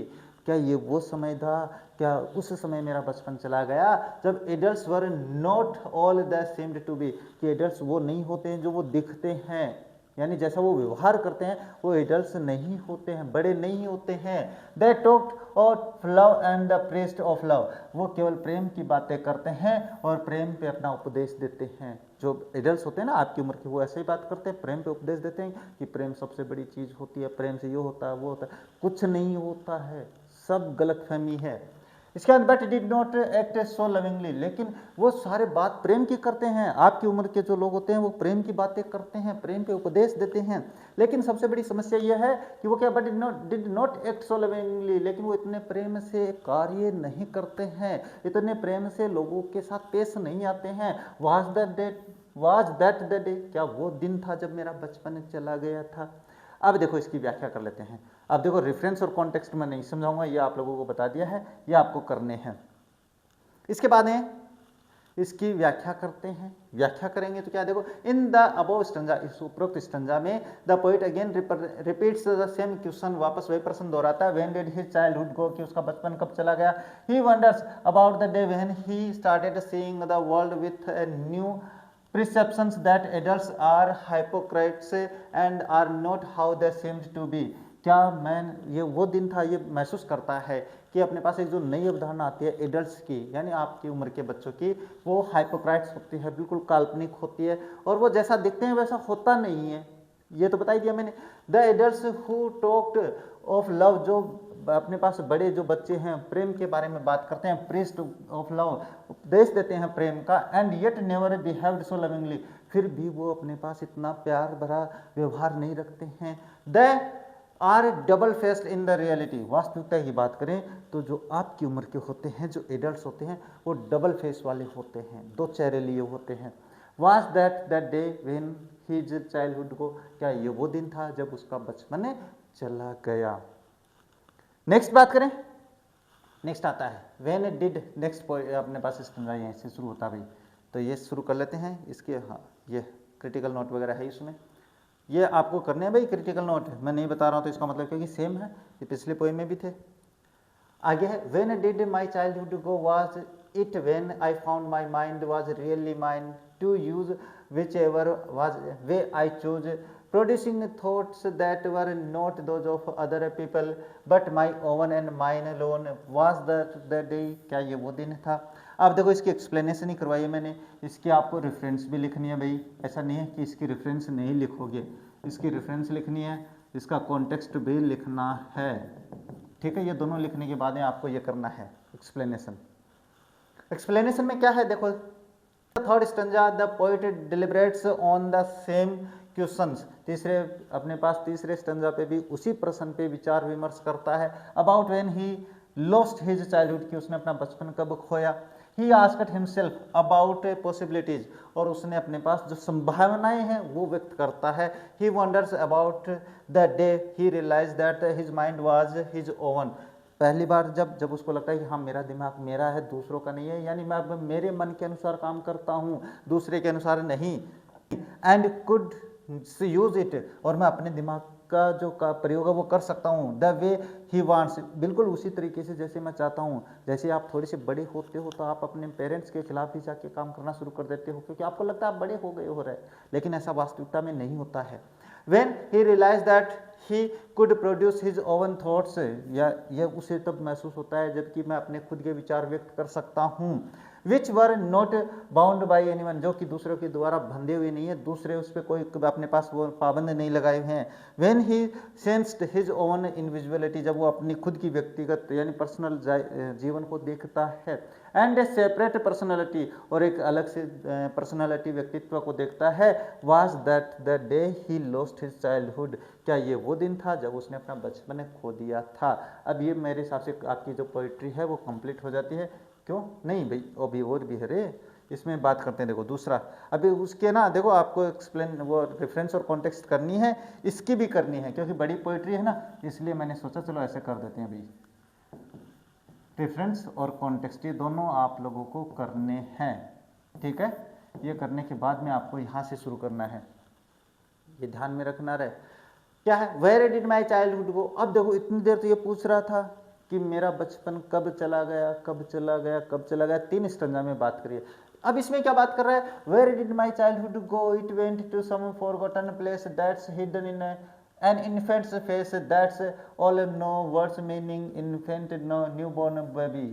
क्या ये वो समय था, क्या उस समय मेरा बचपन चला गया जब adults were not all the seemed to be, कि एडल्ट्स वो नहीं होते हैं जो वो दिखते हैं, यानी जैसा वो व्यवहार करते हैं वो एडल्ट्स नहीं होते हैं, बड़े नहीं होते हैं। They talked of love and the preached of love, वो केवल प्रेम की बातें करते हैं और प्रेम पे अपना उपदेश देते हैं। जो एडल्ट्स होते हैं ना आपकी उम्र के, वो ऐसे ही बात करते हैं, प्रेम पे उपदेश देते हैं कि प्रेम सबसे बड़ी चीज़ होती है, प्रेम से ये होता है वो होता है, कुछ नहीं होता है, सब गलतफहमी है। इसके बाद but did not act so lovingly, लेकिन वो सारे बात प्रेम की करते हैं। आपकी उम्र के जो लोग होते हैं वो प्रेम की बातें करते हैं, प्रेम पे उपदेश देते हैं, लेकिन सबसे बड़ी समस्या यह है कि वो क्या but did not act so lovingly, लेकिन वो इतने प्रेम से कार्य नहीं करते हैं, इतने प्रेम से लोगों के साथ पेश नहीं आते हैं। वाज दैट द डे, क्या वो दिन था जब मेरा बचपन चला गया था। अब देखो इसकी व्याख्या कर लेते हैं। अब देखो रेफरेंस और कॉन्टेक्स्ट में नहीं समझाऊंगा, ये आप लोगों को बता दिया है, ये आपको करने हैं। इसके बाद है इसकी व्याख्या करते हैं। व्याख्या करेंगे तो क्या, देखो इन द अबव स्टंजा, इस उपरोक्त स्टंजा में the poet again repeats the same question, वापस वही प्रश्न दोहराता है। When did his childhood go, कि उसका बचपन कब चला गया। He wonders about the day when he started seeing the world with a new perceptions that adults are hypocrites and are not how they seemed to be, क्या मैं ये वो दिन था, ये महसूस करता है कि अपने पास एक जो नई अवधारणा आती है एडल्ट्स की, यानी आपकी उम्र के बच्चों की, वो हाइपोक्राइट्स होती है, बिल्कुल काल्पनिक होती है, और वो जैसा दिखते हैं वैसा होता नहीं है। ये तो बता ही दिया मैंने। The adults who talked of love, जो अपने पास बड़े जो बच्चे हैं प्रेम के बारे में बात करते हैं, प्रीस्ट ऑफ लव, उपदेश देते हैं प्रेम का, and yet never behaved so lovingly, फिर भी वो अपने पास इतना प्यार भरा व्यवहार नहीं रखते हैं। They are double faced in the reality, वास्तविकता की बात करें तो जो आपकी उम्र के होते हैं, जो एडल्ट्स होते हैं, वो डबल फेस वाले होते हैं, दो चेहरे लिए होते हैं। Was that that day when his childhood को, क्या ये वो दिन था जब उसका बचपन चला गया। नेक्स्ट बात करें, नेक्स्ट आता है व्हेन डिड, नेक्स्ट अपने पास स्टंजा यहीं से शुरू होता है भाई, तो ये शुरू कर लेते हैं इसके। हाँ, ये क्रिटिकल नोट वगैरह है इसमें, ये आपको करने हैं भाई। क्रिटिकल नोट मैं नहीं बता रहा हूँ तो इसका मतलब क्योंकि सेम है, ये पिछले पोएम में भी थे। आगे है when did my childhood go, was it when I found my mind was really mine to use whichever was way I choose, producing thoughts that were not those of other people but my own and mine alone, was that the day, क्या ये वो दिन था। अब देखो इसकी explanation ही करवाई है मैंने, इसकी आपको रेफरेंस भी लिखनी है भाई, ऐसा नहीं है कि इसकी रेफरेंस नहीं लिखोगे, इसकी रेफरेंस लिखनी है, इसका कॉन्टेक्स्ट भी लिखना है, ठीक है। ये दोनों लिखने के बाद आपको ये करना है एक्सप्लेनेशन। एक्सप्लेनेशन में क्या है, देखो third stanza the poet deliberates on the same questions, तीसरे अपने पास तीसरे स्टंजा पे भी उसी प्रश्न पे विचार विमर्श करता है। About when he lost his childhood, कि उसने अपना बचपन कब खोया। He asked himself about possibilities, और उसने अपने पास जो संभावनाएं हैं वो व्यक्त करता है। He wonders about the day he realise that his mind was his own, पहली बार जब उसको लगता है कि हाँ मेरा दिमाग मेरा है, दूसरों का नहीं है, यानी मैं अब मेरे मन के अनुसार काम करता हूँ, दूसरे के अनुसार नहीं। एंड कुड यूज इट, और मैं अपने दिमाग का जो का प्रयोग है वो कर सकता हूँ, द वे ही वांट्स, बिल्कुल उसी तरीके से जैसे मैं चाहता हूँ। जैसे आप थोड़े से बड़े होते हो तो आप अपने पेरेंट्स के खिलाफ भी जाके काम करना शुरू कर देते हो, क्योंकि आपको लगता है आप बड़े हो गए हो रहे, लेकिन ऐसा वास्तविकता में नहीं होता है। When he realized that he could produce his own thoughts, या यह उसे तब महसूस होता है जबकि मैं अपने खुद के विचार व्यक्त कर सकता हूँ, which were not bound by anyone, जो कि दूसरों के द्वारा बंधे हुए नहीं है, दूसरे उस पर कोई अपने पास वो पाबंद नहीं लगाए हुए हैं। When he sensed his own individuality, जब वो अपनी खुद की व्यक्तिगत यानी पर्सनल जीवन को देखता है, एंड ए सेपरेट पर्सनैलिटी, और एक अलग से पर्सनैलिटी व्यक्तित्व को देखता है, was that the day he lost his childhood, क्या ये वो दिन था जब उसने अपना बचपन खो दिया था। अब ये मेरे हिसाब से आपकी जो पोइट्री है वो कंप्लीट हो जाती है। क्यों नहीं भाई, अभी और भी है रे, इसमें बात करते हैं। देखो दूसरा, अभी उसके ना देखो आपको एक्सप्लेन वो रेफरेंस और कॉन्टेक्स्ट करनी है, इसकी भी करनी है, क्योंकि बड़ी पोइट्री है ना, इसलिए मैंने सोचा चलो ऐसे कर देते हैं भाई। रेफरेंस और कॉन्टेक्स्ट ये दोनों आप लोगों को करने हैं, ठीक है। ये करने के बाद में आपको यहाँ से शुरू करना है, ये ध्यान में रखना रहे। क्या है, where did my childhood go. अब देखो इतनी देर तो ये पूछ रहा था कि मेरा बचपन कब चला गया, कब चला गया, कब चला गया, 3 स्टैंजा में बात करिए। अब इसमें क्या बात कर रहा है, where did my childhood go, it went to some forgotten place that's hidden in an infant's face, that's all no words meaning infant no new born baby.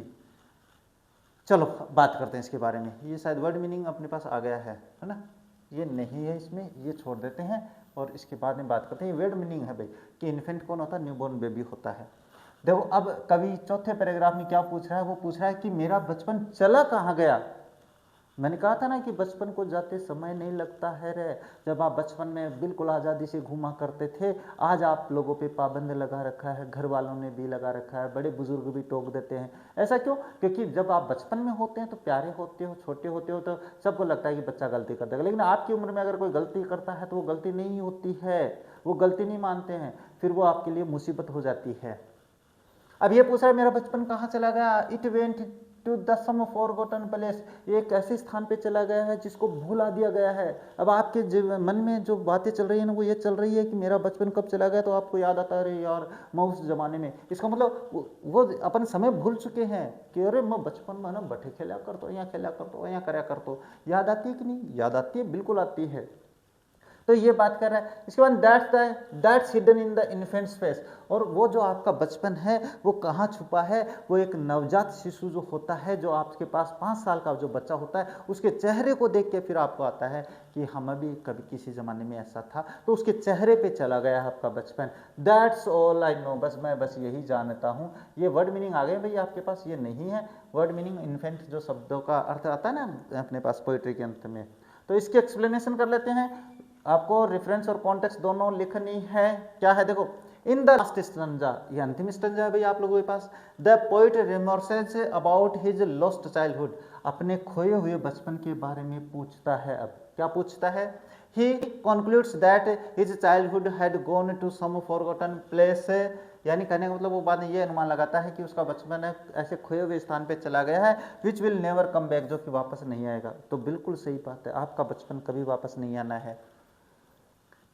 चलो बात करते हैं इसके बारे में। ये शायद वर्ड मीनिंग अपने पास आ गया है ना, ये नहीं है इसमें, ये छोड़ देते हैं और इसके बाद में बात करते हैं। वर्ड मीनिंग है भाई कि इन्फेंट कौन होता है, न्यूबॉर्न बेबी होता है। देखो अब कवि चौथे पैराग्राफ में क्या पूछ रहा है, वो पूछ रहा है कि मेरा बचपन चला कहाँ गया। मैंने कहा था ना कि बचपन को जाते समय नहीं लगता है रे, जब आप बचपन में बिल्कुल आज़ादी से घूमा करते थे। आज आप लोगों पे पाबंद लगा रखा है, घर वालों ने भी लगा रखा है, बड़े बुजुर्ग भी टोक देते हैं। ऐसा क्यों, क्योंकि जब आप बचपन में होते हैं तो प्यारे होते हो, छोटे होते हो, तो सबको लगता है कि बच्चा गलती कर देगा, लेकिन आपकी उम्र में अगर कोई गलती करता है तो वो गलती नहीं होती है, वो गलती नहीं मानते हैं, फिर वो आपके लिए मुसीबत हो जाती है। अब ये पूछ रहा है मेरा बचपन कहाँ चला गया, it went to the some forgotten place, एक ऐसे स्थान पे चला गया है जिसको भुला दिया गया है। अब आपके मन में जो बातें चल रही है ना, वो ये चल रही है कि मेरा बचपन कब चला गया, तो आपको याद आता है अरे यार मैं उस जमाने में, इसका मतलब वो अपन समय भूल चुके हैं कि अरे मैं बचपन में ना बठे खेला करता, यहाँ खेला करता, यहाँ कराया करता। याद आती है कि नहीं, याद आती है, बिल्कुल आती है। तो ये बात कर रहा है। इसके बाद that's hidden in the infants face, और वो जो आपका बचपन है वो कहाँ छुपा है, वो एक नवजात शिशु जो होता है, जो आपके पास 5 साल का जो बच्चा होता है, उसके चेहरे को देख के फिर आपको आता है कि हम भी कभी किसी ज़माने में ऐसा था, तो उसके चेहरे पे चला गया है आपका बचपन। दैट्स ऑल आई नो, मैं बस यही जानता हूँ। ये वर्ड मीनिंग आ गए भाई आपके पास, ये नहीं है वर्ड मीनिंग। इन्फेंट जो शब्दों का अर्थ आता है ना अपने पास पोइट्री के अंत में, तो इसकी एक्सप्लेनेशन कर लेते हैं। आपको रेफरेंस और कॉन्टेक्स्ट दोनों लिखनी है। क्या है देखो, इन द लास्ट स्टैंजा, ये अंतिम स्टैंजा है भाई आप लोगों के पास। The poet remorses about his lost childhood, अपने खोए हुए बचपन के बारे में पूछता है। अब क्या पूछता है, he concludes that his childhood had gone to some forgotten place, यानी कहने का मतलब वो बाद में ये अनुमान लगाता है कि उसका बचपन ऐसे खोए हुए स्थान पे चला गया है, which will never come back, जो कि वापस नहीं आएगा। तो बिल्कुल सही बात है, आपका बचपन कभी वापस नहीं आना है।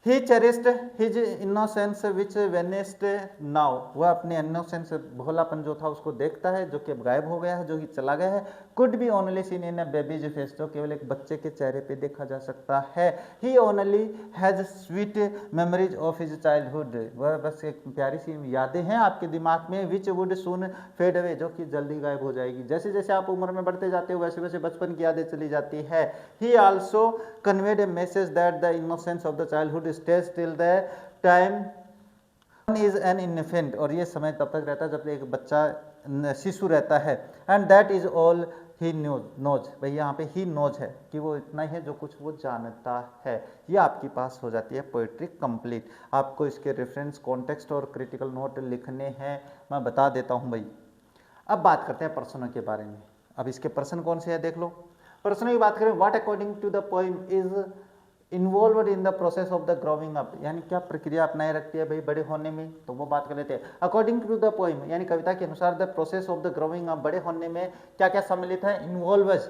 He cherished his innocence which vanished now, वह अपने innocence भोलापन जो था उसको देखता है, जो कि अब गायब हो गया है, जो कि चला गया है। Could be only seen in a baby's face, जो केवल एक बच्चे के चेहरे पे देखा जा सकता है। He only has sweet memories of his childhood, वह बस एक प्यारी सी यादें हैं आपके दिमाग में, which would soon fade away, जो कि जल्दी गायब हो जाएगी। जैसे जैसे आप उम्र में बढ़ते जाते हो वैसे वैसे बचपन की यादें चली जाती है। He also conveyed a message that the innocence of the childhood stays till the time one is an infant, और ये समय तब तक रहता है जब एक बच्चा शिशु रहता है। And that is all he knows, भाई यहाँ पे ही नोज है कि वो इतना ही है जो कुछ वो जानता है। ये आपके पास हो जाती है पोइट्री कंप्लीट। आपको इसके रेफरेंस, कॉन्टेक्स्ट और क्रिटिकल नोट लिखने हैं, मैं बता देता हूँ भाई। अब बात करते हैं प्रश्नों के बारे में। अब इसके प्रश्न कौन से है देख लो। प्रश्नों की बात करें, what according to the poem is involve in the process of the growing up, यानी क्या प्रक्रिया अपनाए रखती है भाई बड़े होने में, तो वो बात कर लेते हैं। अकॉर्डिंग टू द पोएम, यानी कविता के अनुसार the process of the growing up, बड़े होने में क्या क्या सम्मिलित है। इन्वॉल्व्स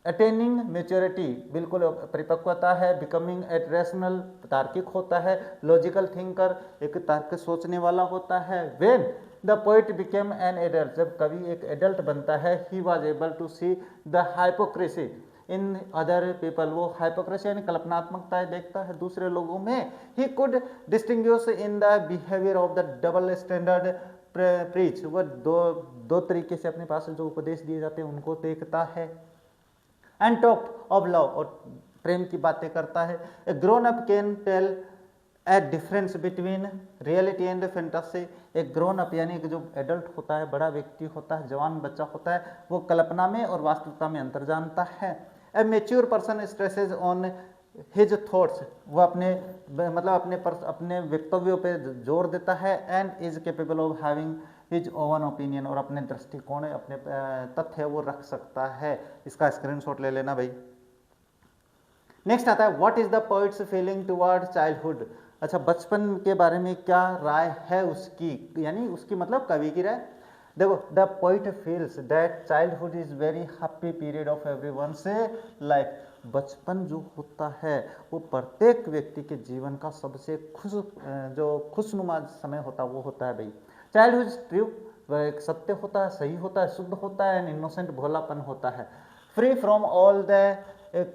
अटेनिंग मेच्योरिटी, बिल्कुल परिपक्वता है। बिकमिंग एट रेशनल, तार्किक होता है। लॉजिकल थिंकर, एक तर्क सोचने वाला होता है। When the poet became an adult, जब कवि एक एडल्ट बनता है, he was able to see the hypocrisy in other people, वो हाइपोक्रेसी यानी कल्पनात्मकता देखता है दूसरे लोगों में। He could distinguish in the behaviour of the double standard preach, वह दो तरीके से अपने पास जो उपदेश दिए जाते हैं उनको देखता है। एंड टॉक ऑफ लव, और प्रेम की बातें करता है। A grown up can tell a difference between reality and fantasy, एक ग्रोन अप यानी कि जो एडल्ट होता है, बड़ा व्यक्ति होता है, जवान बच्चा होता है, वो कल्पना में और वास्तविकता में अंतर जानता है। A mature person stresses on his thoughts, वो अपने अपने वक्तव्यों पे जोर देता है। And is capable of having his oven opinion, और अपने दृष्टिकोण, अपने तथ्य वो रख सकता है। इसका स्क्रीनशॉट ले लेना भाई। नेक्स्ट आता है what is the poets feeling toward childhood. अच्छा, बचपन के बारे में क्या राय है उसकी, यानी उसकी मतलब कवि की राय। देखो, the poet feels that childhood is very happy period of everyone's life, बचपन जो होता है वो प्रत्येक व्यक्ति के जीवन का सबसे खुशनुमा समय होता है, वो होता है भाई। चाइल्डहुड इज ट्रू, वह एक सत्य होता है, सही होता है, शुद्ध होता है, एंड इनोसेंट, भोलापन होता है। Free from all the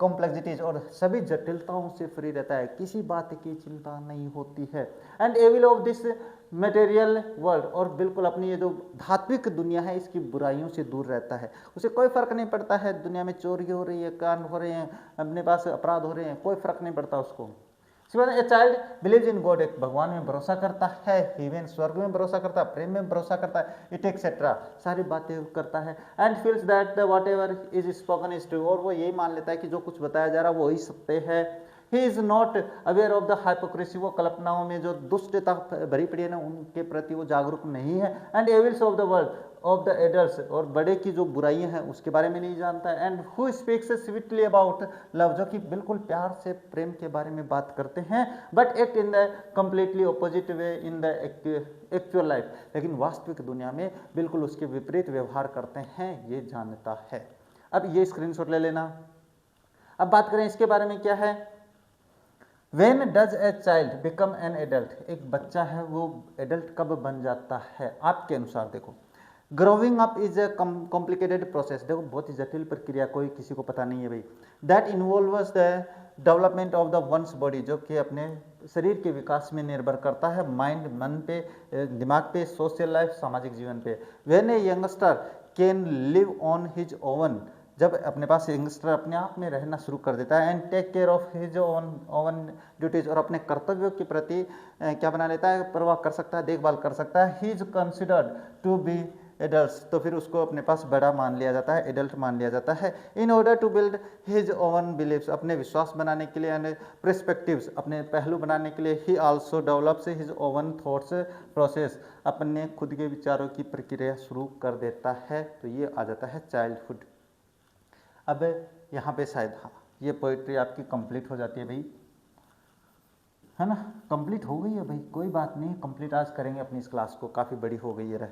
complexities, और सभी जटिलताओं से फ्री रहता है, किसी बात की चिंता नहीं होती है। And evil of this material world, और बिल्कुल अपनी ये जो धात्विक दुनिया है इसकी बुराइयों से दूर रहता है। उसे कोई फर्क नहीं पड़ता है दुनिया में चोरी हो रही है, कांड हो रहे हैं, अपने पास अपराध हो रहे हैं, कोई फर्क नहीं पड़ता उसको। A child believes in God, एक भगवान में भरोसा करता है। हेवन, स्वर्ग में भरोसा करता है, प्रेम में भरोसा करता है, इट एक्सेट्रा, सारी बातें करता है। And feels that what ever is spoken is true, और वो यही मान लेता है कि जो कुछ बताया जा रहा है वो ही सत्य है। He is not aware of the hypocrisy, वो कल्पनाओं में जो दुष्टता भरी पड़ी है ना उनके प्रति वो जागरूक नहीं है। And evils of the world of the adults, और बड़े की जो बुराइयां हैं उसके बारे में नहीं जानता है। And who speaks sweetly about love, जो कि बिल्कुल प्यार से प्रेम के बारे में बात करते हैं, but act in the completely opposite way in the actual life, लेकिन वास्तविक दुनिया में बिल्कुल उसके विपरीत व्यवहार करते हैं, ये जानता है। अब ये स्क्रीनशॉट ले लेना। अब बात करें इसके बारे में क्या है। When does a child become an adult, एक बच्चा है वो एडल्ट कब बन जाता है आपके अनुसार। देखो, growing up is a complicated process, देखो बहुत ही जटिल प्रक्रिया, कोई किसी को पता नहीं है भाई। That involves the development of the ones body, जो कि अपने शरीर के विकास में निर्भर करता है, माइंड, मन पे, दिमाग पे, सोशल लाइफ, सामाजिक जीवन पे। When a youngster can live on his oven, जब अपने पास यंगस्टर अपने आप में रहना शुरू कर देता है। And take care of his own duties, और अपने कर्तव्यों के प्रति क्या बना लेता है, परवाह कर सकता है, देखभाल कर सकता है। He is considered to be adult, तो फिर उसको अपने पास बड़ा मान लिया जाता है, एडल्ट मान लिया जाता है। In order to build his own beliefs, अपने विश्वास बनाने के लिए, एंड पर्सपेक्टिव्स, अपने पहलू बनाने के लिए। ही also develops his oven thoughts process, अपने खुद के विचारों की प्रक्रिया शुरू कर देता है। तो ये आ जाता है चाइल्डहुड। अब यहाँ पे शायद हाँ ये पोइट्री आपकी कंप्लीट हो जाती है भाई, है ना, कंप्लीट हो गई है भाई, कोई बात नहीं, कंप्लीट आज करेंगे अपनी इस क्लास को, काफ़ी बड़ी हो गई है रह।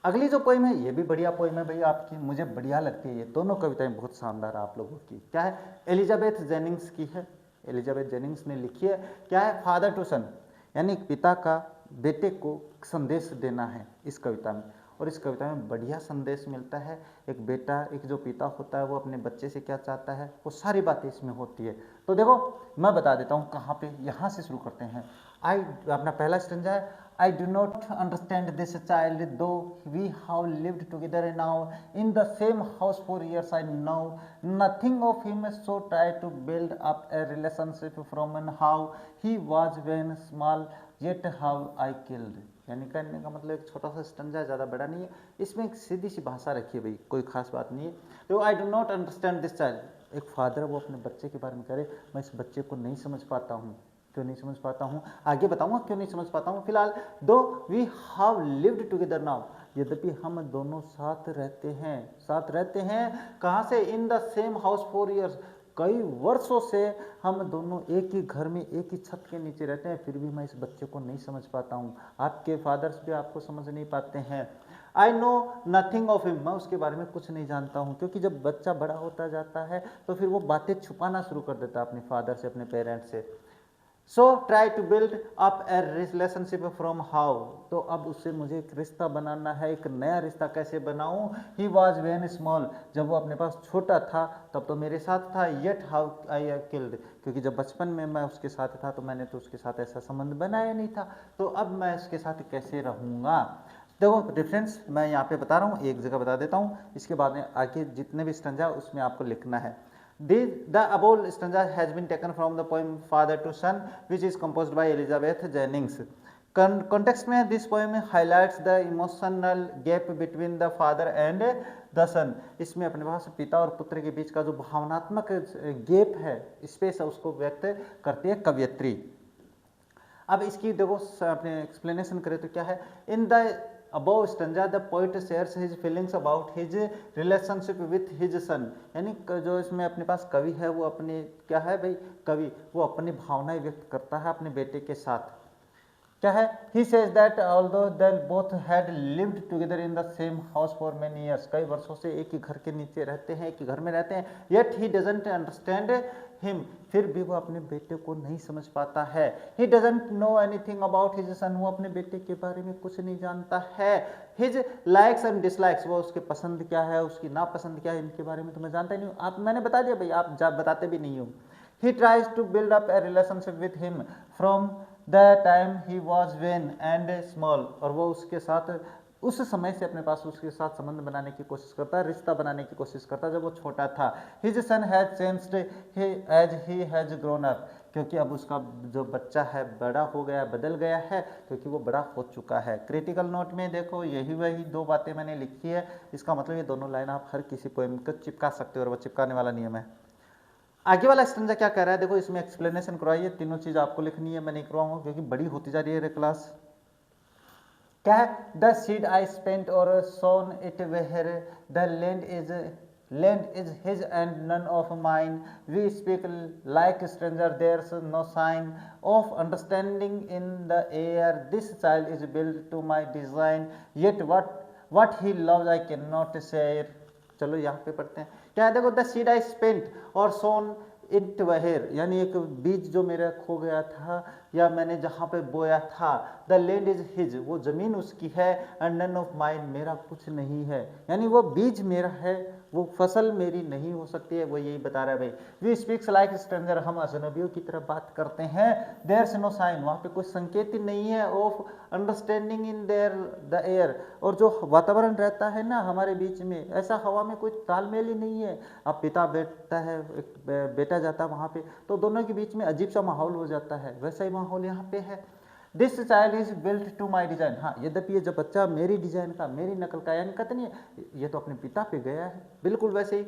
अगली जो पोइम है ये भी बढ़िया पोइम है भाई आपकी, मुझे बढ़िया लगती है, ये दोनों कविताएं बहुत शानदार है आप लोगों की। क्या है, एलिजाबेथ जेनिंग्स की है, एलिजाबेथ जेनिंग्स ने लिखी है। क्या है, फादर टू सन, यानी पिता का बेटे को संदेश देना है इस कविता में। और इस कविता में बढ़िया संदेश मिलता है। एक बेटा, एक जो पिता होता है वो अपने बच्चे से क्या चाहता है, वो सारी बातें इसमें होती है। तो देखो मैं बता देता हूँ कहाँ पे, यहाँ से शुरू करते हैं। अपना पहला स्टेंजा है, I do not understand this child though we have lived together now in the same house for years, I know nothing of him, so try to build up a relationship from an how he was when small yet how I killed. यानी कहने का मतलब एक छोटा सा stanza, ज़्यादा बड़ा नहीं है, इसमें एक सीधी सी भाषा रखी है भाई, कोई खास बात नहीं है। तो आई do not understand this child, एक फादर वो अपने बच्चे के बारे में कह रहे, मैं इस बच्चे को नहीं समझ पाता हूँ। क्यों नहीं समझ पाता हूँ, आगे बताऊँगा क्यों नहीं समझ पाता हूँ। फिलहाल दो we have lived together now, यद्यपि हम दोनों साथ रहते हैं कहाँ से, in the same house for years, कई वर्षों से हम दोनों एक ही घर में एक ही छत के नीचे रहते हैं, फिर भी मैं इस बच्चे को नहीं समझ पाता हूँ। आपके फादर्स भी आपको समझ नहीं पाते हैं। आई नो नथिंग ऑफ हिम, मैं उसके बारे में कुछ नहीं जानता हूँ, क्योंकि जब बच्चा बड़ा होता जाता है तो फिर वो बातें छुपाना शुरू कर देता है अपने फादर से, अपने पेरेंट्स से। So try to build up a relationship from how, तो अब उससे मुझे एक रिश्ता बनाना है, एक नया रिश्ता कैसे बनाऊं। ही वॉज वेन स्मॉल, जब वो अपने पास छोटा था तब तो मेरे साथ था, येट हाउ आई किल्ड, क्योंकि जब बचपन में मैं उसके साथ था तो मैंने तो उसके साथ ऐसा संबंध बनाया नहीं था, तो अब मैं उसके साथ कैसे रहूँगा। देखो डिफरेंस मैं यहाँ पे बता रहा हूँ, एक जगह बता देता हूँ, इसके बाद में आगे जितने भी स्टैंजा उसमें आपको लिखना है। The above stanza has been taken from the poem Father to Son, which is composed by Elizabeth Jennings. Context में this poem highlights the emotional gap between the father and the son. इसमें अपने पास पिता और पुत्र के बीच का जो भावनात्मक गैप है, स्पेस है, उसको व्यक्त करती है कवयित्री। अब इसकी देखो अपने एक्सप्लेनेशन करें तो क्या है, in the above stanza the poet shares his feelings about his relationship with his son, यानी जो इसमें अपने पास कवि है वो अपने क्या है भाई, कवि वो अपनी भावनाएं व्यक्त करता है अपने बेटे के साथ। क्या है, he says that although they both had lived together in the same house for many years, कई वर्षों से एक ही घर के नीचे रहते हैं, एक ही घर में रहते हैं, yet he doesn't understand him, फिर भी वो अपने बेटे को नहीं समझ पाता है। he doesn't know anything about his son, वो अपने बेटे के बारे में कुछ नहीं जानता है। his likes and dislikes, वो उसके पसंद क्या है, उसकी नापसंद क्या है, इनके बारे में तो मैं जानता ही नहीं हूँ। आप मैंने बता दिया भाई, आप बताते भी नहीं हो। he tries to build up a relationship with him from the time he was when and small, और वो उसके साथ उस समय से अपने पास उसके साथ संबंध बनाने की कोशिश करता है, रिश्ता बनाने की कोशिश करता है जब वो छोटा था। His son has changed as he has grown up, क्योंकि अब उसका जो बच्चा है बड़ा हो गया, बदल गया है, क्योंकि वो बड़ा हो चुका है। क्रिटिकल नोट में देखो यही वही दो बातें मैंने लिखी है, इसका मतलब ये दोनों लाइन आप हर किसी पोएम को चिपका सकते हो, और वो चिपकाने वाला नियम है। आगे वाला स्टैंजा क्या कह रहा है, देखो इसमें एक्सप्लेनेशन करवाइए, तीनों चीज आपको लिखनी है, मैं नहीं करवाऊंगा क्योंकि बड़ी होती जा रही है क्लास। क्या है, the seed I spent or sown it where the land is his and none of mine, we speak like stranger there's no sign of understanding in the air, this child is build to my design, yet what he loves I can not share. चलो यहाँ पे पढ़ते हैं। क्या है, देखो the seed I spent or sown it वहेर, यानी एक बीज जो मेरा खो गया था या मैंने जहाँ पे बोया था, द लैंड इज हिज, वो जमीन उसकी है, एंड नन ऑफ माइन, मेरा कुछ नहीं है, यानी वो बीज मेरा है, वो फसल मेरी नहीं हो सकती है, वो यही बता रहा है भाई। वी स्पीक्स लाइक स्ट्रेंजर, हम अजनबियों की तरह बात करते हैं, देयर नो साइन, वहाँ पे कोई संकेत ही नहीं है, of understanding in their the air, और जो वातावरण रहता है ना हमारे बीच में, ऐसा हवा में कोई तालमेल ही नहीं है। अब पिता बैठता है, बेटा जाता है वहाँ पे, तो दोनों के बीच में अजीब सा माहौल हो जाता है, वैसा ही माहौल यहाँ पे है। This child is built to my design, हाँ यद्यपि ये जो बच्चा मेरी डिजाइन का, मेरी नकल का, यानी कहते नहीं ये तो अपने पिता पे गया है, बिल्कुल वैसे ही।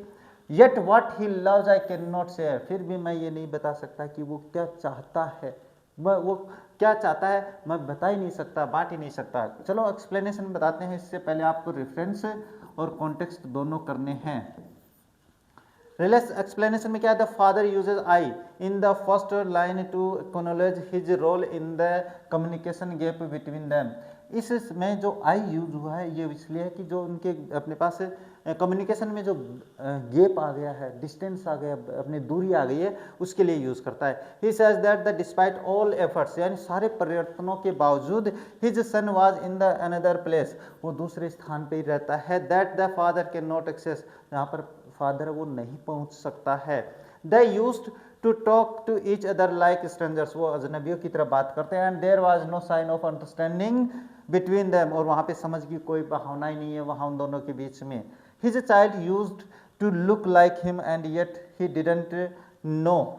Yet what he loves I can not share, फिर भी मैं ये नहीं बता सकता कि वो क्या चाहता है, वो क्या चाहता है मैं बता ही नहीं सकता, बांट ही नहीं सकता। चलो एक्सप्लेनेशन बताते हैं, इससे पहले आपको रेफरेंस और कॉन्टेक्स्ट दोनों करने हैं। एक्सप्लेनेशन में क्या है, the father uses I in the first line to acknowledge his role in the communication gap between them, इसमें जो आई यूज हुआ है ये इसलिए है कि जो उनके अपने पास कम्युनिकेशन में जो गैप आ गया है, डिस्टेंस आ गया, अपनी दूरी आ गई है, उसके लिए यूज करता है। He says that the despite all efforts, यानी सारे प्रयत्नों के बावजूद, his son was in the another place, वो दूसरे स्थान पे ही रहता है, that the father can not access, यहाँ पर फादर वो नहीं पहुंच सकता है। They used to talk to each other like strangers, वो अजनबियों की तरह बात करते हैं, and there was no sign of understanding between them, और वहाँ पे समझ की कोई भावना ही नहीं है वहाँ उन दोनों के बीच में। His child used to look like him and yet he didn't know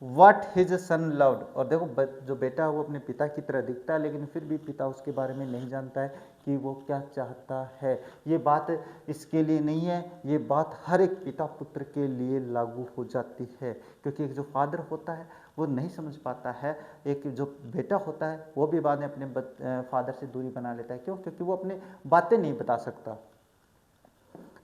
what his son loved, और देखो जो बेटा वो अपने पिता की तरह दिखता है, लेकिन फिर भी पिता उसके बारे में नहीं जानता है कि वो क्या चाहता है। ये बात इसके लिए नहीं है, ये बात हर एक पिता पुत्र के लिए लागू हो जाती है, क्योंकि एक जो फादर होता है वो नहीं समझ पाता है, एक जो बेटा होता है वो भी बाद में अपने फादर से दूरी बना लेता है। क्यों? क्योंकि वो अपने बातें नहीं बता सकता।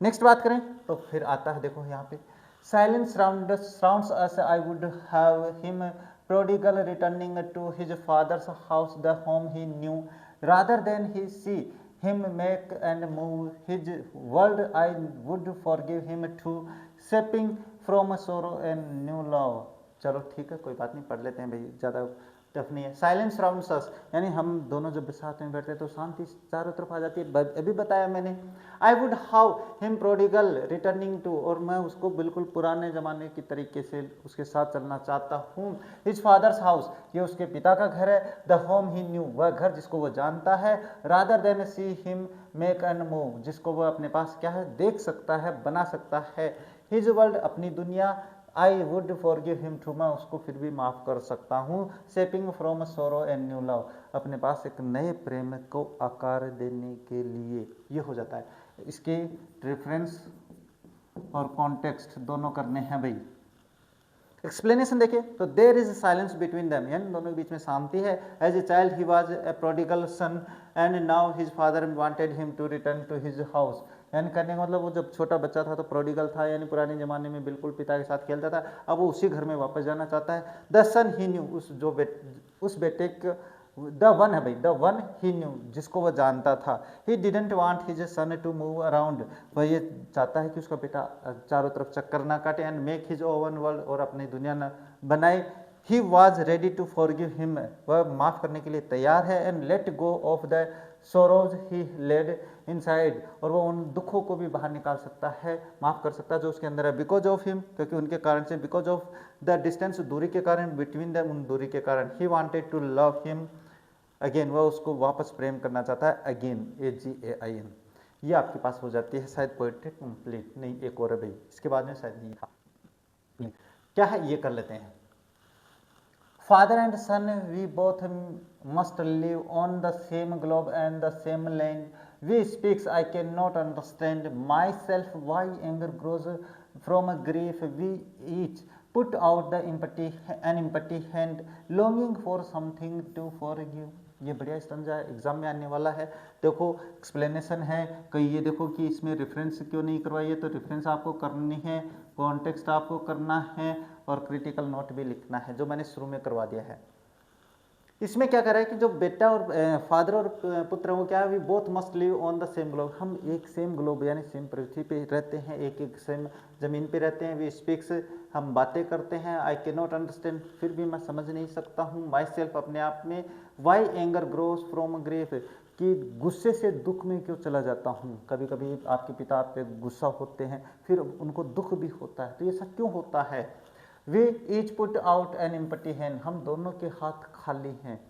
नेक्स्ट बात करें तो फिर आता है, देखो यहाँ पे Silence surrounds us. I would have him prodigal returning to his father's house, the home he knew, rather than he see him make and move his world, I would forgive him too, shaping from sorrow and new love। चलो ठीक है, कोई बात नहीं, पढ़ लेते हैं भाई, ज़्यादा टफ नहीं है। साइलेंस सराउंड्स अस, यानी हम दोनों जब साथ में बैठते हैं तो शांति चारों तरफ आ जाती है। अभी बताया मैंने। I would how him prodigal returning to, और मैं उसको बिल्कुल पुराने ज़माने की तरीके से उसके साथ चलना चाहता हूँ। हिज फादर्स हाउस, ये उसके पिता का घर है। द होम ही न्यू, वह घर जिसको वो जानता है। Rather than see him make and move, जिसको वो अपने पास क्या है, देख सकता है, बना सकता है। हिज वर्ल्ड, अपनी दुनिया। I would forgive him too, मैं उसको फिर भी माफ़ कर सकता हूँ। Shaping from sorrow and new love, अपने पास एक नए प्रेम को आकार देने के लिए। ये हो जाता है। इसके रेफरेंस और कॉन्टेक्स्ट दोनों करने हैं भाई। एक्सप्लेनेशन देखिए तो there is silence between them, यानी दोनों के बीच में शांति है। As a child he was a prodigal son and now his father wanted him to return to his house, यानी करने का मतलब वो जब छोटा बच्चा था तो प्रोडिगल था, यानी पुराने ज़माने में बिल्कुल पिता के साथ खेलता था, अब वो उसी घर में वापस जाना चाहता है। द सन ही न्यू, उस बेटे के, द वन है भाई, द वन ही न्यू, जिसको वो जानता था। He didn't want his son to move around, वह ये चाहता है कि उसका बेटा चारों तरफ चक्कर ना काटे। And make his own world, और अपनी दुनिया न बनाए। He was ready to forgive him, वह माफ़ करने के लिए तैयार है। And let go of the sorrows he laid inside, और वो उन दुखों को भी बाहर निकाल सकता है, माफ़ कर सकता है जो उसके अंदर है। बिकॉज ऑफ हिम, क्योंकि उनके कारण से, बिकॉज ऑफ द डिस्टेंस, दूरी के कारण, बिटवीन द, उन दूरी के कारण। He wanted to love him again, वह उसको वापस प्रेम करना चाहता है। अगेन, AGAIN, ये आपके पास हो जाती है शायद पोएट्री कंप्लीट। नहीं, एक और है भाई, इसके बाद में शायद नहीं था, क्या है ये कर लेते हैं। Father and son we both must live on the same globe and the same land, we speaks I can not understand myself, why anger grows from grief, we each put out the empty hand longing for something to forgive। ये बढ़िया stanza है, exam में आने वाला है। देखो explanation है कई, ये देखो कि इसमें रेफरेंस क्यों नहीं करवाइए, तो रेफरेंस आपको करनी है, कॉन्टेक्स्ट आपको करना है, और क्रिटिकल नोट भी लिखना है, जो मैंने शुरू में करवा दिया है। इसमें क्या कर रहा है कि जो बेटा और फादर और पुत्र वो क्या है, we both must live on the same globe, हम एक सेम ग्लोब यानी सेम पृथ्वी पे रहते हैं, एक सेम जमीन पे रहते हैं। वी स्पीक्स, हम बातें करते हैं। आई कैन नॉट अंडरस्टैंड, फिर भी मैं समझ नहीं सकता हूँ। माई सेल्फ, अपने आप में। Why anger grows from grief, कि गुस्से से दुख में क्यों चला जाता हूँ। कभी कभी आपके पिता आप पे गुस्सा होते हैं, फिर उनको दुख भी होता है, तो ये सब क्यों होता है। We each put out an empty hand, हम दोनों के हाथ खाली हैं।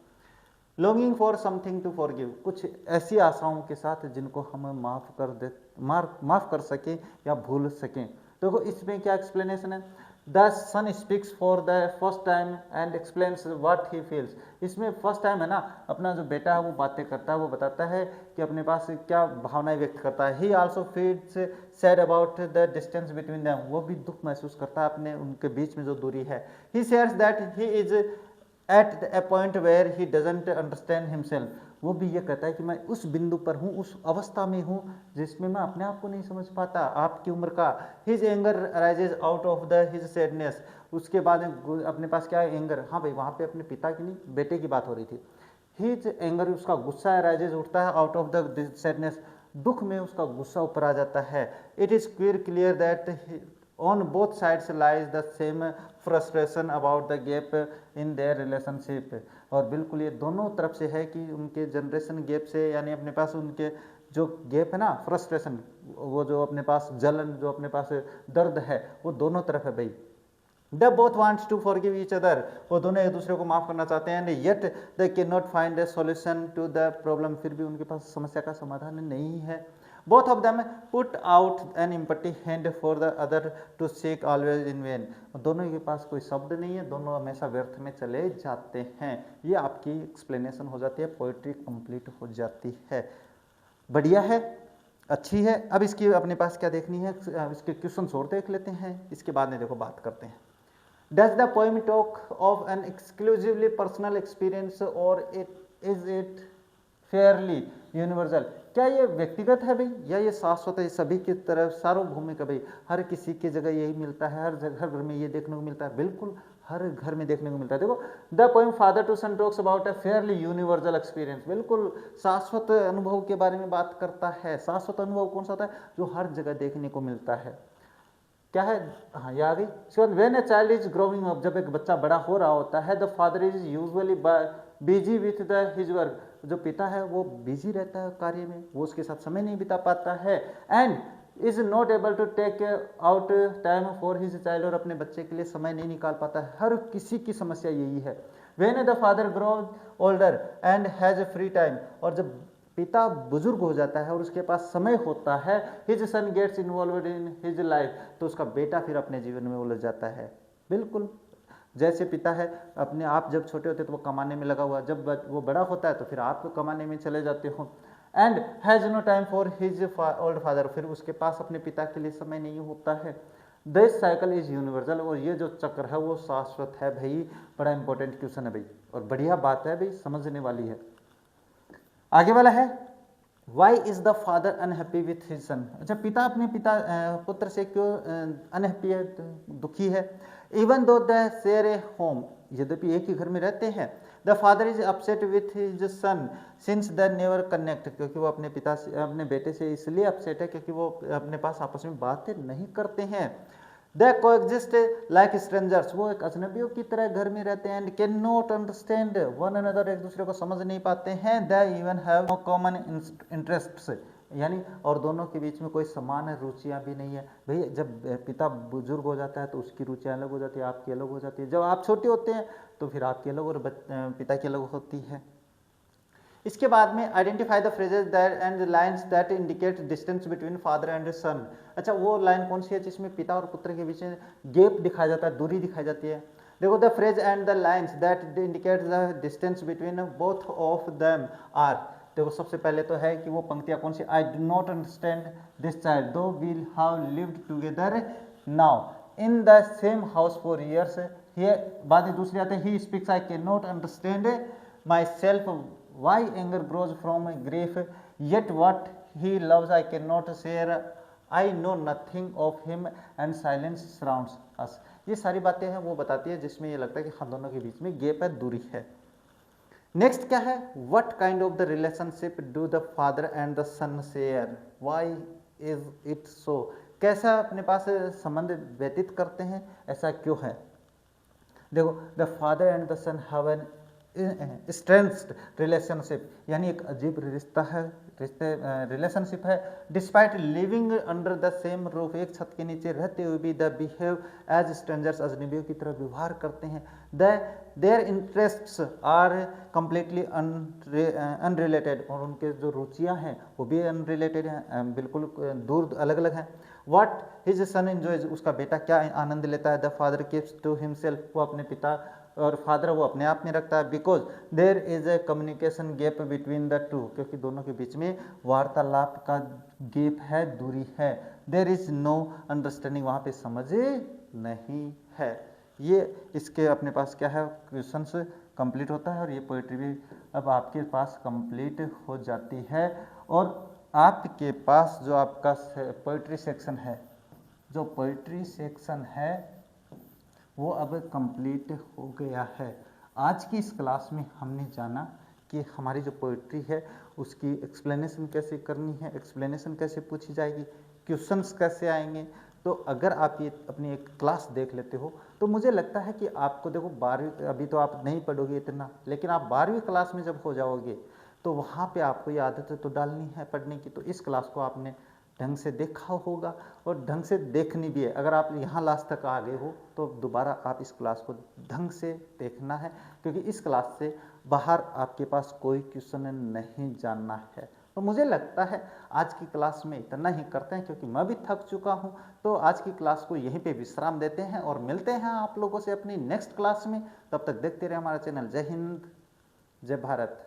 Longing for something to forgive, कुछ ऐसी आशाओं के साथ जिनको हम माफ़ कर सकें या भूल सकें। देखो इसमें क्या एक्सप्लेनेशन है। The son speaks for the first time and explains what he feels, इसमें फर्स्ट टाइम है ना, अपना जो बेटा है वो बातें करता है, वो बताता है कि अपने पास क्या भावनाएं व्यक्त करता है। ही also feels sad about the distance between them, वो भी दुख महसूस करता है अपने उनके बीच में जो दूरी है। He shares that he is at a point where he doesn't understand himself, वो भी ये कहता है कि मैं उस बिंदु पर हूँ, उस अवस्था में हूँ जिसमें मैं अपने आप को नहीं समझ पाता, आपकी उम्र का। His anger arises out of the his sadness, उसके बाद अपने पास क्या है, एंगर, हाँ भाई वहाँ पे अपने पिता की नहीं बेटे की बात हो रही थी। हिज एंगर, उसका गुस्सा अराइजेज उठता है, आउट ऑफ द सैडनेस, दुख में उसका गुस्सा ऊपर आ जाता है। It is clear that on both sides lies the same frustration about the gap in their relationship, और बिल्कुल ये दोनों तरफ से है कि उनके जनरेशन गैप से, यानी अपने पास उनके जो गैप है ना, फ्रस्ट्रेशन, वो जो अपने पास जलन, जो अपने पास दर्द है, वो दोनों तरफ है भाई। The both wants to forgive each other, वो दोनों एक दूसरे को माफ़ करना चाहते हैं। And yet they can not find a solution to the problem, फिर भी उनके पास समस्या का समाधान नहीं है। Both of them put out an empty hand for the other to seek always in vain, दोनों के पास कोई शब्द नहीं है, दोनों हमेशा व्यर्थ में चले जाते हैं। ये आपकी एक्सप्लेनेशन हो जाती है, पोइट्री कंप्लीट हो जाती है। बढ़िया है, अच्छी है। अब इसकी अपने पास क्या देखनी है, इसके क्वेश्चन और देख लेते हैं, इसके बाद में देखो बात करते हैं। Does the poem talk of an exclusively personal experience or it is it fairly universal, क्या ये व्यक्तिगत है भाई या ये शाश्वत है, सभी की तरफ सार्वभौमिक है भाई, हर किसी की जगह यही मिलता है, हर जगह हर घर में ये देखने को मिलता है, बिल्कुल हर घर में देखने को मिलता है। देखो the poem father to son talks about a fairly universal experience, बिल्कुल शाश्वत अनुभव के बारे में बात करता है। शाश्वत अनुभव कौन सा होता है? जो हर जगह देखने को मिलता है। क्या है? हाँ ये आ गई। इसके बाद when a child is growing up, जब एक बच्चा बड़ा हो रहा होता है, the father is usually busy with the his work, जो पिता है वो बिजी रहता है कार्य में, वो उसके साथ समय नहीं बिता पाता है, and is not able to take out time for his child, और अपने बच्चे के लिए समय नहीं निकाल पाता है। हर किसी की समस्या यही है। When the father grows older and has free time, और जब पिता बुजुर्ग हो जाता है और उसके पास समय होता है, his son gets involved in his life, तो उसका बेटा फिर अपने जीवन में उलझ जाता है। बिल्कुल जैसे पिता है अपने, आप जब छोटे होते तो वो कमाने में लगा हुआ, जब वो बड़ा होता है तो फिर आप कमाने में चले जाते हो, and has no time for his old father, फिर उसके पास अपने पिता के लिए समय नहीं होता है। दिस साइकिल इज यूनिवर्सल, और ये जो चक्र है वो शाश्वत है भाई। बड़ा इंपॉर्टेंट क्वेश्चन है भाई, और बढ़िया बात है भाई, समझने वाली है। आगे वाला है, why is the father unhappy with his son, अच्छा पिता अपने पुत्र से क्यों अनहैप्पी है, दुखी है। Even though the share A home, यद्यपि एक ही घर में रहते हैं, the father is upset with his sun since the never connect, क्योंकि वो अपने पिता से, अपने बेटे से इसलिए अपसेट है क्योंकि वो अपने पास आपस में बातें नहीं करते हैं। दे कोएग्जिस्ट लाइक स्ट्रेंजर्स, वो एक अजनबियों की तरह घर में रहते हैं, and can not understand one another, एक दूसरे को समझ नहीं पाते हैं। They even have no common interests, यानी और दोनों के बीच में कोई समान रुचियां भी नहीं है। भाई जब पिता बुजुर्ग हो जाता है तो उसकी रुचियां अलग हो जाती है, आपकी अलग हो जाती है। जब आप छोटे होते हैं तो फिर आपकी अलग और पिता की अलग होती है। इसके बाद में identify the phrases that and lines that indicate distance between father and son, अच्छा वो लाइन कौन सी है जिसमें पिता और पुत्र के बीच में गैप दिखाया जाता है, दूरी दिखाई जाती है। देखो the phrase and the lines that indicate the distance between both of them are, देखो सबसे पहले तो है कि वो पंक्तियां कौन सी, I do not understand this child though we'll have lived together now in the same house for years, ये बात दूसरी आते, he speaks I can not understand myself, why anger grows from grief, yet what he loves I cannot share, I know nothing of him and silence surrounds us, ये सारी बातें हैं वो बताती है जिसमें ये लगता है कि हम दोनों के बीच में गैप है, दूरी है। नेक्स्ट क्या है, what kind of the relationship do the father and the son share, why is it so, कैसा अपने पास संबंध व्यतीत करते हैं, ऐसा क्यों है। देखो the father and the son have an strength relationship, यानी एक अजीब रिश्ता है, रिलेशनशिप है। Despite living under the same roof, एक छत के नीचे रहते हुए भी द बिहेव एज स्ट्रेंजर्स, अजनबियों की तरह व्यवहार करते हैं। Their interests are completely unrelated, और उनके जो रुचियां हैं वो भी अनरिलेटेड हैं, बिल्कुल दूर अलग अलग हैं। व्हाट हिज सन एंजॉयज, उसका बेटा क्या आनंद लेता है। The father keeps to himself, वो अपने पिता और फादर वो अपने आप में रखता है। Because there is a communication gap between the two, क्योंकि दोनों के बीच में वार्तालाप का गैप है, दूरी है। देयर इज नो अंडरस्टैंडिंग, वहाँ पे समझ नहीं है। ये इसके अपने पास क्या है, क्वेश्चंस कंप्लीट होता है, और ये पोइट्री भी अब आपके पास कंप्लीट हो जाती है। और आपके पास जो आपका पोइट्री सेक्शन है, जो पोइट्री सेक्शन है वो अब कंप्लीट हो गया है। आज की इस क्लास में हमने जाना कि हमारी जो पोइट्री है उसकी एक्सप्लेनेशन कैसे करनी है, एक्सप्लेनेशन कैसे पूछी जाएगी, क्वेश्चंस कैसे आएंगे। तो अगर आप ये अपनी एक क्लास देख लेते हो तो मुझे लगता है कि आपको, देखो 12वीं, अभी तो आप नहीं पढ़ोगे इतना, लेकिन आप 12वीं क्लास में जब हो जाओगे तो वहाँ पे आपको ये आदत तो डालनी है पढ़ने की। तो इस क्लास को आपने ढंग से देखा होगा और ढंग से देखनी भी है। अगर आप यहाँ लास्ट तक आ गए हो तो दोबारा आप इस क्लास को ढंग से देखना है, क्योंकि इस क्लास से बाहर आपके पास कोई क्वेश्चन नहीं जानना है। तो मुझे लगता है आज की क्लास में इतना ही करते हैं, क्योंकि मैं भी थक चुका हूँ। तो आज की क्लास को यहीं पे विश्राम देते हैं और मिलते हैं आप लोगों से अपनी नेक्स्ट क्लास में। तब तक देखते रहे हमारा चैनल। जय हिंद, जय भारत।